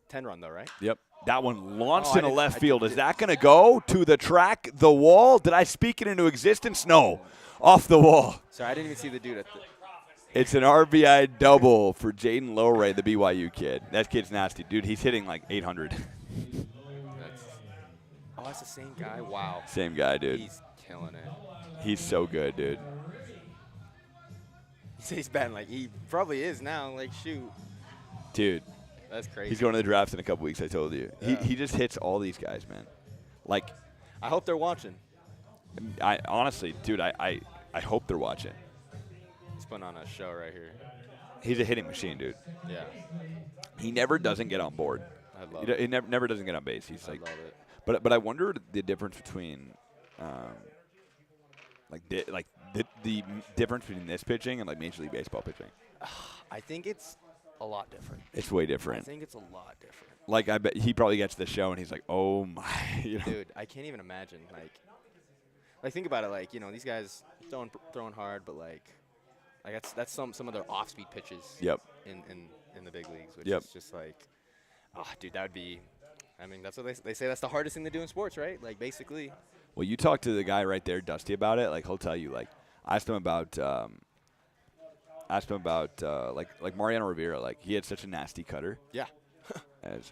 10 run though, right? Yep. That one launched into left field. Is that going to go to the track, the wall? Did I speak it into existence? No. Off the wall. Sorry, I didn't even see the dude at the. It's an RBI double for Jaden Lowray, the BYU kid. That kid's nasty. Dude, he's hitting like 800. That's the same guy? Wow. Same guy, dude. He's killing it. He's so good, dude. He's batting like he probably is now. Like, shoot. Dude. That's crazy. He's going to the draft in a couple weeks, I told you. Yeah. He just hits all these guys, man. Like, I hope they're watching. I honestly, dude, I hope they're watching. He's putting on a show right here. He's a hitting machine, dude. Yeah. He never doesn't get on board. I love it. He never doesn't get on base. He's like, love it. But I wonder the difference between like the difference between this pitching and like Major League Baseball pitching? I think it's a lot different. It's way I different. think it's a lot different. Like I bet he probably gets to the show and he's like, oh my, Dude, I can't even imagine. Like think about it. Like these guys throwing hard, but like that's some of their off-speed pitches. Yep. In the big leagues, which Yep. is just like, dude, that would be. I mean, that's what they say. That's the hardest thing to do in sports, right? Like basically. Well, you talk to the guy right there, Dusty, about it. Like he'll tell you. Like I asked him about like Mariano Rivera. Like he had such a nasty cutter. Yeah. As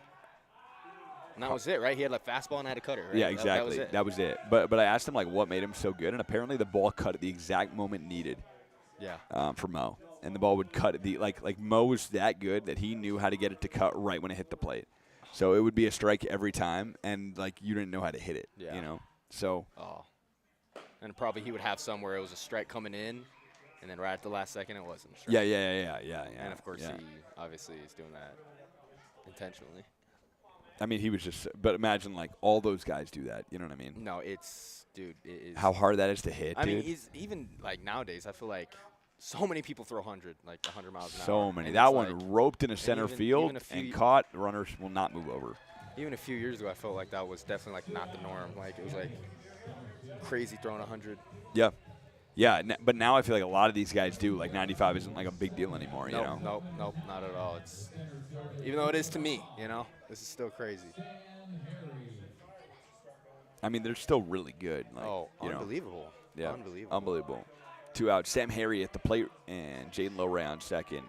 And that was it, right? He had a fastball and had a cutter. Right? Yeah, exactly. That was it. But I asked him like what made him so good, and apparently the ball cut at the exact moment needed. Yeah. For Mo, and the ball would cut at the like Mo was that good that he knew how to get it to cut right when it hit the plate. So it would be a strike every time, and like you didn't know how to hit it. Yeah. You know. So. Oh. And probably he would have some where it was a strike coming in, and then right at the last second it wasn't a strike. Yeah. And of course yeah. he obviously is doing that intentionally. I mean, he was just. But imagine like all those guys do that. You know what I mean? No, it's dude. It is. How hard that is to hit. I dude. mean, he's even like nowadays. I feel like so many people throw 100 miles an hour. So many. And That it's one like, roped in a center even field a few and caught. Runners will not move over. Even a few years ago, I felt like that was definitely like not the norm. Like it was like crazy throwing 100. Yeah. Yeah, but now I feel like a lot of these guys do. Like 95 isn't like a big deal anymore, you know? Nope, not at all. It's even though it is to me, this is still crazy. I mean, they're still really good. Like, unbelievable. Yeah, Unbelievable. unbelievable. 2 out. Sam Harry at the plate and Jaden Lowray on second.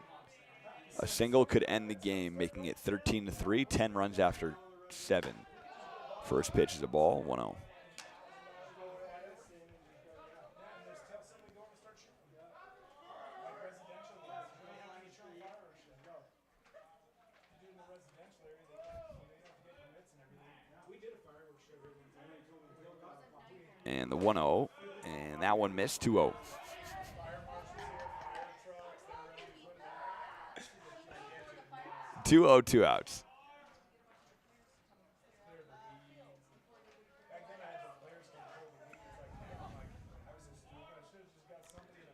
A single could end the game, making it 13-3. 10 runs after 7. First pitch is a ball. 1-0. And the 1-0, and that one missed. 2-0. Two outs.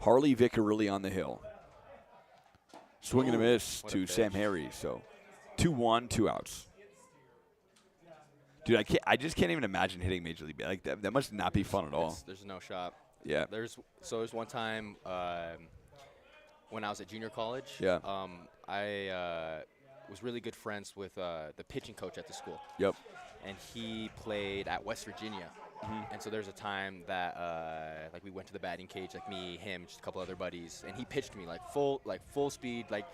Harley Vickerilli on the hill. Swing and a miss to Sam Harry. So 2-1, 2 outs. Dude, I just can't even imagine hitting Major League. Like that must not be fun at all. There's no shot. Yeah. There's one time when I was at junior college. Yeah. I was really good friends with the pitching coach at the school. Yep. And he played at West Virginia. And so there's a time that like we went to the batting cage, like me, him, just a couple other buddies, and he pitched me like full speed. Like,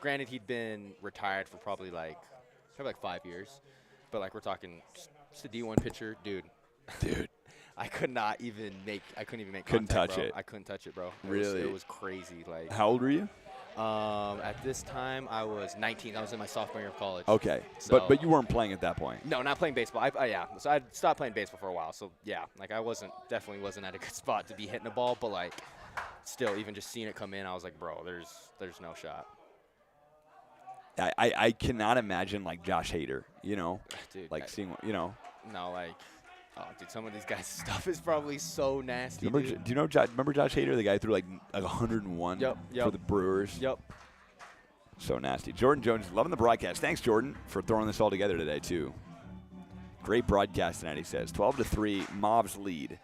granted, he'd been retired for probably like 5 years. But, like, we're talking just a D1 pitcher. Dude. I couldn't even make Couldn't contact, touch bro. it. I couldn't touch it, bro. Really? It was crazy. Like, How old were you? At this time, I was 19. I was in my sophomore year of college. Okay. So, But you weren't playing at that point. No, not playing baseball. Yeah. So I stopped playing baseball for a while. So, yeah. Like, I definitely wasn't at a good spot to be hitting a ball. But, like, still, even just seeing it come in, I was like, bro, there's no shot. I cannot imagine, like, Josh Hader, Dude, like seeing, No, like, oh, dude, some of these guys' stuff is probably so nasty. Do you know remember Josh Hader, the guy who threw like 101 Yep. for the Brewers? Yep. So nasty. Jordan Jones, loving the broadcast. Thanks, Jordan, for throwing this all together today, too. Great broadcast tonight, he says. 12-3, Mauvs lead.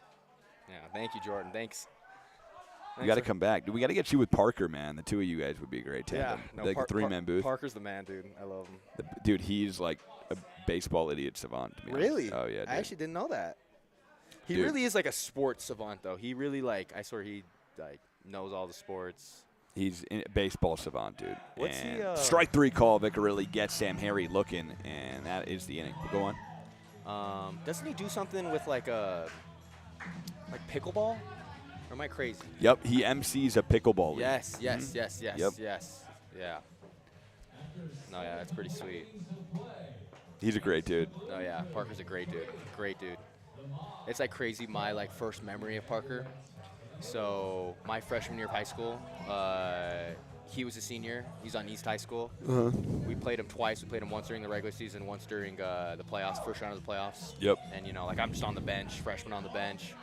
Yeah, thank you, Jordan. Thanks. We got to come back. We got to get you with Parker, man. The two of you guys would be a great tandem. Yeah, like a three-man booth. Parker's the man, dude. I love him. Dude, he's like a baseball idiot savant, to be Really? honest. Oh, yeah, dude. I actually didn't know that. He Dude. really is like a sports savant, though. He really, like, I swear he, like, knows all the sports. He's a baseball savant, dude. What's and he, strike 3 call. Vickerilli gets Sam Harry looking, and that is the inning. Go on. Doesn't he do something with, like pickleball? Or am I crazy? Yep, he MCs a pickleball league. Yes. Yep. Yes. Yeah. No, yeah, that's pretty sweet. He's a great dude. Oh, yeah. Parker's a great dude. Great dude. It's, like, crazy my, like, first memory of Parker. So my freshman year of high school, he was a senior. He's on East High School. We played him twice. We played him once during the regular season, once during the playoffs, first round of the playoffs. Yep. And, like, I'm just on the bench, freshman on the bench.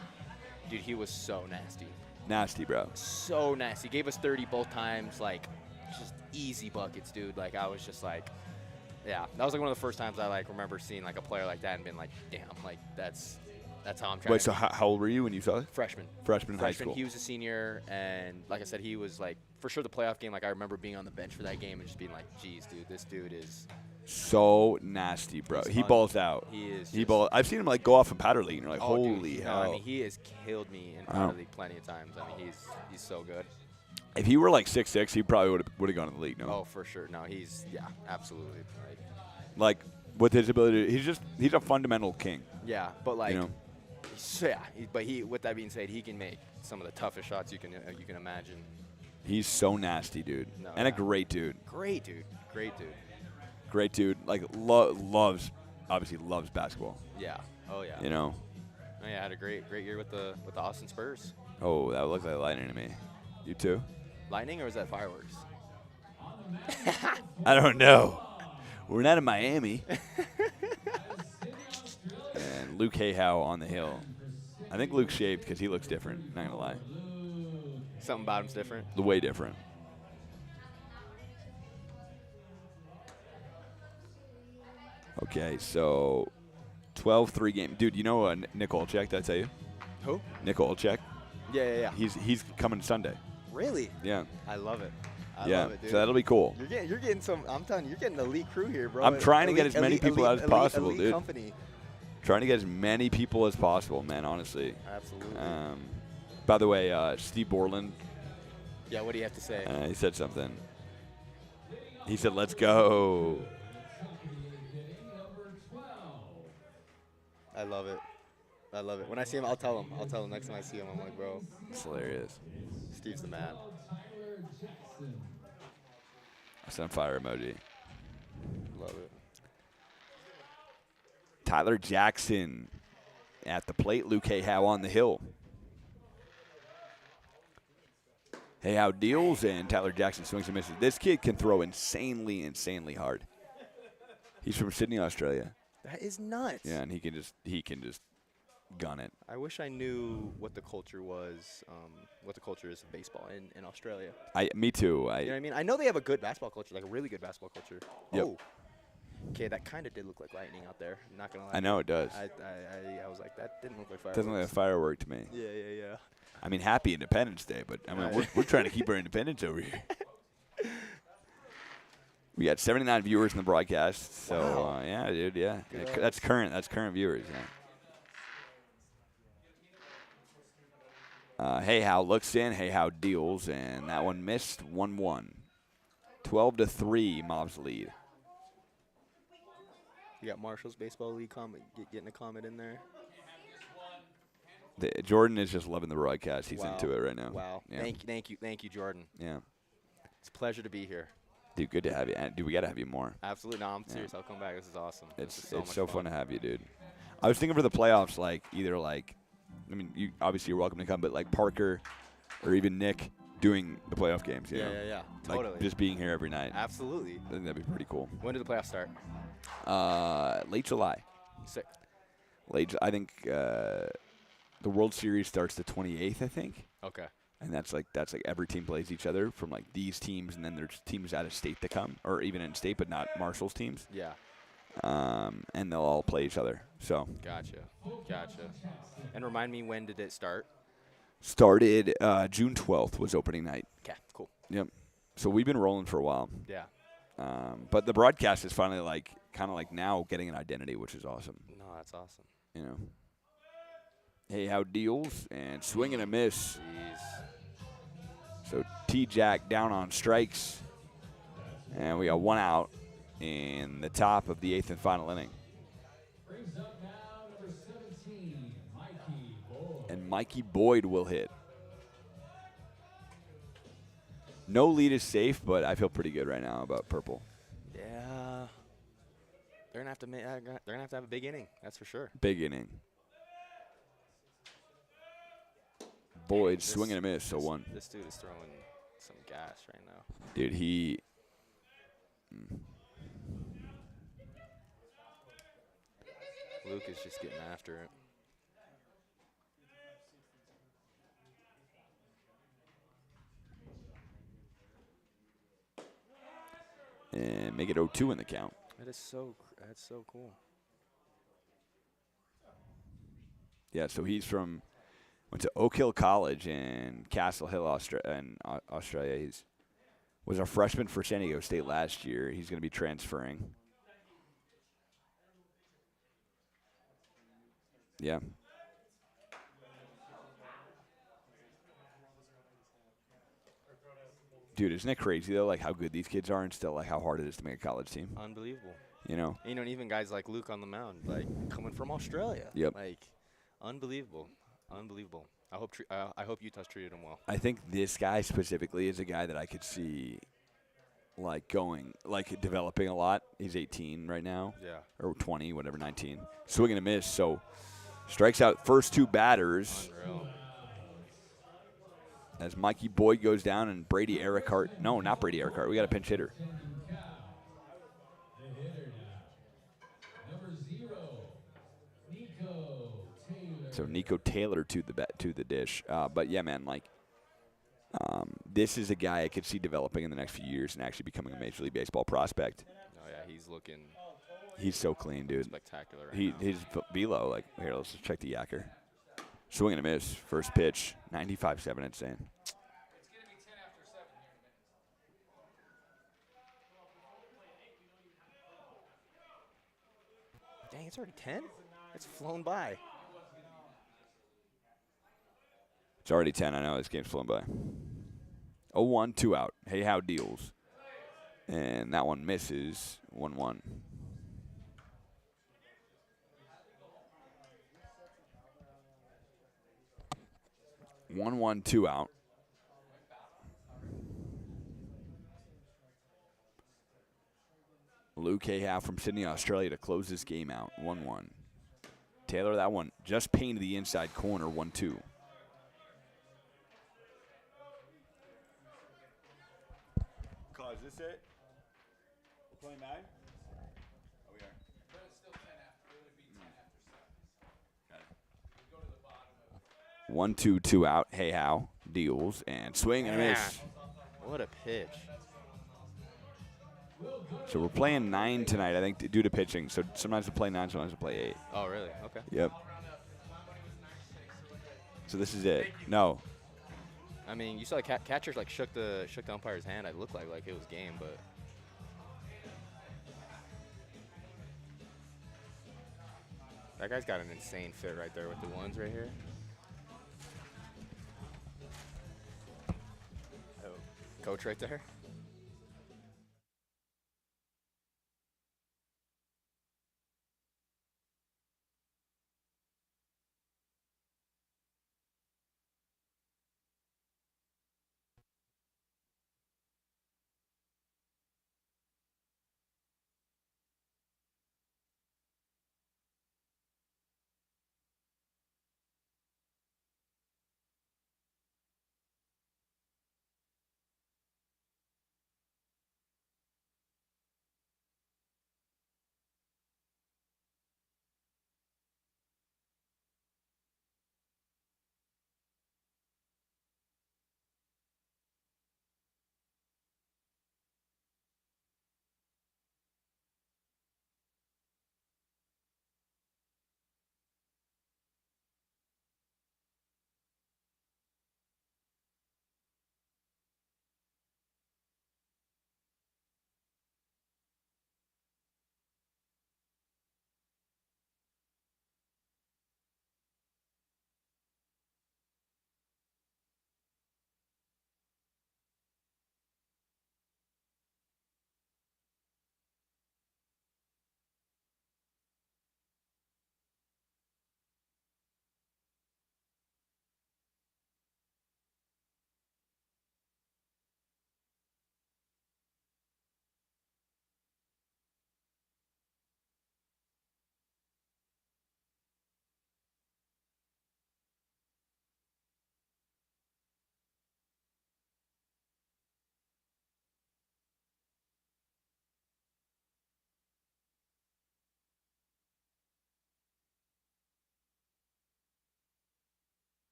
Dude, he was so nasty. Nasty, bro. So nasty. He gave us 30 both times, like just easy buckets, dude. Like I was just like, yeah, that was like one of the first times I like remember seeing like a player like that and being like, damn, like that's how I'm trying. Wait, to so be. how old were you when you saw it? Freshman. Freshman in high school. He was a senior, and like I said, he was like for sure the playoff game. Like I remember being on the bench for that game and just being like, geez, dude, this dude is So nasty, bro. He balls out. He is. He balls. I've seen him like go off in powder league, and you're like, Oh, holy dude, hell. No, I mean, he has killed me in powder league plenty of times. I mean, he's so good. If he were like 6'6", he probably would have gone to the league. No. Oh, for sure. No, absolutely. Like with his ability, he's a fundamental king. Yeah, but like, you know? With that being said, he can make some of the toughest shots you can imagine. He's so nasty, dude, No, and a great dude. Great dude. Great dude. Like loves basketball. Yeah. Oh yeah. You know. Oh yeah, had a great year with the Austin Spurs. Oh, that looks like lightning to me. You too? Lightning, or was that fireworks? I don't know. We're not in Miami. And Luke Hayhow on the hill. I think Luke shaved because he looks different. Not gonna lie. Something about him's different. The way different. Okay, so 12-3 game. Dude, you know Nick Olczyk, did I tell you? Who? Nick Olczyk. Yeah. He's coming Sunday. Really? Yeah. I love it. I yeah. love it, dude. So that'll be cool. You're getting some. I'm telling you, you're getting an elite crew here, bro. I'm trying to get as many people out as possible, elite dude. Company. Trying to get as many people as possible, man. Honestly. Absolutely. By the way, Steve Borland. Yeah. What do you have to say? He said something. He said, "Let's go." I love it. When I see him, I'll tell him next time I see him. I'm like, bro, it's hilarious. Steve's the man. I sent fire emoji. Love it. Tyler Jackson at the plate. Luke Hayhow on the hill. Hayhow deals, and Tyler Jackson swings and misses. This kid can throw insanely hard. He's from Sydney, Australia. That is nuts. Yeah, and he can just gun it. I wish I knew what the culture was, what the culture is of baseball in Australia. Me too. You know what I mean? I know they have a good basketball culture, like a really good basketball culture. Yep. Oh. Okay, that kind of did look like lightning out there. I'm not going to lie. I know it does. I was like, that didn't look like fireworks. Doesn't look like a firework to me. Yeah. I mean, happy Independence Day, but I mean, we're trying to keep our independence over here. We got 79 viewers in the broadcast, so wow. Yeah, dude, yeah. That's current viewers, yeah. Hayhow looks in, Hayhow deals, and that one missed. 1-1. 12-3, Mauvs lead. You got Marshall's Baseball League getting a comment in there. Jordan is just loving the broadcast. He's wow. into it right now. Wow. Yeah. Thank you, Jordan. Yeah. It's a pleasure to be here. Dude, good to have you. And, dude, we got to have you more. Absolutely. No, I'm serious. I'll come back. This is awesome. It's so fun to have you, dude. I was thinking for the playoffs, I mean, you're welcome to come, but like Parker or even Nick doing the playoff games. You know? Yeah. Like Totally. just being here every night. Absolutely. I think that'd be pretty cool. When do the playoffs start? Late July. Sick. I think the World Series starts the 28th, I think. Okay. And that's like every team plays each other from like these teams, and then there's teams out of state that come, or even in state, but not Marshall's teams. Yeah. And they'll all play each other. So. Gotcha. And remind me, when did it start? Started June 12th was opening night. Okay. Cool. Yep. So we've been rolling for a while. Yeah. But the broadcast is finally kind of now getting an identity, which is awesome. No, that's awesome. You know. Hayhow deals and swing and a miss. Jeez. So T-Jack down on strikes. And we got one out in the top of the 8th and final inning. Brings up now number 17, Mikey Boyd. And Mikey Boyd will hit. No lead is safe, but I feel pretty good right now about purple. Yeah. They're gonna have to have a big inning. That's for sure. Big inning. Boyd swing and a miss, so one. This dude is throwing some gas right now. Dude, he. Luke is just getting after it. and make it 0-2 in the count. That's so cool. Yeah, so went to Oak Hill College in Castle Hill, Australia. He was a freshman for San Diego State last year. He's going to be transferring. Yeah. Dude, isn't it crazy, though, like how good these kids are and still like how hard it is to make a college team? Unbelievable. You know? And even guys like Luke on the mound, like coming from Australia. Yep. Like, unbelievable. Unbelievable. I hope Utah's treated him well. I think this guy specifically is a guy that I could see like developing a lot. He's 18 right now. Yeah. Or 20, whatever, 19. Swinging a miss, so strikes out first two batters. Unreal. As Mikey Boyd goes down and Brady Ericart. No, not Brady Ericart. We got a pinch hitter. So Nico Taylor to the dish. But yeah, man, like this is a guy I could see developing in the next few years and actually becoming a Major League Baseball prospect. Oh yeah, he's looking. He's so clean, dude. Spectacular. Right now. His velo, like here, let's just check the yacker. Swing and a miss. First pitch, 95-7. It's in. Dang, it's already 10? It's flown by. It's already 10. I know this game's flown by. 0-1, 2 out. Hey, how deals? And that one misses. 1-1. One, 2 out. Luke Hayhow from Sydney, Australia to close this game out. 1-1. Taylor, that one just painted the inside corner. 1-2. Call, is this it? We're playing 9? Oh, we are. 1-2, 2 out. Hayhow deals and swing and a miss. What a pitch. So we're playing 9 tonight, I think, due to pitching. So sometimes we play 9, sometimes we play 8. Oh, really? Okay. Yep. So this is it. No. I mean, you saw the catcher like shook the umpire's hand. It looked like it was game, but that guy's got an insane fit right there with the ones right here. Oh, coach right there.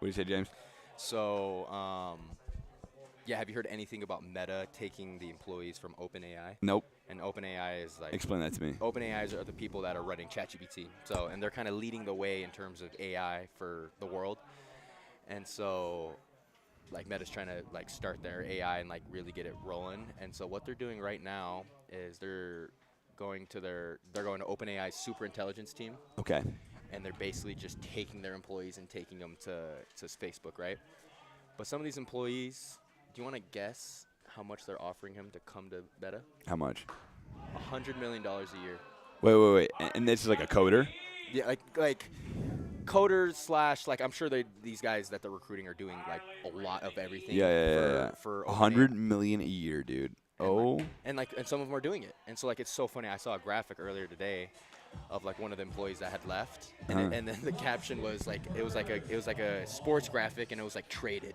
do you say, James? So, yeah, have you heard anything about Meta taking the employees from OpenAI? Nope. And OpenAI is like Explain that to me. OpenAI are the people that are running ChatGPT. So, and they're kind of leading the way in terms of AI for the world. And so, like Meta's trying to like start their AI and like really get it rolling. And so, what they're doing right now is they're going to OpenAI's super intelligence team, Okay. and they're basically just taking their employees and taking them to Facebook, right? But some of these employees, do you want to guess how much they're offering him to come to Meta? How much? $100 million a year. Wait. And this is like a coder? Yeah, like coders slash like I'm sure these guys that they're recruiting are doing like a lot of everything. Yeah. For $100 OpenAI. million a year, dude. And Oh. and some of them are doing it. And so like it's so funny. I saw a graphic earlier today of like one of the employees that had left, and, and then the caption was like it was like a sports graphic, and it was like traded.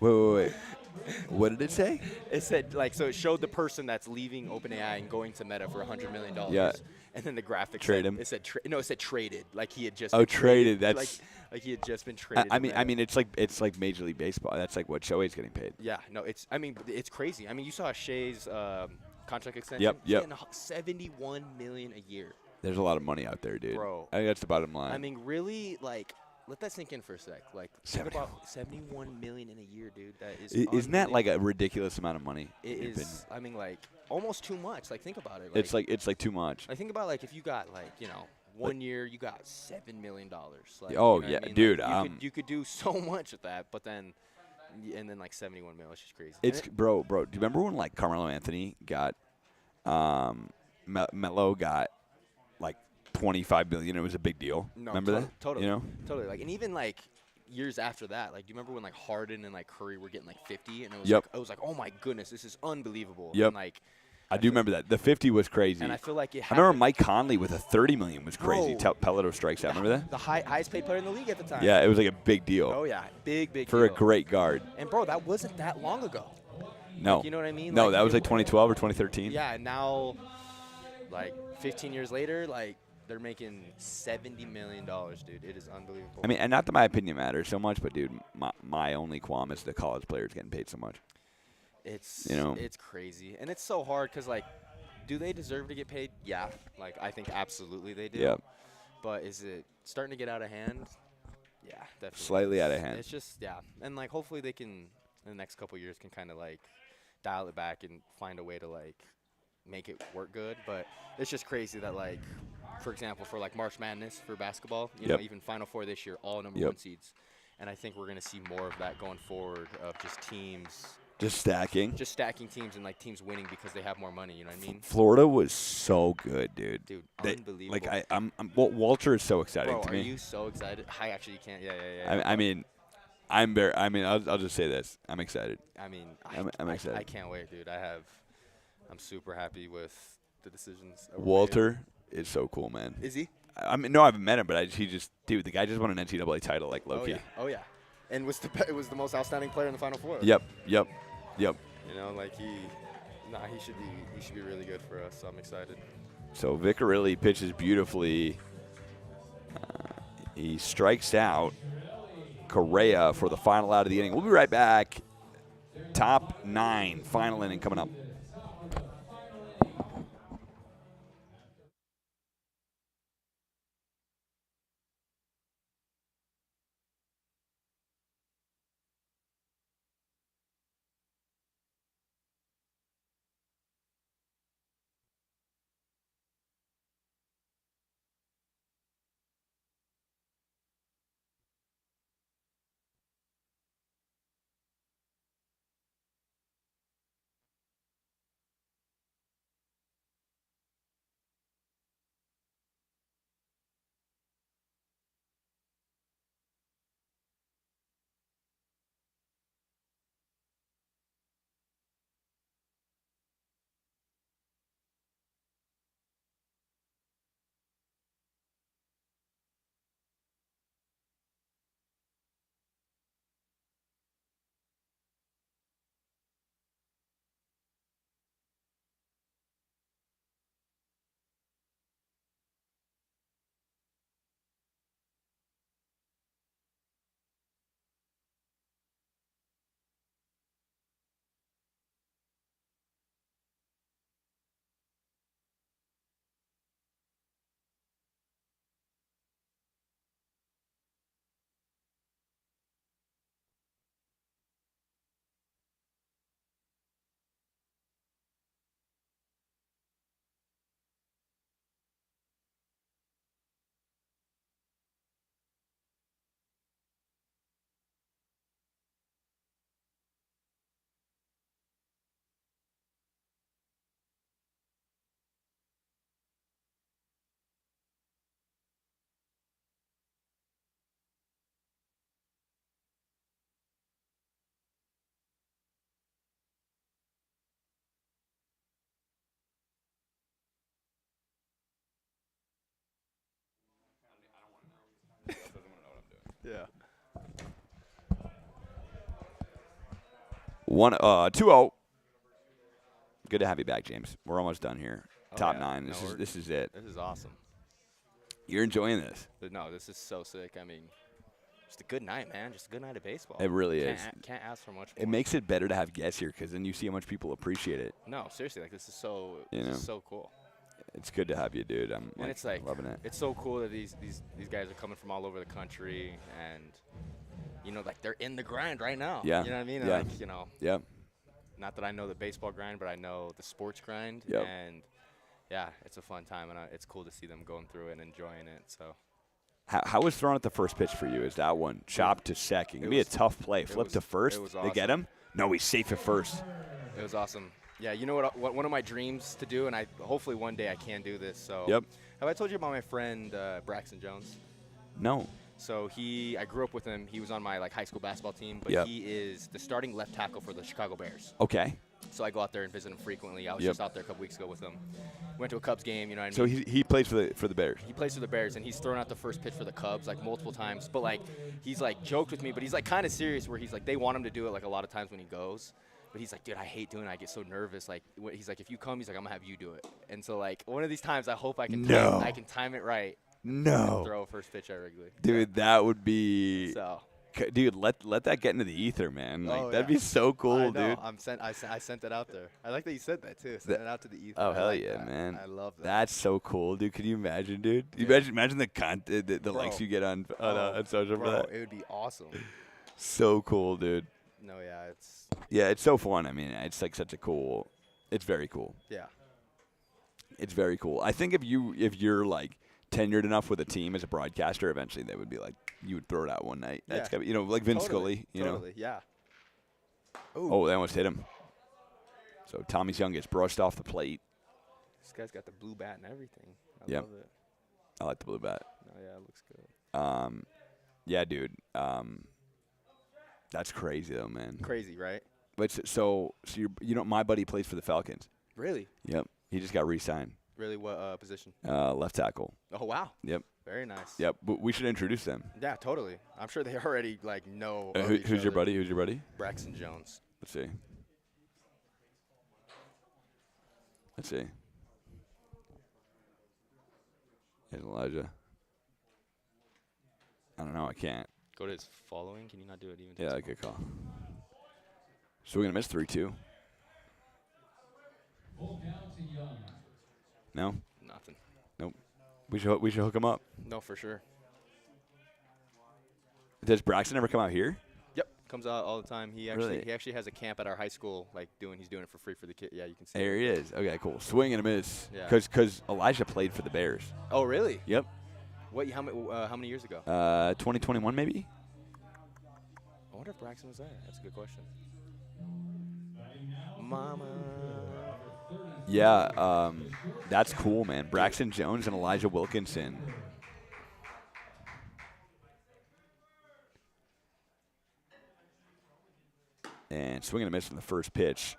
Wait. What did it say? It said like so it showed the person that's leaving OpenAI and going to Meta for $100 million. Yeah. And then the graphic Trade said, him. It said it said traded, like he had just. Oh, been traded. That's like he had just been traded. I to Meta. mean, it's like Major League Baseball. That's like what Shohei's getting paid. Yeah, no, it's crazy. I mean, you saw Shea's contract extension. Yep. He's getting $71 million a year. There's a lot of money out there, dude. Bro. I think that's the bottom line. I mean, really, like, let that sink in for a sec. Like, think about $71 million in a year, dude. That is. Isn't that like a ridiculous amount of money? It in your is. opinion? I mean, like, almost too much. Like, think about it. Like, It's like too much. I think about like if you got like one year you got $7 million. Like, Oh, you know yeah, what I mean? dude, Like, you could do so much with that, but then. And then like 71 mil, it's just crazy. It's bro. Do you remember when like Carmelo Anthony got, Melo got, like 25 million? It was a big deal. No, remember that? Totally. You know. Totally. Like, and even like years after that, like, do you remember when like Harden and like Curry were getting like 50, and it was like, oh my goodness, this is unbelievable. Yep. And, like, I do remember that. The 50 was crazy. and I feel like I remember Mike Conley with a 30 million was crazy. Bro. Peloton strikes out. Remember that? the highest paid player in the league at the time. Yeah, it was like a big deal Oh yeah, big for a deal. great guard. And bro, that wasn't that long ago. No. You know what I mean? No, Like, that was it like wa- 2012 or 2013. Yeah, and now, like 15 years later, like they're making $70 million, dude. It is unbelievable. I mean, and not that my opinion matters so much, but dude, my only qualm is the college players getting paid so much. It's it's crazy, and it's so hard because like, do they deserve to get paid? Yeah, like I think absolutely they do. Yep. But is it starting to get out of hand? Yeah, definitely. Slightly out of hand. It's just and like hopefully they can in the next couple years can kind of like dial it back and find a way to like make it work good. But it's just crazy that like, for example, for like March Madness for basketball, you know, even Final Four this year, all number one seeds, and I think we're gonna see more of that going forward of just teams. Just stacking. Just stacking teams and like teams winning because they have more money. You know what I mean? Florida was so good, dude. Dude, They, unbelievable. like Walter is so exciting Bro, to are me. you so excited? I actually can't. Yeah. I mean, I'll just say this. I'm excited. I mean, I'm excited. I can't wait, dude. I'm super happy with the decisions. that were made. Walter is so cool, man. Is he? I mean, no, I haven't met him, but the guy just won an NCAA title, like low-key. Oh yeah. And it was the most outstanding player in the Final Four. Yep. You know, like he should be really good for us. So I'm excited. So Vicarilli pitches beautifully. He strikes out Correa for the final out of the inning. We'll be right back. Top 9, final inning coming up. Yeah. 2-0. Good to have you back, James. We're almost done here. Oh, Top yeah. 9. No, This is it. This is awesome. You're enjoying this. But no, this is so sick. I mean, just a good night, man. Just a good night of baseball. It really is. Can't ask for much more. It makes it better to have guests here because then you see how much people appreciate it. No, seriously, like this is so cool. It's good to have you, dude. I'm And it's like loving it. It's so cool that these guys are coming from all over the country, and you know, like they're in the grind right now. Yeah. You know what I mean? Yeah. Like, you know. Yeah. Not that I know the baseball grind, but I know the sports grind. Yep. And yeah, it's a fun time, and it's cool to see them going through it and enjoying it. So. How was thrown at the first pitch for you? Is that one chopped to second? It'd be a tough play. Flip to first. It was They awesome. get him? No, he's safe at first. It was awesome. Yeah, you know what? One of my dreams to do, and hopefully one day I can do this. So. Yep. Have I told you about my friend Braxton Jones? No. So I grew up with him. He was on my high school basketball team, but Yep. he is the starting left tackle for the Chicago Bears. Okay. So I go out there and visit him frequently. I was Yep. just out there a couple weeks ago with him. Went to a Cubs game, you know what I So mean? he plays for the Bears. He plays for the Bears, and he's thrown out the first pitch for the Cubs multiple times. But he's joked with me, but he's kind of serious where he's they want him to do it a lot of times when he goes. But he's like, dude, I hate doing it. I get so nervous. He's like, if you come, he's like, I'm gonna have you do it. And so one of these times, I hope I can time it right. No. And throw a first pitch at Wrigley. Dude, that would be. So. Dude, let that get into the ether, man. Oh, that'd be so cool, I know. dude. I sent it out there. I like that you said that too. Sent it out to the ether. Oh, I hell like yeah, that. man. I love that. That's so cool, dude. Could you imagine, dude? Imagine the likes you get on social for that. It would be awesome. So cool, dude. No, yeah, it's so fun. I mean, it's such a cool. It's very cool. Yeah. It's very cool. I think if you're tenured enough with a team as a broadcaster, eventually they would be you would throw it out one night. That's Yeah. like Vince Totally. Scully, Totally, yeah. Ooh. Oh, they almost hit him. So Tommy's Young gets brushed off the plate. This guy's got the blue bat and everything. I Yep. love it. I like the blue bat. No, yeah, it looks good. Yeah, dude. That's crazy though, man. Crazy, right? But so my buddy plays for the Falcons. Really? Yep. He just got re-signed. Really, what position? Left tackle. Oh, wow. Yep. Very nice. Yep. But we should introduce them. Yeah, totally. I'm sure they already know. of Who's each your other. buddy? Who's your buddy? Braxton Jones. Let's see. Here's Elijah. I don't know. I can't. Go to his following. Can you not do it even? Yeah, good call. So we're gonna miss 3-2. No. Nothing. Nope. We should hook him up. No, for sure. Does Braxton ever come out here? Yep, comes out all the time. He Really? actually has a camp at our high school. He's doing it for free for the kid. Yeah, you can see. There he is. Okay, cool. Swing and a miss. Yeah. Because Elijah played for the Bears. Oh, really? Yep. What? How many years ago? 2021 maybe. I wonder if Braxton was there. That's a good question. Mama. Yeah, that's cool, man. Braxton Jones and Elijah Wilkinson. And swing and a miss from the first pitch.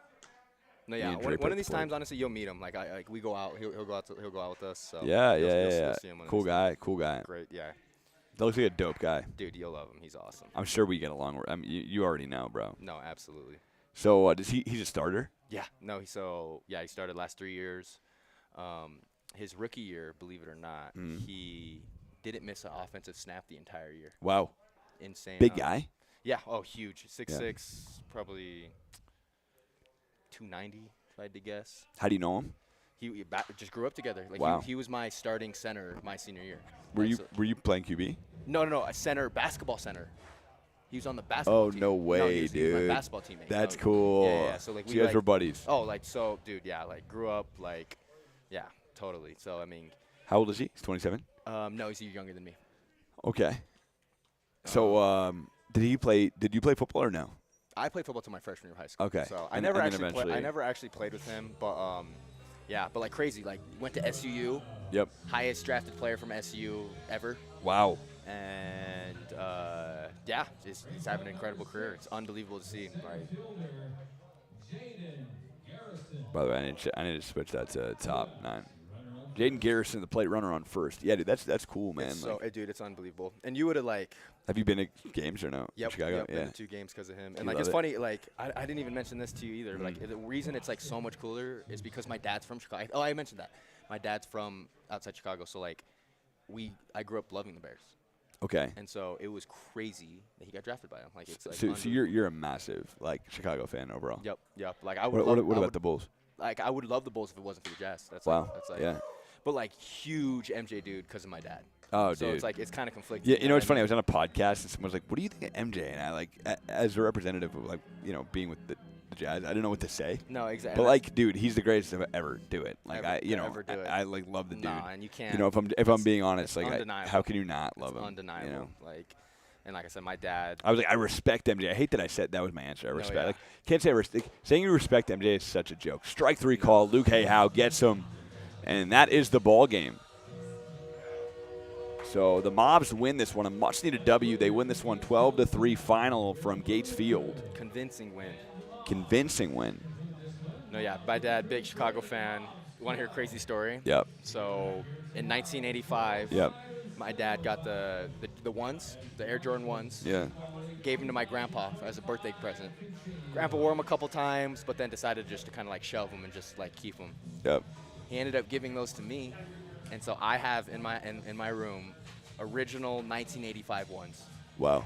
No, yeah. Ian One Draper of these for it. times, honestly, you'll meet him. We go out. He'll go out with us. So Yeah. you'll see him one of Cool these guy. times. Cool guy. Great. Yeah. Looks like a dope guy. Dude, you'll love him. He's awesome. I'm sure we get along. I mean, you already know, bro. No, absolutely. So he's a starter? Yeah. No. He started last 3 years. His rookie year, believe it or not, he didn't miss an offensive snap the entire year. Wow. Insane. Big guy? Yeah. Oh, huge. 6'6", probably 290, if I had to guess. How do you know him? He just grew up together. Wow. He was my starting center my senior year. Were you playing QB? No, a center, basketball center. He was on the basketball team. Oh, no way, he was dude. my basketball teammate. That's No, cool. Yeah. So you guys were buddies. Oh, dude, yeah, grew up, yeah, totally. So, I mean. How old is he? He's 27? No, he's younger than me. Okay. So, did you play football or no? I played football till my freshman year of high school. Okay. So And I then never actually played with him, but yeah, but crazy. Went to SUU. Yep. Highest drafted player from SUU ever. Wow. And yeah, he's having an incredible career. It's unbelievable to see. By the way, I need to switch that to top 9. Jaden Garrison, the plate runner on first. Yeah, dude, that's cool, man. It's dude, it's unbelievable. And you would have Have you been to games or no? Yep, in Chicago. yep, Yeah. been to 2 games because of him. And You it's love funny. I didn't even mention this to you either. But the reason it's so much cooler is because my dad's from Chicago. Oh, I mentioned that. My dad's from outside Chicago, so I grew up loving the Bears. Okay. And so it was crazy that he got drafted by him. So you're a massive Chicago fan overall. Yep. What about the Bulls? I would love the Bulls if it wasn't for the Jazz. Wow. Yeah. But huge MJ dude because of my dad. Oh, so dude. it's kind of conflicting. Yeah, you know what's funny? I was on a podcast and someone was like, "What do you think of MJ?" And I as a representative of being with the Jazz, I didn't know what to say. No, exactly. But dude, he's the greatest to ever do it. Ever do it. I love the dude. Nah, and you can't. If I'm being honest, undeniable. how can you not love him? Undeniable. And like I said, my dad. I was like, I respect MJ. I hate that I said that was my answer. I respect. Yeah. Can't say saying you respect MJ is such a joke. Strike 3 call. Luke Hayhow gets him, and that is the ball game. So the Mauvs win this one, a much-needed W. They win this one 12-3 final from Gates Field. Convincing win. Convincing win. No, yeah, my dad, big Chicago fan. You want to hear a crazy story? Yep. So in 1985, Yep. my dad got the ones, the Air Jordan ones. Yeah. Gave them to my grandpa as a birthday present. Grandpa wore them a couple times, but then decided just to kind of shelve them and just keep them. Yep. He ended up giving those to me, and so I have in my room original 1985 ones. Wow.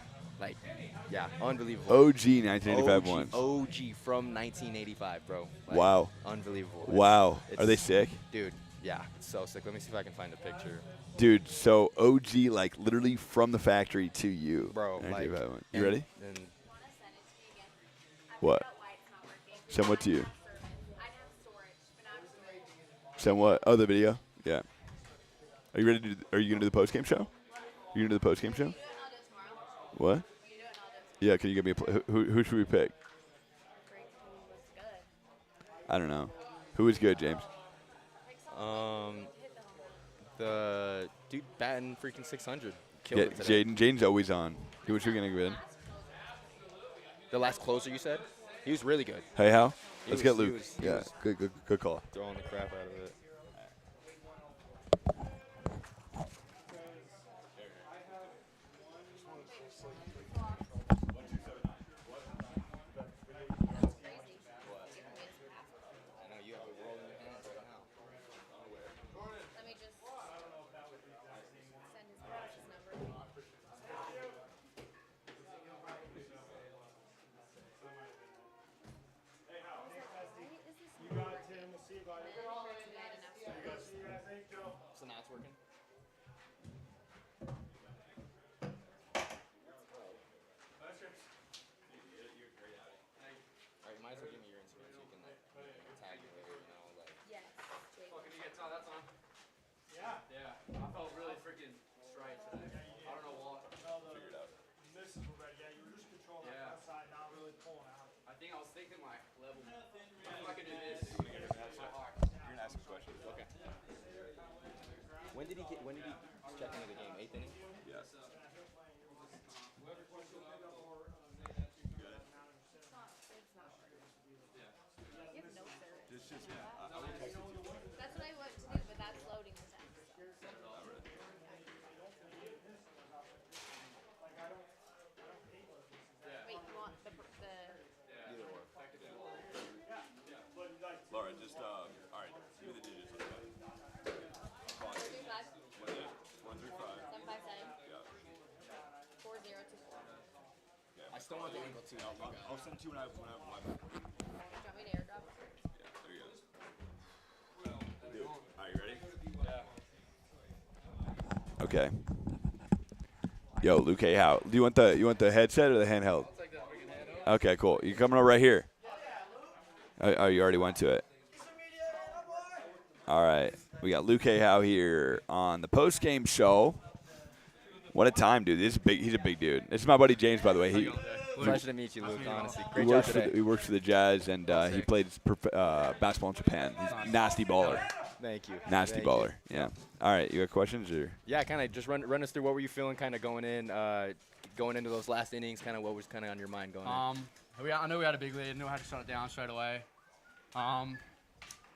Yeah, unbelievable. OG 1985 ones. OG from 1985, bro. Wow. Unbelievable. Wow. Are they sick? Dude, yeah, it's so sick. Let me see if I can find a picture. Dude, so OG, literally from the factory to you. Bro, 1985 ones. You ready? And What? Send what to you? Send what? Oh, the video? Yeah. Are you ready to are you going to do the post-game show? You going to do the post-game show? What? Yeah, can you give me who should we pick? I don't know. Who is good, James? The dude batting freaking 600. Killed it today. Jaden's always on. Who should we going to get in? The last closer you said? He was really good. Hey, how? He Let's was- get Luke. he was- he Yeah, was- good call. Throwing the crap out of it. So now it's working? Alright, you might as well give me your Instagram so you can tag you later, Yes. Fucking you get on, that's on. Yeah? Yeah. I felt really freaking straight today. I don't know why. Figured out. Misses were ready. Yeah, you were just controlling Yeah. that side, not really pulling out. I think I was thinking level. If I could do this, my heart. You're gonna ask some questions. Okay. When did he check into the game? 8th inning? Yes. That's what I want to do, but that's loading the text. Wait, you want the Laura, just all right. Give me the digits. Let's go. 35, 1 through 5. 757, Yeah. 4024. I still want the angle too. I'll send 2 when I have one. Do you want me to airdrop? Yeah, there you go. Dude, are you ready? Okay. Yo, Luke, hey, how? Do you want the headset or the handheld? Okay, cool. You coming over right here? Oh, you already went to it. All right. We got Luke Hayhow here on the post-game show. What a time, dude. This is big. He's a big dude. This is my buddy James, by the way. Pleasure to meet you, Luke, honestly. He Great job works, today. he works for the Jazz, and he played basketball in Japan. He's a nasty baller. Thank you. Nasty Thank baller. you. Yeah. All right. You got questions? Or? Yeah, kind of just run us through what were you feeling kind of going into those last innings, kind of what was kind of on your mind going in? I know we had a big lead. Knew how to shut it down straight away.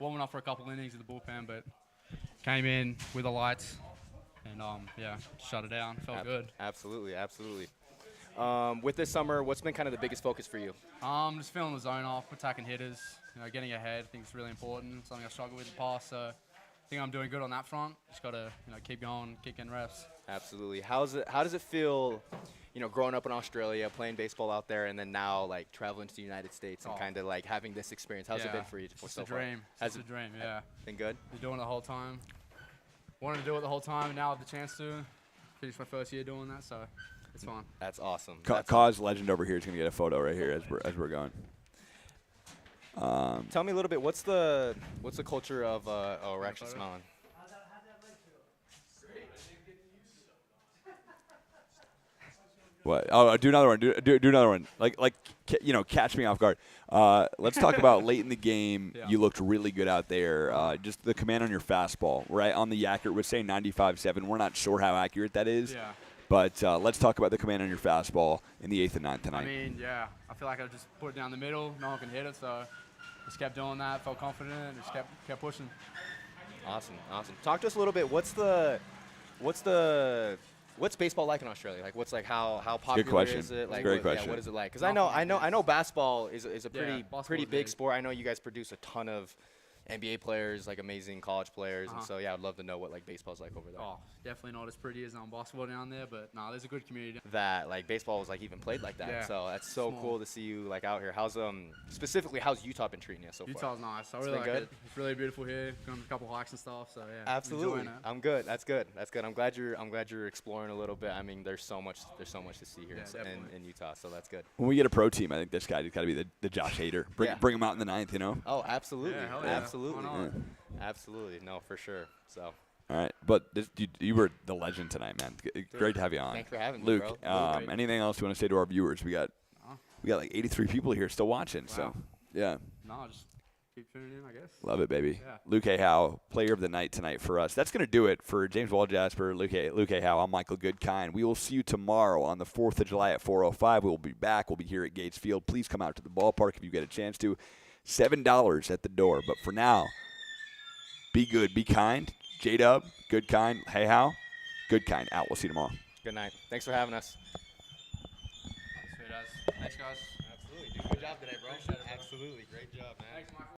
Warming up for a couple innings in the bullpen, but came in with the lights, and yeah, shut it down. Felt good. Absolutely, absolutely. With this summer, what's been kind of the biggest focus for you? Just feeling the zone off, attacking hitters, getting ahead. I think it's really important. Something I struggled with in the past, so I think I'm doing good on that front. Just gotta keep going, keep getting reps. Absolutely. How does it feel, growing up in Australia, playing baseball out there, and then now like traveling to the United States and kind of like having this experience? How's it been for you so It's far? a dream. It's a dream. Yeah. Been good. Been doing it the whole time. Wanted to do it the whole time, and now I have the chance to finish my first year doing that, so it's fun. That's awesome. Cause legend over here is gonna get a photo right here as we're going. Tell me a little bit. What's the culture of? Oh, we're actually smiling. What? Oh, do another one. Do another one. Like catch me off guard. Let's talk about late in the game. Yeah. You looked really good out there. Just the command on your fastball, right on the accurate. We're saying 95.7. We're not sure how accurate that is. Yeah. But let's talk about the command on your fastball in the 8th and 9th tonight. I mean, yeah, I feel like I just put it down the middle. No one can hit it, so just kept doing that. Felt confident, and just kept pushing. Awesome. Talk to us a little bit. What's baseball like in Australia? Like, how popular question. is it? Like, Great question. Yeah, what is it like? Because I know basketball is a pretty basketball's big big. sport. I know you guys produce a ton of NBA players, like amazing college players, and so yeah, I'd love to know what like baseball's like over there. Oh, definitely not as pretty as basketball down there, but there's a good community. That like baseball was like even played like that. Yeah. So that's so Small. cool to see you like out here. How's specifically how's Utah been treating you so far? Utah's nice. I It's really been like good? it. It's really beautiful here. Gone on a couple hikes and stuff, so yeah. Absolutely. Enjoying it. I'm good. That's good. I'm glad you're exploring a little bit. I mean, there's so much to see here Yeah, definitely. in Utah, so that's good. When we get a pro team, I think this guy's got to be the Josh Hader. Bring him out in the 9th. Oh, absolutely. Yeah, hell yeah. Absolutely. Why not? Absolutely. No, for sure. So, All right, but you were the legend tonight, man. Great to have you on. Thanks for having me, Luke. bro. Anything else you want to say to our viewers? We got like 83 people here still watching. So, Wow. yeah. No, just keep tuning in, I guess. Love it, baby. Yeah. Luke A. Howe, player of the night tonight for us. That's going to do it for James Waljasper, Luke A. Howe. I'm Michael Goodkind. We will see you tomorrow on the 4th of July at 4:05. We will be back. We'll be here at Gates Field. Please come out to the ballpark if you get a chance to. $7 at the door. But for now, be good, be kind. J-Dub, Goodkind. Hey, Howe, Goodkind out. We'll see you tomorrow. Good night. Thanks for having us. Sweet as. Thanks, guys. Absolutely. Good job today, bro. Absolutely. Great job, man. Thanks, Michael.